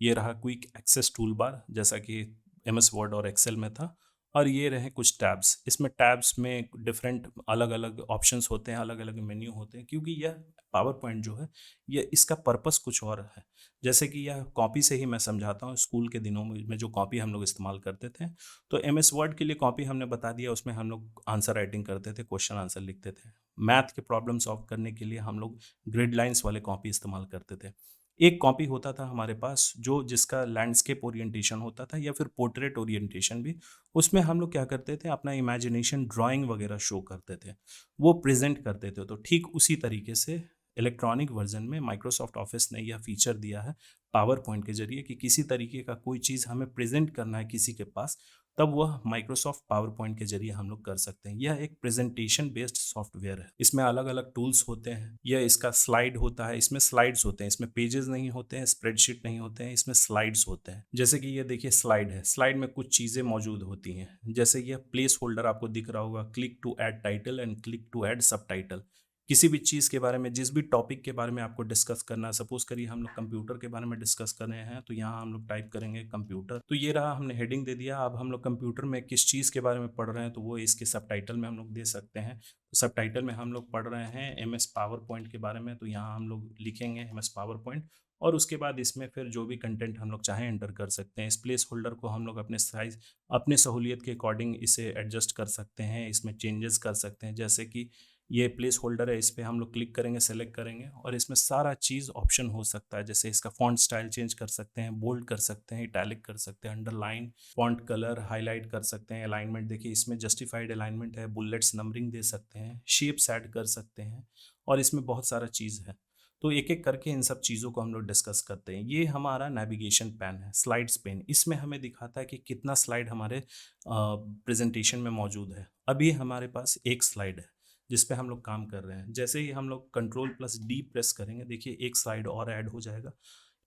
ये रहा क्विक एक्सेस टूल बार, जैसा कि एमएस वर्ड और एक्सेल में था। और ये रहे कुछ टैब्स। इसमें टैब्स में डिफरेंट अलग अलग ऑप्शंस होते हैं, अलग अलग मेन्यू होते हैं, क्योंकि यह पावर पॉइंट जो है ये इसका पर्पस कुछ और है। जैसे कि यह कॉपी से ही मैं समझाता हूँ। स्कूल के दिनों में जो कॉपी हम लोग इस्तेमाल करते थे, तो एमएस वर्ड के लिए कॉपी हमने बता दिया, उसमें हम लोग आंसर राइटिंग करते थे, क्वेश्चन आंसर लिखते थे। मैथ के प्रॉब्लम सॉल्व करने के लिए हम लोग ग्रिड लाइंस वाले कॉपी इस्तेमाल करते थे। एक कॉपी होता था हमारे पास जो जिसका लैंडस्केप ओरिएंटेशन होता था या फिर पोर्ट्रेट ओरिएंटेशन भी। उसमें हम लोग क्या करते थे, अपना इमेजिनेशन ड्राइंग वगैरह शो करते थे, वो प्रेजेंट करते थे। तो ठीक उसी तरीके से इलेक्ट्रॉनिक वर्जन में माइक्रोसॉफ्ट ऑफिस ने यह फीचर दिया है पावर पॉइंट के जरिए कि किसी तरीके का कोई चीज़ हमें प्रेजेंट करना है किसी के पास, तब वह माइक्रोसॉफ्ट पावर पॉइंट के जरिए हम लोग कर सकते हैं। यह एक प्रेजेंटेशन बेस्ड सॉफ्टवेयर है। इसमें अलग अलग टूल्स होते हैं। यह इसका स्लाइड होता है, इसमें स्लाइड्स होते हैं, इसमें पेजेस नहीं होते हैं, स्प्रेडशीट नहीं होते हैं, इसमें स्लाइड्स होते हैं। जैसे कि ये देखिए स्लाइड है, स्लाइड में कुछ चीज़ें मौजूद होती हैं। जैसे यह प्लेस होल्डर आपको दिख रहा होगा, click to add title and click to add subtitle. किसी भी चीज़ के बारे में, जिस भी टॉपिक के बारे में आपको डिस्कस करना है, सपोज करिए हम लोग कंप्यूटर के बारे में डिस्कस कर रहे हैं, तो यहाँ हम लोग टाइप करेंगे कंप्यूटर। तो ये रहा, हमने हेडिंग दे दिया। अब हम लोग कंप्यूटर में किस चीज़ के बारे में पढ़ रहे हैं तो वो इसके सब टाइटल में हम लोग दे सकते हैं। तो सब टाइटल में हम लोग पढ़ रहे हैं एमएस पावर पॉइंट के बारे में, तो यहाँ हम लोग लिखेंगे एमएस पावर पॉइंट, और उसके बाद इसमें फिर जो भी कंटेंट हम लोग चाहें एंटर कर सकते हैं। इस प्लेस होल्डर को हम लोग अपने साइज, अपने सहूलियत के अकॉर्डिंग इसे एडजस्ट कर सकते हैं, इसमें चेंजेस कर सकते हैं। जैसे कि ये प्लेस होल्डर है, इस पर हम लोग क्लिक करेंगे, सेलेक्ट करेंगे, और इसमें सारा चीज़ ऑप्शन हो सकता है। जैसे इसका फॉन्ट स्टाइल चेंज कर सकते हैं, बोल्ड कर सकते हैं, इटैलिक कर सकते हैं, अंडरलाइन, फॉन्ट कलर, हाईलाइट कर सकते हैं। अलाइनमेंट देखिए इसमें जस्टिफाइड अलाइनमेंट है, बुलेट्स नंबरिंग दे सकते हैं, शेप्स ऐड कर सकते हैं, और इसमें बहुत सारा चीज़ है। तो एक एक करके इन सब चीज़ों को हम लोग डिस्कस करते हैं। ये हमारा नेविगेशन पैन है, स्लाइड्स पेन। इसमें हमें दिखाता है कि कितना स्लाइड हमारे प्रेजेंटेशन में मौजूद है। अभी हमारे पास एक स्लाइड है जिस पे हम लोग काम कर रहे हैं। जैसे ही हम लोग कंट्रोल+D प्रेस करेंगे, देखिए एक स्लाइड और ऐड हो जाएगा।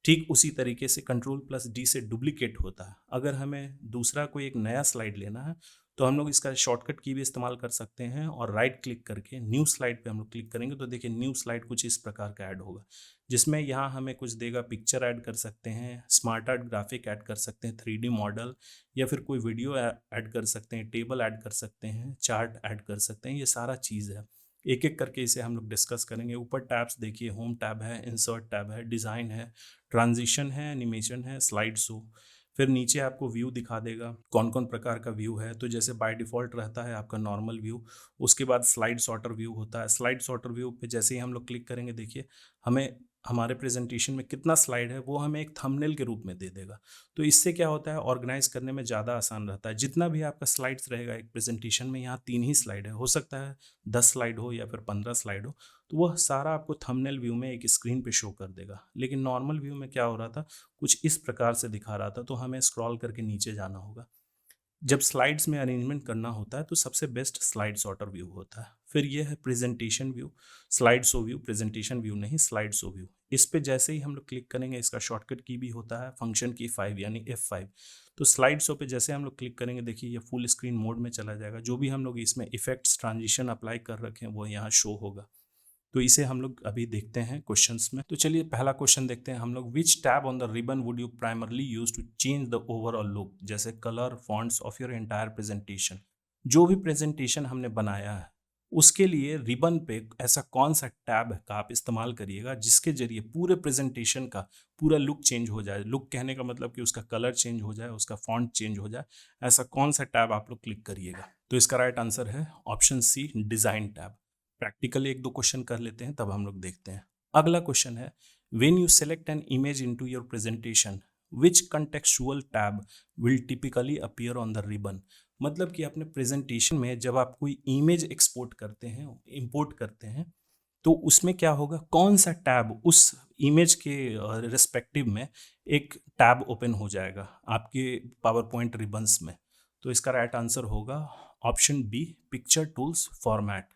ठीक उसी तरीके से कंट्रोल+D से डुप्लीकेट होता है। अगर हमें दूसरा कोई एक नया स्लाइड लेना है तो हम लोग इसका शॉर्टकट की भी इस्तेमाल कर सकते हैं और राइट क्लिक करके न्यू स्लाइड पे हम लोग क्लिक करेंगे तो देखिए न्यू स्लाइड कुछ इस प्रकार का ऐड होगा, जिसमें यहाँ हमें कुछ देगा, पिक्चर ऐड कर सकते हैं, स्मार्ट आर्ट ग्राफिक ऐड कर सकते हैं, 3D मॉडल या फिर कोई वीडियो ऐड कर सकते हैं, टेबल ऐड कर सकते हैं, चार्ट ऐड कर सकते हैं, ये सारा चीज़ है। एक एक करके इसे हम लोग डिस्कस करेंगे। ऊपर टैब्स देखिए, होम टैब है, इंसर्ट टैब है, डिज़ाइन है, ट्रांजिशन है, एनिमेशन है, स्लाइड शो। फिर नीचे आपको व्यू दिखा देगा कौन कौन प्रकार का व्यू है। तो जैसे बाय डिफ़ॉल्ट रहता है आपका नॉर्मल व्यू, उसके बाद स्लाइड सॉर्टर व्यू होता है। स्लाइड सॉर्टर व्यू पे जैसे ही हम लोग क्लिक करेंगे देखिए हमें हमारे प्रेजेंटेशन में कितना स्लाइड है वो हमें एक थंबनेल के रूप में दे देगा। तो इससे क्या होता है, ऑर्गेनाइज करने में ज़्यादा आसान रहता है। जितना भी आपका स्लाइड्स रहेगा एक प्रेजेंटेशन में, यहाँ 3 ही स्लाइड है, हो सकता है 10 स्लाइड हो या फिर 15 स्लाइड हो, तो वह सारा आपको थंबनेल व्यू में एक स्क्रीन पे शो कर देगा। लेकिन नॉर्मल व्यू में क्या हो रहा था, कुछ इस प्रकार से दिखा रहा था, तो हमें स्क्रॉल करके नीचे जाना होगा। जब स्लाइड्स में अरेंजमेंट करना होता है तो सबसे बेस्ट स्लाइड सॉर्टर व्यू होता है। फिर ये है presentation view, slide show view, presentation view नहीं, स्लाइड शो व्यू। इस पे जैसे ही हम लोग क्लिक करेंगे, इसका शॉर्टकट की भी होता है फंक्शन की 5 यानी F5। तो स्लाइड शो पे जैसे हम लोग क्लिक करेंगे देखिए ये फुल स्क्रीन मोड में चला जाएगा। जो भी हम लोग इसमें इफेक्ट्स, ट्रांजिशन अप्लाई कर रखे हैं वो यहाँ शो होगा। तो इसे हम लोग अभी देखते हैं क्वेश्चंस में। तो चलिए पहला क्वेश्चन देखते हैं हम लोग। Which tab on the ribbon would you primarily use to change the overall look, जैसे colour, fonts of your entire presentation. जो भी प्रेजेंटेशन हमने बनाया है उसके लिए रिबन पे ऐसा कौन सा टैब का आप इस्तेमाल करिएगा जिसके जरिए पूरे प्रेजेंटेशन का पूरा लुक चेंज हो जाए। लुक कहने का मतलब कि उसका कलर चेंज हो जाए, उसका फॉन्ट चेंज हो जाए। ऐसा कौन सा टैब आप लोग क्लिक करिएगा। तो इसका राइट आंसर है option C, design tab. Practically एक दो क्वेश्चन कर लेते हैं तब हम लोग देखते हैं। अगला क्वेश्चन है, when you select an image into your presentation which contextual tab will typically appear on the ribbon. मतलब कि अपने प्रेजेंटेशन में जब आप कोई इमेज एक्सपोर्ट करते हैं, इंपोर्ट करते हैं, तो उसमें क्या होगा, कौन सा टैब उस इमेज के रिस्पेक्टिव में एक टैब ओपन हो जाएगा आपके पावर पॉइंट रिबन्स में। तो इसका राइट आंसर होगा option B, picture tools format.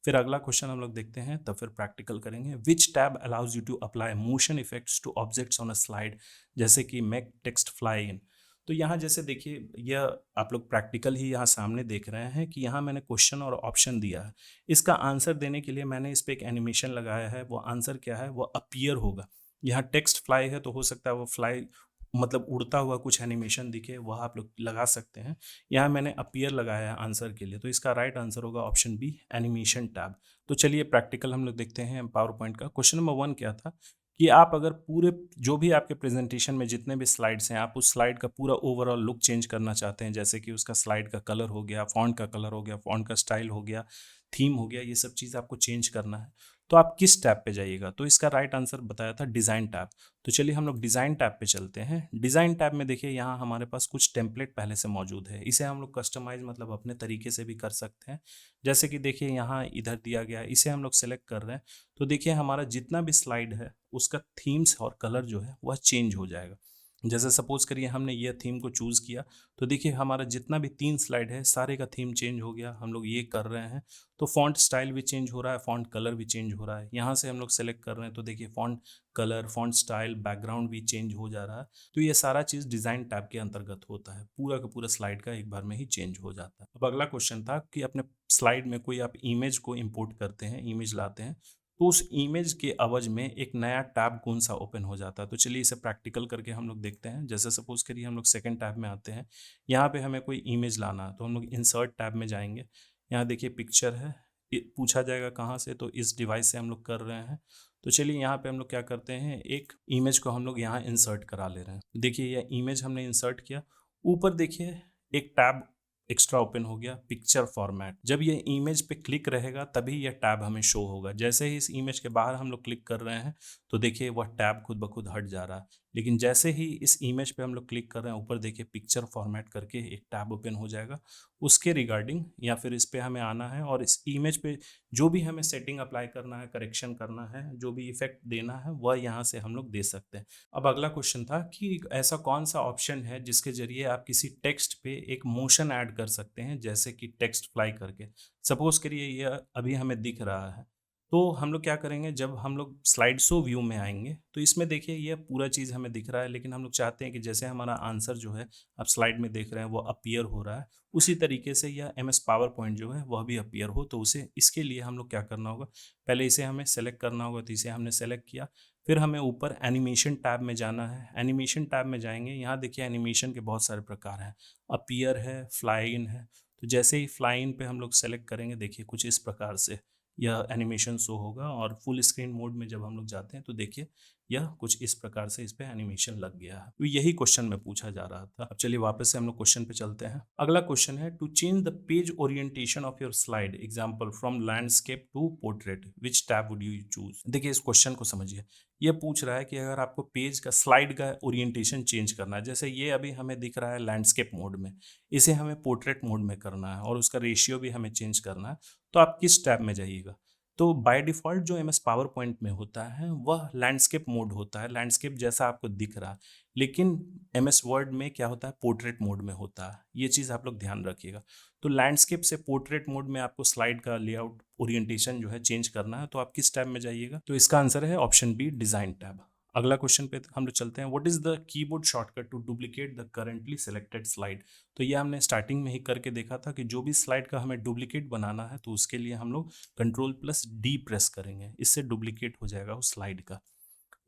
फिर अगला क्वेश्चन हम लोग देखते हैं, तब फिर प्रैक्टिकल करेंगे। Which tab allows you to apply motion effects to objects on a slide, जैसे कि मेक टेक्स्ट फ्लाई इन। तो यहाँ जैसे देखिए, यह आप लोग प्रैक्टिकल ही यहाँ सामने देख रहे हैं कि यहाँ मैंने क्वेश्चन और ऑप्शन दिया है। इसका आंसर देने के लिए मैंने इस पर एक एनिमेशन लगाया है। वो आंसर क्या है, वो अपीयर होगा। यहाँ टेक्स्ट फ्लाई है तो हो सकता है वो फ्लाई मतलब उड़ता हुआ कुछ एनिमेशन दिखे, वह आप लोग लगा सकते हैं। यहाँ मैंने अपीयर लगाया है आंसर के लिए, तो इसका राइट आंसर होगा ऑप्शन बी, एनिमेशन टैब। तो चलिए प्रैक्टिकल हम लोग देखते हैं पावर पॉइंट का। क्वेश्चन नंबर 1 क्या था कि आप अगर पूरे जो भी आपके प्रेजेंटेशन में जितने भी स्लाइड्स हैं, आप उस स्लाइड का पूरा ओवरऑल लुक चेंज करना चाहते हैं, जैसे कि उसका स्लाइड का कलर हो गया, फॉन्ट का कलर हो गया, फॉन्ट का स्टाइल हो गया, थीम हो गया, ये सब चीज़ आपको चेंज करना है, तो आप किस टैब पे जाइएगा। तो इसका राइट आंसर बताया था डिज़ाइन टैब। तो चलिए हम लोग डिज़ाइन टैब पे चलते हैं। डिज़ाइन टैब में देखिए यहाँ हमारे पास कुछ टेम्पलेट पहले से मौजूद है। इसे हम लोग कस्टमाइज मतलब अपने तरीके से भी कर सकते हैं। जैसे कि देखिए यहाँ इधर दिया गया है, इसे हम लोग सेलेक्ट कर रहे हैं तो देखिए हमारा जितना भी स्लाइड है उसका थीम्स और कलर जो है वह चेंज हो जाएगा। जैसे सपोज करिए हमने यह थीम को चूज़ किया, तो देखिए हमारा जितना भी 3 स्लाइड है सारे का थीम चेंज हो गया। हम लोग ये कर रहे हैं तो फॉन्ट स्टाइल भी चेंज हो रहा है, फॉन्ट कलर भी चेंज हो रहा है। यहाँ से हम लोग सेलेक्ट कर रहे हैं तो देखिए font colour, font style, background भी चेंज हो जा रहा है। तो ये सारा चीज़ डिज़ाइन टैब के अंतर्गत होता है। पूरा का पूरा स्लाइड का एक बार में ही चेंज हो जाता है। अब अगला क्वेश्चन था कि अपने स्लाइड में कोई आप इमेज को इम्पोर्ट करते हैं, इमेज लाते हैं, तो उस इमेज के अवज में एक नया टैब कौन सा ओपन हो जाता है। तो चलिए इसे प्रैक्टिकल करके हम लोग देखते हैं। जैसे सपोज करिए हम लोग सेकंड टैब में आते हैं, यहाँ पे हमें कोई इमेज लाना है तो हम लोग इंसर्ट टैब में जाएंगे। यहाँ देखिए पिक्चर है, पूछा जाएगा कहाँ से, तो इस डिवाइस से हम लोग कर रहे हैं। तो चलिए यहाँ पे हम लोग क्या करते हैं, एक इमेज को हम लोग यहाँ इंसर्ट करा ले रहे हैं। देखिए यह इमेज हमने इंसर्ट किया, ऊपर देखिए एक टैब एक्स्ट्रा ओपन हो गया, पिक्चर फॉर्मेट। जब ये इमेज पे क्लिक रहेगा तभी यह टैब हमें शो होगा। जैसे ही इस इमेज के बाहर हम लोग क्लिक कर रहे हैं तो देखिए वह टैब खुद ब खुद हट जा रहा है। लेकिन जैसे ही इस इमेज पे हम लोग क्लिक कर रहे हैं, ऊपर देखिए पिक्चर फॉर्मेट करके एक टैब ओपन हो जाएगा। उसके रिगार्डिंग या फिर इस पे हमें आना है और इस इमेज पे जो भी हमें सेटिंग अप्लाई करना है, करेक्शन करना है, जो भी इफेक्ट देना है वह यहाँ से हम लोग दे सकते हैं। अब अगला क्वेश्चन था कि ऐसा कौन सा ऑप्शन है जिसके जरिए आप किसी टेक्स्ट पे एक मोशन ऐड कर सकते हैं, जैसे कि टेक्स्ट फ्लाई करके। सपोज करिए ये अभी हमें दिख रहा है, तो हम लोग क्या करेंगे, जब हम लोग स्लाइड शो व्यू में आएंगे तो इसमें देखिए ये पूरा चीज़ हमें दिख रहा है, लेकिन हम लोग चाहते हैं कि जैसे हमारा आंसर जो है आप स्लाइड में देख रहे हैं वो अपीयर हो रहा है, उसी तरीके से यह MS पावर पॉइंट जो है वह भी अपीयर हो। तो उसे इसके लिए हम लोग क्या करना होगा, पहले इसे हमें सेलेक्ट करना होगा। तो इसे हमने सेलेक्ट किया, फिर हमें ऊपर एनिमेशन टैब में जाना है। एनिमेशन टैब में जाएंगे, यहाँ देखिए एनिमेशन के बहुत सारे प्रकार हैं, अपीयर है, फ्लाई इन है। तो जैसे ही फ्लाई इन पे हम लोग सेलेक्ट करेंगे, देखिए कुछ इस प्रकार से यह एनिमेशन शो होगा। और फुल स्क्रीन मोड में जब हम लोग जाते हैं तो देखिए यह कुछ इस प्रकार से इस पे एनिमेशन लग गया है। तो यही क्वेश्चन में पूछा जा रहा था। अब चलिए वापस से हम लोग क्वेश्चन पे चलते हैं। अगला क्वेश्चन है, to change the page orientation of your slide example from landscape to portrait, which tab would you choose. देखिए इस क्वेश्चन को समझिए, ये पूछ रहा है कि अगर आपको पेज का स्लाइड का ओरिएंटेशन चेंज करना है, जैसे ये अभी हमें दिख रहा है लैंडस्केप मोड में, इसे हमें पोर्ट्रेट मोड में करना है और उसका रेशियो भी हमें चेंज करना है, तो आप किस टैब में जाइएगा। तो बाय डिफ़ॉल्ट जो MS पावर पॉइंट में होता है वह लैंडस्केप मोड होता है, लैंडस्केप जैसा आपको दिख रहा है। लेकिन MS वर्ड में क्या होता है, पोर्ट्रेट मोड में होता है। ये चीज़ आप लोग ध्यान रखिएगा। तो लैंडस्केप से पोर्ट्रेट मोड में आपको स्लाइड का लेआउट ओरिएंटेशन जो है चेंज करना है, तो आप किस टैब में जाइएगा। तो इसका आंसर है ऑप्शन बी, डिज़ाइन टैब। अगला क्वेश्चन पे हम लोग चलते हैं, what is the keyboard shortcut to duplicate the currently selected slide. तो ये हमने स्टार्टिंग में ही करके देखा था कि जो भी स्लाइड का हमें डुप्लीकेट बनाना है तो उसके लिए हम लोग कंट्रोल+D प्रेस करेंगे, इससे डुप्लीकेट हो जाएगा उस स्लाइड का।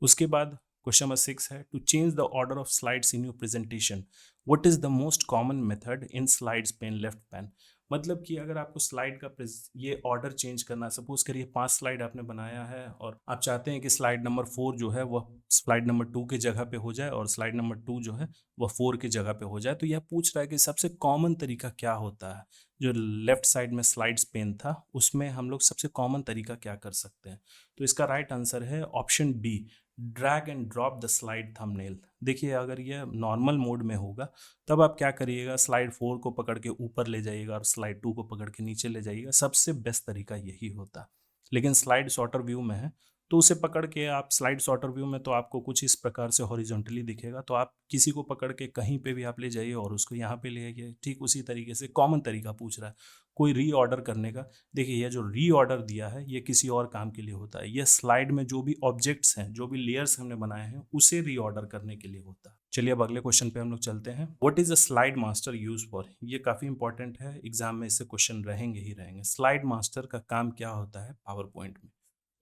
उसके बाद क्वेश्चन नंबर 6 है, to change the order of slides in your presentation what is the most common method in slides pane left pane. मतलब कि अगर आपको स्लाइड का ये ऑर्डर चेंज करना है, सपोज करिए 5 स्लाइड आपने बनाया है और आप चाहते हैं कि स्लाइड नंबर 4 जो है वह स्लाइड नंबर 2 की जगह पे हो जाए और स्लाइड नंबर 2 जो है वह 4 की जगह पे हो जाए। तो यह पूछ रहा है कि सबसे कॉमन तरीका क्या होता है, जो लेफ्ट साइड में स्लाइड्स पेन था उसमें हम लोग सबसे कॉमन तरीका क्या कर सकते हैं। तो इसका राइट आंसर है option B, drag and drop the slide thumbnail. देखिए अगर यह नॉर्मल मोड में होगा तब आप क्या करिएगा, स्लाइड 4 को पकड़ के ऊपर ले जाइएगा और स्लाइड 2 को पकड़ के नीचे ले जाइएगा, सबसे बेस्ट तरीका यही होता। लेकिन स्लाइड शॉर्टर व्यू में है तो उसे पकड़ के आप स्लाइड शॉर्टर व्यू में तो आपको कुछ इस प्रकार से हॉरिजॉन्टली दिखेगा, तो आप किसी को पकड़ के कहीं पे भी आप ले जाइए और उसको यहाँ पे ले आइए। ठीक उसी तरीके से कॉमन तरीका पूछ रहा है कोई रीऑर्डर करने का। देखिए यह जो रीऑर्डर दिया है ये किसी और काम के लिए होता है, यह स्लाइड में जो भी ऑब्जेक्ट्स हैं, जो भी लेयर्स हमने बनाए हैं उसे रीऑर्डर करने के लिए होता है। चलिए अब अगले क्वेश्चन पे हम लोग चलते हैं, what is a slide master use for. ये काफी इंपॉर्टेंट है, एग्जाम में इससे क्वेश्चन रहेंगे ही रहेंगे। स्लाइड मास्टर का काम क्या होता है पावर पॉइंट में।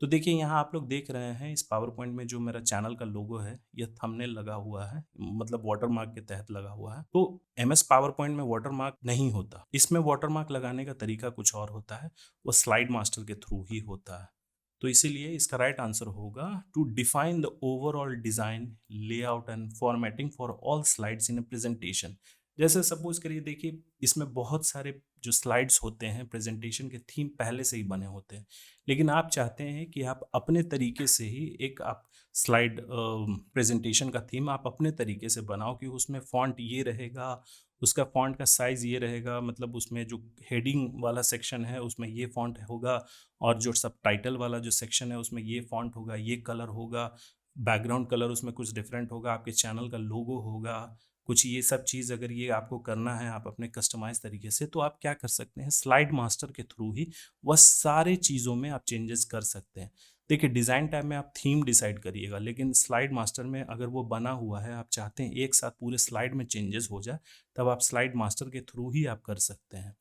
तो देखिए यहाँ आप लोग देख रहे हैं इस पावर पॉइंट में जो मेरा चैनल का लोगो है यह थंबनेल लगा हुआ है, मतलब वाटरमार्क के तहत लगा हुआ है। तो MS पावर पॉइंट में वाटरमार्क नहीं होता, इसमें वाटरमार्क लगाने का तरीका कुछ और होता है, वो स्लाइड मास्टर के थ्रू ही होता है। तो इसीलिए इसका राइट आंसर होगा to define the overall design, layout and formatting for all slides in a presentation. जैसे सपोज करिए, देखिए इसमें बहुत सारे जो स्लाइड्स होते हैं प्रेजेंटेशन के थीम पहले से ही बने होते हैं, लेकिन आप चाहते हैं कि आप अपने तरीके से ही एक आप स्लाइड प्रेजेंटेशन का थीम आप अपने तरीके से बनाओ कि उसमें फॉन्ट ये रहेगा, उसका फॉन्ट का साइज़ ये रहेगा, मतलब उसमें जो हेडिंग वाला सेक्शन है उसमें ये फॉन्ट होगा और जो सब टाइटल वाला जो सेक्शन है उसमें ये फॉन्ट होगा, ये कलर होगा, बैकग्राउंड कलर उसमें कुछ डिफरेंट होगा, आपके चैनल का लोगो होगा कुछ। ये सब चीज़ अगर ये आपको करना है आप अपने कस्टमाइज तरीके से, तो आप क्या कर सकते हैं, स्लाइड मास्टर के थ्रू ही वह सारे चीज़ों में आप चेंजेस कर सकते हैं। देखिए डिज़ाइन टैब में आप थीम डिसाइड करिएगा, लेकिन स्लाइड मास्टर में अगर वो बना हुआ है, आप चाहते हैं एक साथ पूरे स्लाइड में चेंजेस हो जाए, तब आप स्लाइड मास्टर के थ्रू ही आप कर सकते हैं।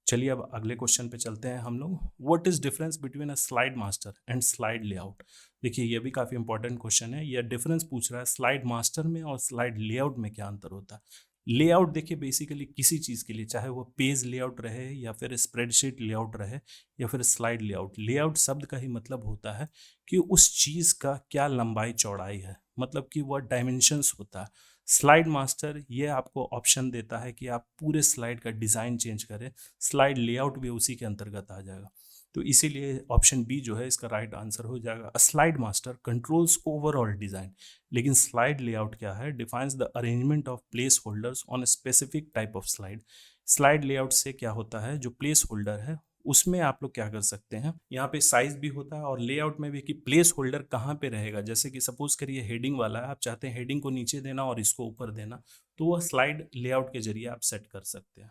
चलिए अब अगले क्वेश्चन पे चलते हैं हम लोग, what is difference between a slide master and slide layout. देखिए ये भी काफ़ी इंपॉर्टेंट क्वेश्चन है, यह डिफरेंस पूछ रहा है स्लाइड मास्टर में और स्लाइड लेआउट में क्या अंतर होता है। लेआउट देखिए बेसिकली किसी चीज़ के लिए, चाहे वो पेज लेआउट रहे या फिर स्प्रेडशीट लेआउट रहे या फिर स्लाइड लेआउट, लेआउट शब्द का ही मतलब होता है कि उस चीज़ का क्या लंबाई चौड़ाई है, मतलब कि वह डायमेंशंस होता है। स्लाइड मास्टर ये आपको ऑप्शन देता है कि आप पूरे स्लाइड का डिज़ाइन चेंज करें, स्लाइड लेआउट भी उसी के अंतर्गत आ जाएगा। तो इसीलिए ऑप्शन बी जो है इसका राइट आंसर हो जाएगा। Slide master controls overall design, लेकिन स्लाइड लेआउट क्या है, defines the arrangement of place holders on specific type of slide. Slide layout से क्या होता है, जो प्लेस होल्डर है उसमें आप लोग क्या कर सकते हैं, यहाँ पे साइज भी होता है और लेआउट में भी कि प्लेस होल्डर कहाँ पे रहेगा। जैसे कि सपोज करिए हेडिंग वाला है, आप चाहते हैं हेडिंग को नीचे देना और इसको ऊपर देना, तो वह स्लाइड लेआउट के जरिए आप सेट कर सकते हैं।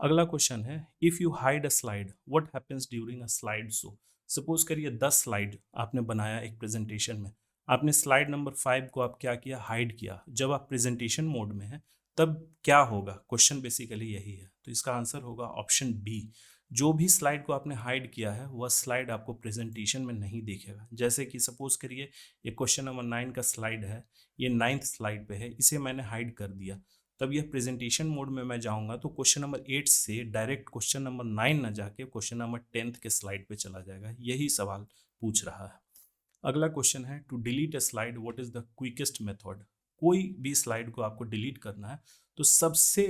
अगला क्वेश्चन है, if you hide a slide what happens during a slide show. Suppose करिए 10 स्लाइड आपने बनाया एक प्रेजेंटेशन में, आपने स्लाइड नंबर 5 को आप क्या किया, हाइड किया। जब आप प्रेजेंटेशन मोड में हैं तब क्या होगा, क्वेश्चन बेसिकली यही है। तो इसका आंसर होगा ऑप्शन बी। जो भी स्लाइड को आपने हाइड किया है वह स्लाइड आपको प्रेजेंटेशन में नहीं दिखेगा। जैसे कि सपोज करिए ये क्वेश्चन नंबर 9 का स्लाइड है, ये 9th स्लाइड पे है, इसे मैंने हाइड कर दिया। तब यह प्रेजेंटेशन मोड में मैं जाऊंगा तो क्वेश्चन नंबर 8 से डायरेक्ट क्वेश्चन नंबर 9 ना जाके क्वेश्चन नंबर 10th के स्लाइड पे चला जाएगा। यही सवाल पूछ रहा है। अगला क्वेश्चन है, to delete a slide what is the quickest method. कोई भी स्लाइड को आपको डिलीट करना है तो सबसे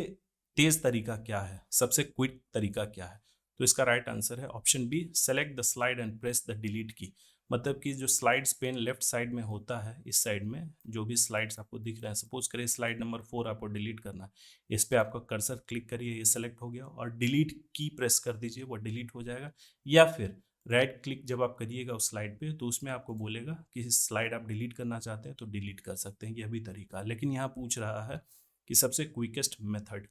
तेज तरीका क्या है, सबसे क्विक तरीका क्या है। तो इसका राइट आंसर है option B, select the slide and press the delete key. मतलब कि जो स्लाइड्स पेन लेफ्ट साइड में होता है, इस साइड में जो भी स्लाइड्स आपको दिख रहे हैं, सपोज करिए स्लाइड नंबर 4 आपको डिलीट करना है, इस पे आपका कर्सर क्लिक करिए, ये सेलेक्ट हो गया और डिलीट की प्रेस कर दीजिए, वो डिलीट हो जाएगा। या फिर राइट क्लिक जब आप करिएगा उस स्लाइड पे तो उसमें आपको बोलेगा कि स्लाइड आप डिलीट करना चाहते हैं तो डिलीट कर सकते हैं, यह भी तरीका है। लेकिन यहाँ पूछ रहा है कि सबसे क्विकेस्ट मेथड,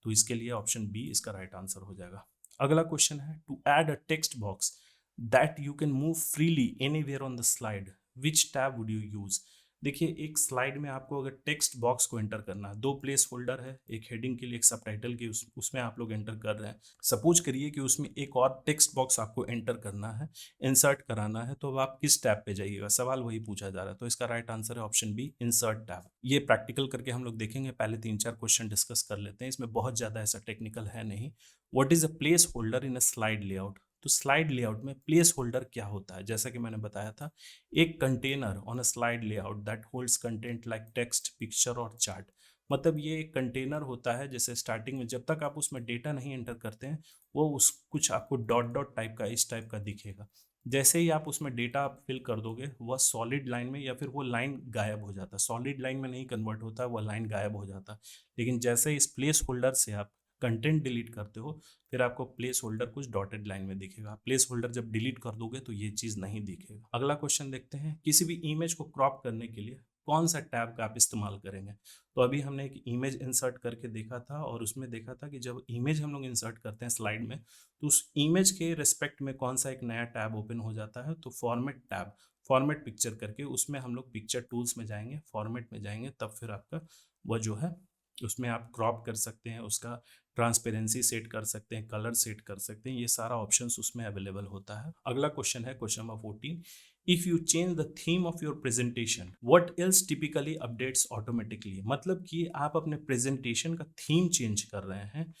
तो इसके लिए ऑप्शन बी इसका राइट आंसर हो जाएगा। अगला क्वेश्चन है, to add a text box that you can move freely anywhere on the slide which tab would you use. देखिए एक स्लाइड में आपको अगर टेक्स्ट बॉक्स को एंटर करना है, दो प्लेस होल्डर है, एक हेडिंग के लिए एक सबटाइटल की, उसमें आप लोग एंटर कर रहे हैं। सपोज करिए कि उसमें एक और टेक्स्ट बॉक्स आपको एंटर करना है, इंसर्ट कराना है, तो अब आप किस टैब पे जाइएगा, सवाल वही पूछा जा रहा है। तो इसका राइट आंसर है ऑप्शन बी, इंसर्ट टैब। ये प्रैक्टिकल करके हम लोग देखेंगे, पहले 3-4 क्वेश्चन डिस्कस कर लेते हैं, इसमें बहुत ज्यादा ऐसा टेक्निकल है नहीं। What is a place holder in a slide layout. तो स्लाइड लेआउट में प्लेस होल्डर क्या होता है, जैसा कि मैंने बताया था, एक container on a slide layout that holds content like text, picture और चार्ट। मतलब ये एक कंटेनर होता है, जैसे स्टार्टिंग में जब तक आप उसमें डेटा नहीं एंटर करते हैं वो उस कुछ आपको डॉट डॉट टाइप का, इस टाइप का दिखेगा। जैसे ही आप उसमें डेटा आप फिल कर दोगे वह सॉलिड लाइन में, या फिर वो लाइन गायब हो जाता है, सॉलिड लाइन में नहीं कन्वर्ट होता, वह लाइन गायब हो जाता। लेकिन जैसे ही इस प्लेस होल्डर से आप कंटेंट डिलीट करते हो फिर आपको प्लेस होल्डर कुछ डॉटेड लाइन में दिखेगा। प्लेस होल्डर जब डिलीट कर दोगे तो ये चीज नहीं दिखेगा। अगला क्वेश्चन देखते हैं, किसी भी इमेज को क्रॉप करने के लिए कौन सा टैब का आप इस्तेमाल करेंगे। तो अभी हमने एक इमेज इंसर्ट करके देखा था और उसमें देखा था कि जब इमेज हम लोग इंसर्ट करते हैं स्लाइड में तो उस इमेज के रिस्पेक्ट में कौन सा एक नया टैब ओपन हो जाता है। तो फॉर्मेट टैब, फॉर्मेट पिक्चर करके, उसमें हम लोग पिक्चर टूल्स में जाएंगे, फॉर्मेट में जाएंगे, तब फिर आपका वह जो है उसमें आप क्रॉप कर सकते हैं, उसका ट्रांसपेरेंसी सेट कर सकते हैं, कलर सेट कर सकते हैं, ये सारा ऑप्शंस उसमें अवेलेबल होता है। अगला क्वेश्चन है question number 14, if you change the theme of your presentation what else typically updates automatically. मतलब कि आप अपने प्रेजेंटेशन का थीम चेंज कर रहे हैं,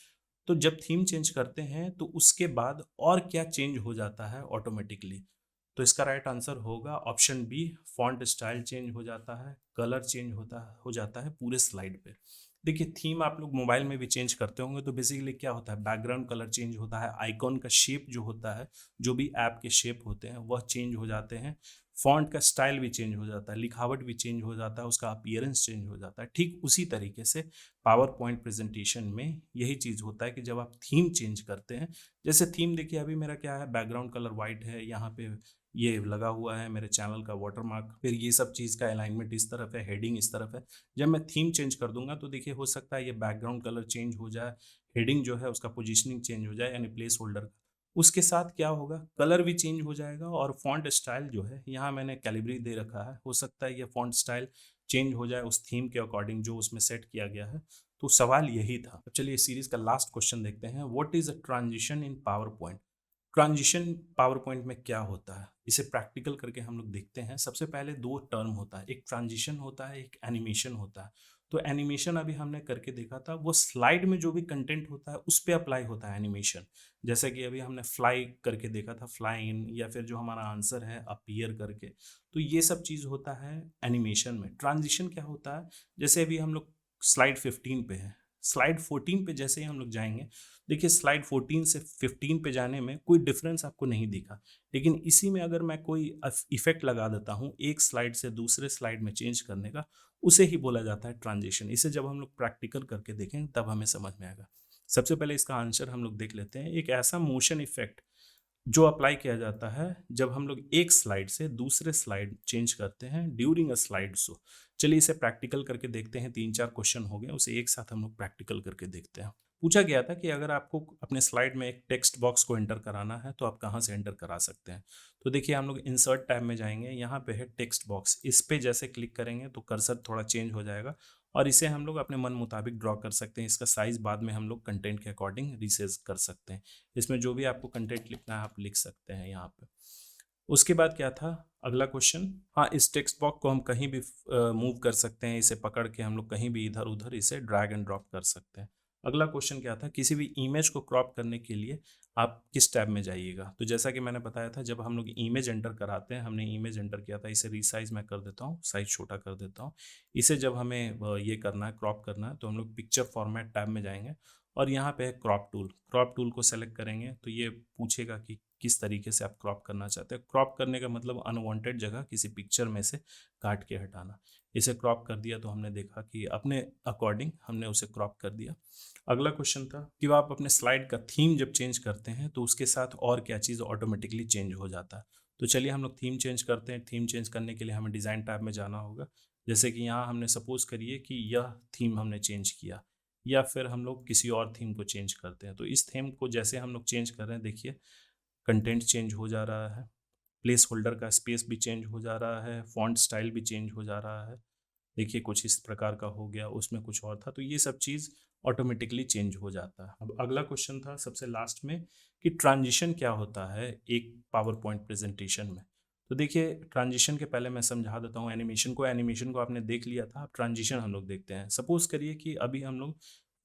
तो जब थीम चेंज करते हैं तो उसके बाद और क्या चेंज हो जाता है ऑटोमेटिकली। तो इसका राइट आंसर होगा option B, font style change हो जाता है, कलर चेंज हो जाता है पूरे स्लाइड पे। देखिए थीम आप लोग मोबाइल में भी चेंज करते होंगे, तो बेसिकली क्या होता है, बैकग्राउंड कलर चेंज होता है, आइकॉन का शेप जो होता है, जो भी ऐप के शेप होते हैं वह चेंज हो जाते हैं, फॉन्ट का स्टाइल भी चेंज हो जाता है, लिखावट भी चेंज हो जाता है, उसका अपीयरेंस चेंज हो जाता है। ठीक उसी तरीके से पावर पॉइंट प्रेजेंटेशन में यही चीज़ होता है कि जब आप थीम चेंज करते हैं, जैसे थीम देखिए अभी मेरा क्या है, बैकग्राउंड कलर वाइट है, यहाँ पे ये लगा हुआ है मेरे चैनल का वाटरमार्क, फिर ये सब चीज़ का अलाइनमेंट इस तरफ है, हेडिंग इस तरफ है। जब मैं थीम चेंज कर दूंगा तो देखिए हो सकता है ये बैकग्राउंड कलर चेंज हो जाए, हेडिंग जो है उसका पोजीशनिंग चेंज हो जाए, यानी प्लेस होल्डर का, उसके साथ क्या होगा, कलर भी चेंज हो जाएगा। और फॉन्ट स्टाइल जो है, यहाँ मैंने कैलिब्री दे रखा है, हो सकता है ये फॉन्ट स्टाइल चेंज हो जाए उस थीम के अकॉर्डिंग जो उसमें सेट किया गया है। तो सवाल यही था। अब चलिए सीरीज का लास्ट क्वेश्चन देखते हैं, what is a transition in power point. Transition power point में क्या होता है, इसे प्रैक्टिकल करके हम लोग देखते हैं। सबसे पहले दो टर्म होता है, एक ट्रांजिशन होता है, एक एनिमेशन होता है। तो एनिमेशन अभी हमने करके देखा था, वो स्लाइड में जो भी कंटेंट होता है उस पर अप्लाई होता है एनिमेशन। जैसे कि अभी हमने फ्लाई करके देखा था, फ्लाई इन, या फिर जो हमारा आंसर है अपीयर करके। तो ये सब चीज़ होता है एनिमेशन में। ट्रांजिशन क्या होता है, जैसे अभी हम लोग स्लाइड 15 पे है, स्लाइड 14 पे जैसे ही हम लोग जाएंगे, देखिए स्लाइड 14 से 15 पे जाने में कोई डिफरेंस आपको नहीं दिखा, लेकिन इसी में अगर मैं कोई इफेक्ट लगा देता हूँ एक स्लाइड से दूसरे स्लाइड में चेंज करने का, उसे ही बोला जाता है ट्रांजिशन। इसे जब हम लोग प्रैक्टिकल करके देखें तब हमें समझ में आएगा। सबसे पहले इसका आंसर हम लोग देख लेते हैं, एक ऐसा मोशन इफेक्ट जो अप्लाई किया जाता है जब हम लोग एक स्लाइड से दूसरे स्लाइड चेंज करते हैं ड्यूरिंग अ स्लाइड शो। चलिए इसे प्रैक्टिकल करके देखते हैं, 3-4 क्वेश्चन हो गए, उसे एक साथ हम लोग प्रैक्टिकल करके देखते हैं। पूछा गया था कि अगर आपको अपने स्लाइड में एक टेक्स्ट बॉक्स को एंटर कराना है तो आप कहाँ से एंटर करा सकते हैं। तो देखिए हम लोग इंसर्ट टैब में जाएंगे, यहाँ पे है टेक्स्ट बॉक्स, इस पे जैसे क्लिक करेंगे तो कर्सर थोड़ा चेंज हो जाएगा और इसे हम लोग अपने मन मुताबिक ड्रॉ कर सकते हैं। इसका साइज बाद में हम लोग कंटेंट के अकॉर्डिंग रिसाइज कर सकते हैं। इसमें जो भी आपको कंटेंट लिखना है आप लिख सकते हैं यहाँ पे। उसके बाद क्या था अगला क्वेश्चन, हाँ इस टेक्स्ट बॉक्स को हम कहीं भी मूव कर सकते हैं, इसे पकड़ के हम लोग कहीं भी इधर उधर इसे ड्रैग एंड ड्रॉप कर सकते हैं। अगला क्वेश्चन क्या था, किसी भी इमेज को क्रॉप करने के लिए आप किस टैब में जाइएगा। तो जैसा कि मैंने बताया था जब हम लोग इमेज एंटर कराते हैं, हमने इमेज एंटर किया था, इसे रीसाइज मैं कर देता हूँ, साइज छोटा कर देता हूँ। इसे जब हमें ये करना है क्रॉप करना है तो हम लोग पिक्चर फॉर्मेट टैब में जाएंगे और यहाँ पे है क्रॉप टूल। क्रॉप टूल को सेलेक्ट करेंगे तो ये पूछेगा कि किस तरीके से आप क्रॉप करना चाहते हैं। क्रॉप करने का मतलब अनवांटेड जगह किसी पिक्चर में से काट के हटाना। इसे क्रॉप कर दिया तो हमने देखा कि अपने अकॉर्डिंग हमने उसे क्रॉप कर दिया। अगला क्वेश्चन था कि आप अपने स्लाइड का थीम जब चेंज करते हैं तो उसके साथ और क्या चीज़ ऑटोमेटिकली चेंज हो जाता है। तो चलिए हम लोग थीम चेंज करते हैं। थीम चेंज करने के लिए हमें डिज़ाइन टैब में जाना होगा। जैसे कि यहाँ हमने सपोज करिए कि यह थीम हमने चेंज किया या फिर हम लोग किसी और थीम को चेंज करते हैं। तो इस थीम को जैसे हम लोग चेंज कर रहे हैं देखिए कंटेंट चेंज हो जा रहा है, प्लेस होल्डर का स्पेस भी चेंज हो जा रहा है, फॉन्ट स्टाइल भी चेंज हो जा रहा है। देखिए कुछ इस प्रकार का हो गया, उसमें कुछ और था, तो ये सब चीज़ ऑटोमेटिकली चेंज हो जाता है। अब अगला क्वेश्चन था सबसे लास्ट में कि ट्रांजिशन क्या होता है एक पावर पॉइंट प्रेजेंटेशन में। तो देखिए ट्रांजिशन के पहले मैं समझा देता हूँ एनिमेशन को आपने देख लिया था। अब ट्रांजिशन हम लोग देखते हैं। सपोज करिए कि अभी हम लोग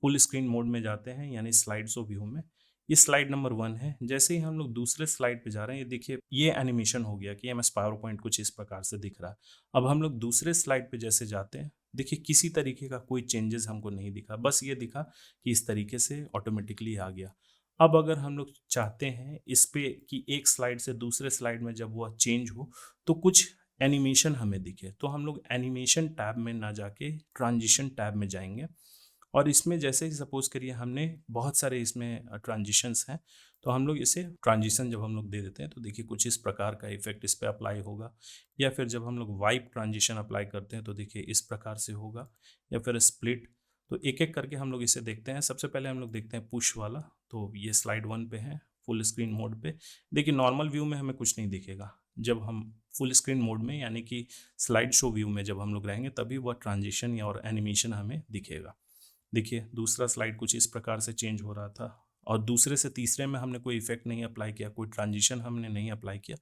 फुल स्क्रीन मोड में जाते हैं यानी स्लाइड शो व्यू में। ये स्लाइड नंबर 1 है। जैसे ही हम लोग दूसरे स्लाइड पे जा रहे हैं, ये देखिए ये एनिमेशन हो गया कि एमएस पावर पॉइंट कुछ इस प्रकार से दिख रहा है। अब हम लोग दूसरे स्लाइड पे जैसे जाते हैं, देखिए किसी तरीके का कोई चेंजेस हमको नहीं दिखा, बस ये दिखा कि इस तरीके से ऑटोमेटिकली आ गया। अब अगर हम लोग चाहते हैं इस पे कि एक स्लाइड से दूसरे स्लाइड में जब वह चेंज हो तो कुछ एनिमेशन हमें दिखे, तो हम लोग एनिमेशन टैब में ना जाके ट्रांजिशन टैब में जाएंगे और इसमें जैसे ही सपोज करिए हमने बहुत सारे इसमें ट्रांजिशंस हैं, तो हम लोग इसे ट्रांजिशन जब हम लोग दे देते हैं तो देखिए कुछ इस प्रकार का इफेक्ट इस पे अप्लाई होगा। या फिर जब हम लोग वाइप ट्रांजिशन अप्लाई करते हैं तो देखिए इस प्रकार से होगा, या फिर स्प्लिट। तो एक एक करके हम लोग इसे देखते हैं। सबसे पहले हम लोग देखते हैं पुश वाला। तो ये स्लाइड 1 पे है फुल स्क्रीन मोड पे। देखिए नॉर्मल व्यू में हमें कुछ नहीं दिखेगा। जब हम फुल स्क्रीन मोड में यानी कि स्लाइड शो व्यू में जब हम लोग रहेंगे तभी वह ट्रांजिशन या और एनिमेशन हमें दिखेगा। देखिए दूसरा स्लाइड कुछ इस प्रकार से चेंज हो रहा था और दूसरे से तीसरे में हमने कोई इफेक्ट नहीं अप्लाई किया, कोई ट्रांजिशन हमने नहीं अप्लाई किया,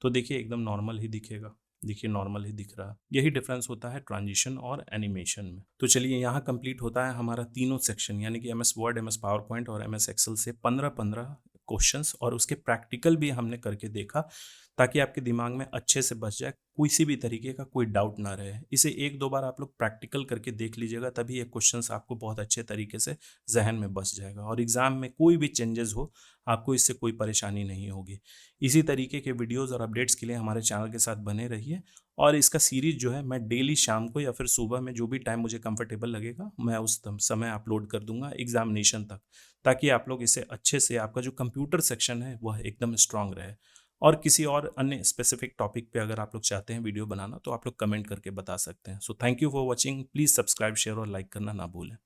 तो देखिए एकदम नॉर्मल ही दिखेगा। देखिए नॉर्मल ही दिख रहा है। यही डिफरेंस होता है ट्रांजिशन और एनिमेशन में। तो चलिए यहाँ कंप्लीट होता है हमारा तीनों सेक्शन यानी कि MS word, MS power point और एमएस एक्सेल से 15-15 क्वेश्चंस और उसके प्रैक्टिकल भी हमने करके देखा ताकि आपके दिमाग में अच्छे से बस जाए, किसी भी तरीके का कोई डाउट ना रहे। इसे एक दो बार आप लोग प्रैक्टिकल करके देख लीजिएगा, तभी ये क्वेश्चंस आपको बहुत अच्छे तरीके से जहन में बस जाएगा और एग्जाम में कोई भी चेंजेस हो आपको इससे कोई परेशानी नहीं होगी। इसी तरीके के वीडियोस और अपडेट्स के लिए हमारे चैनल के साथ बने रहिए और इसका सीरीज जो है मैं डेली शाम को या फिर सुबह में जो भी टाइम मुझे कंफर्टेबल लगेगा मैं उस समय अपलोड कर दूंगा एग्जामिनेशन तक, ताकि आप लोग इसे अच्छे से, आपका जो कंप्यूटर सेक्शन है वह एकदम स्ट्रांग रहे। और किसी और अन्य स्पेसिफिक टॉपिक पे अगर आप लोग चाहते हैं वीडियो बनाना तो आप लोग कमेंट करके बता सकते हैं। So thank you for watching. Please subscribe, share और लाइक करना ना भूलें।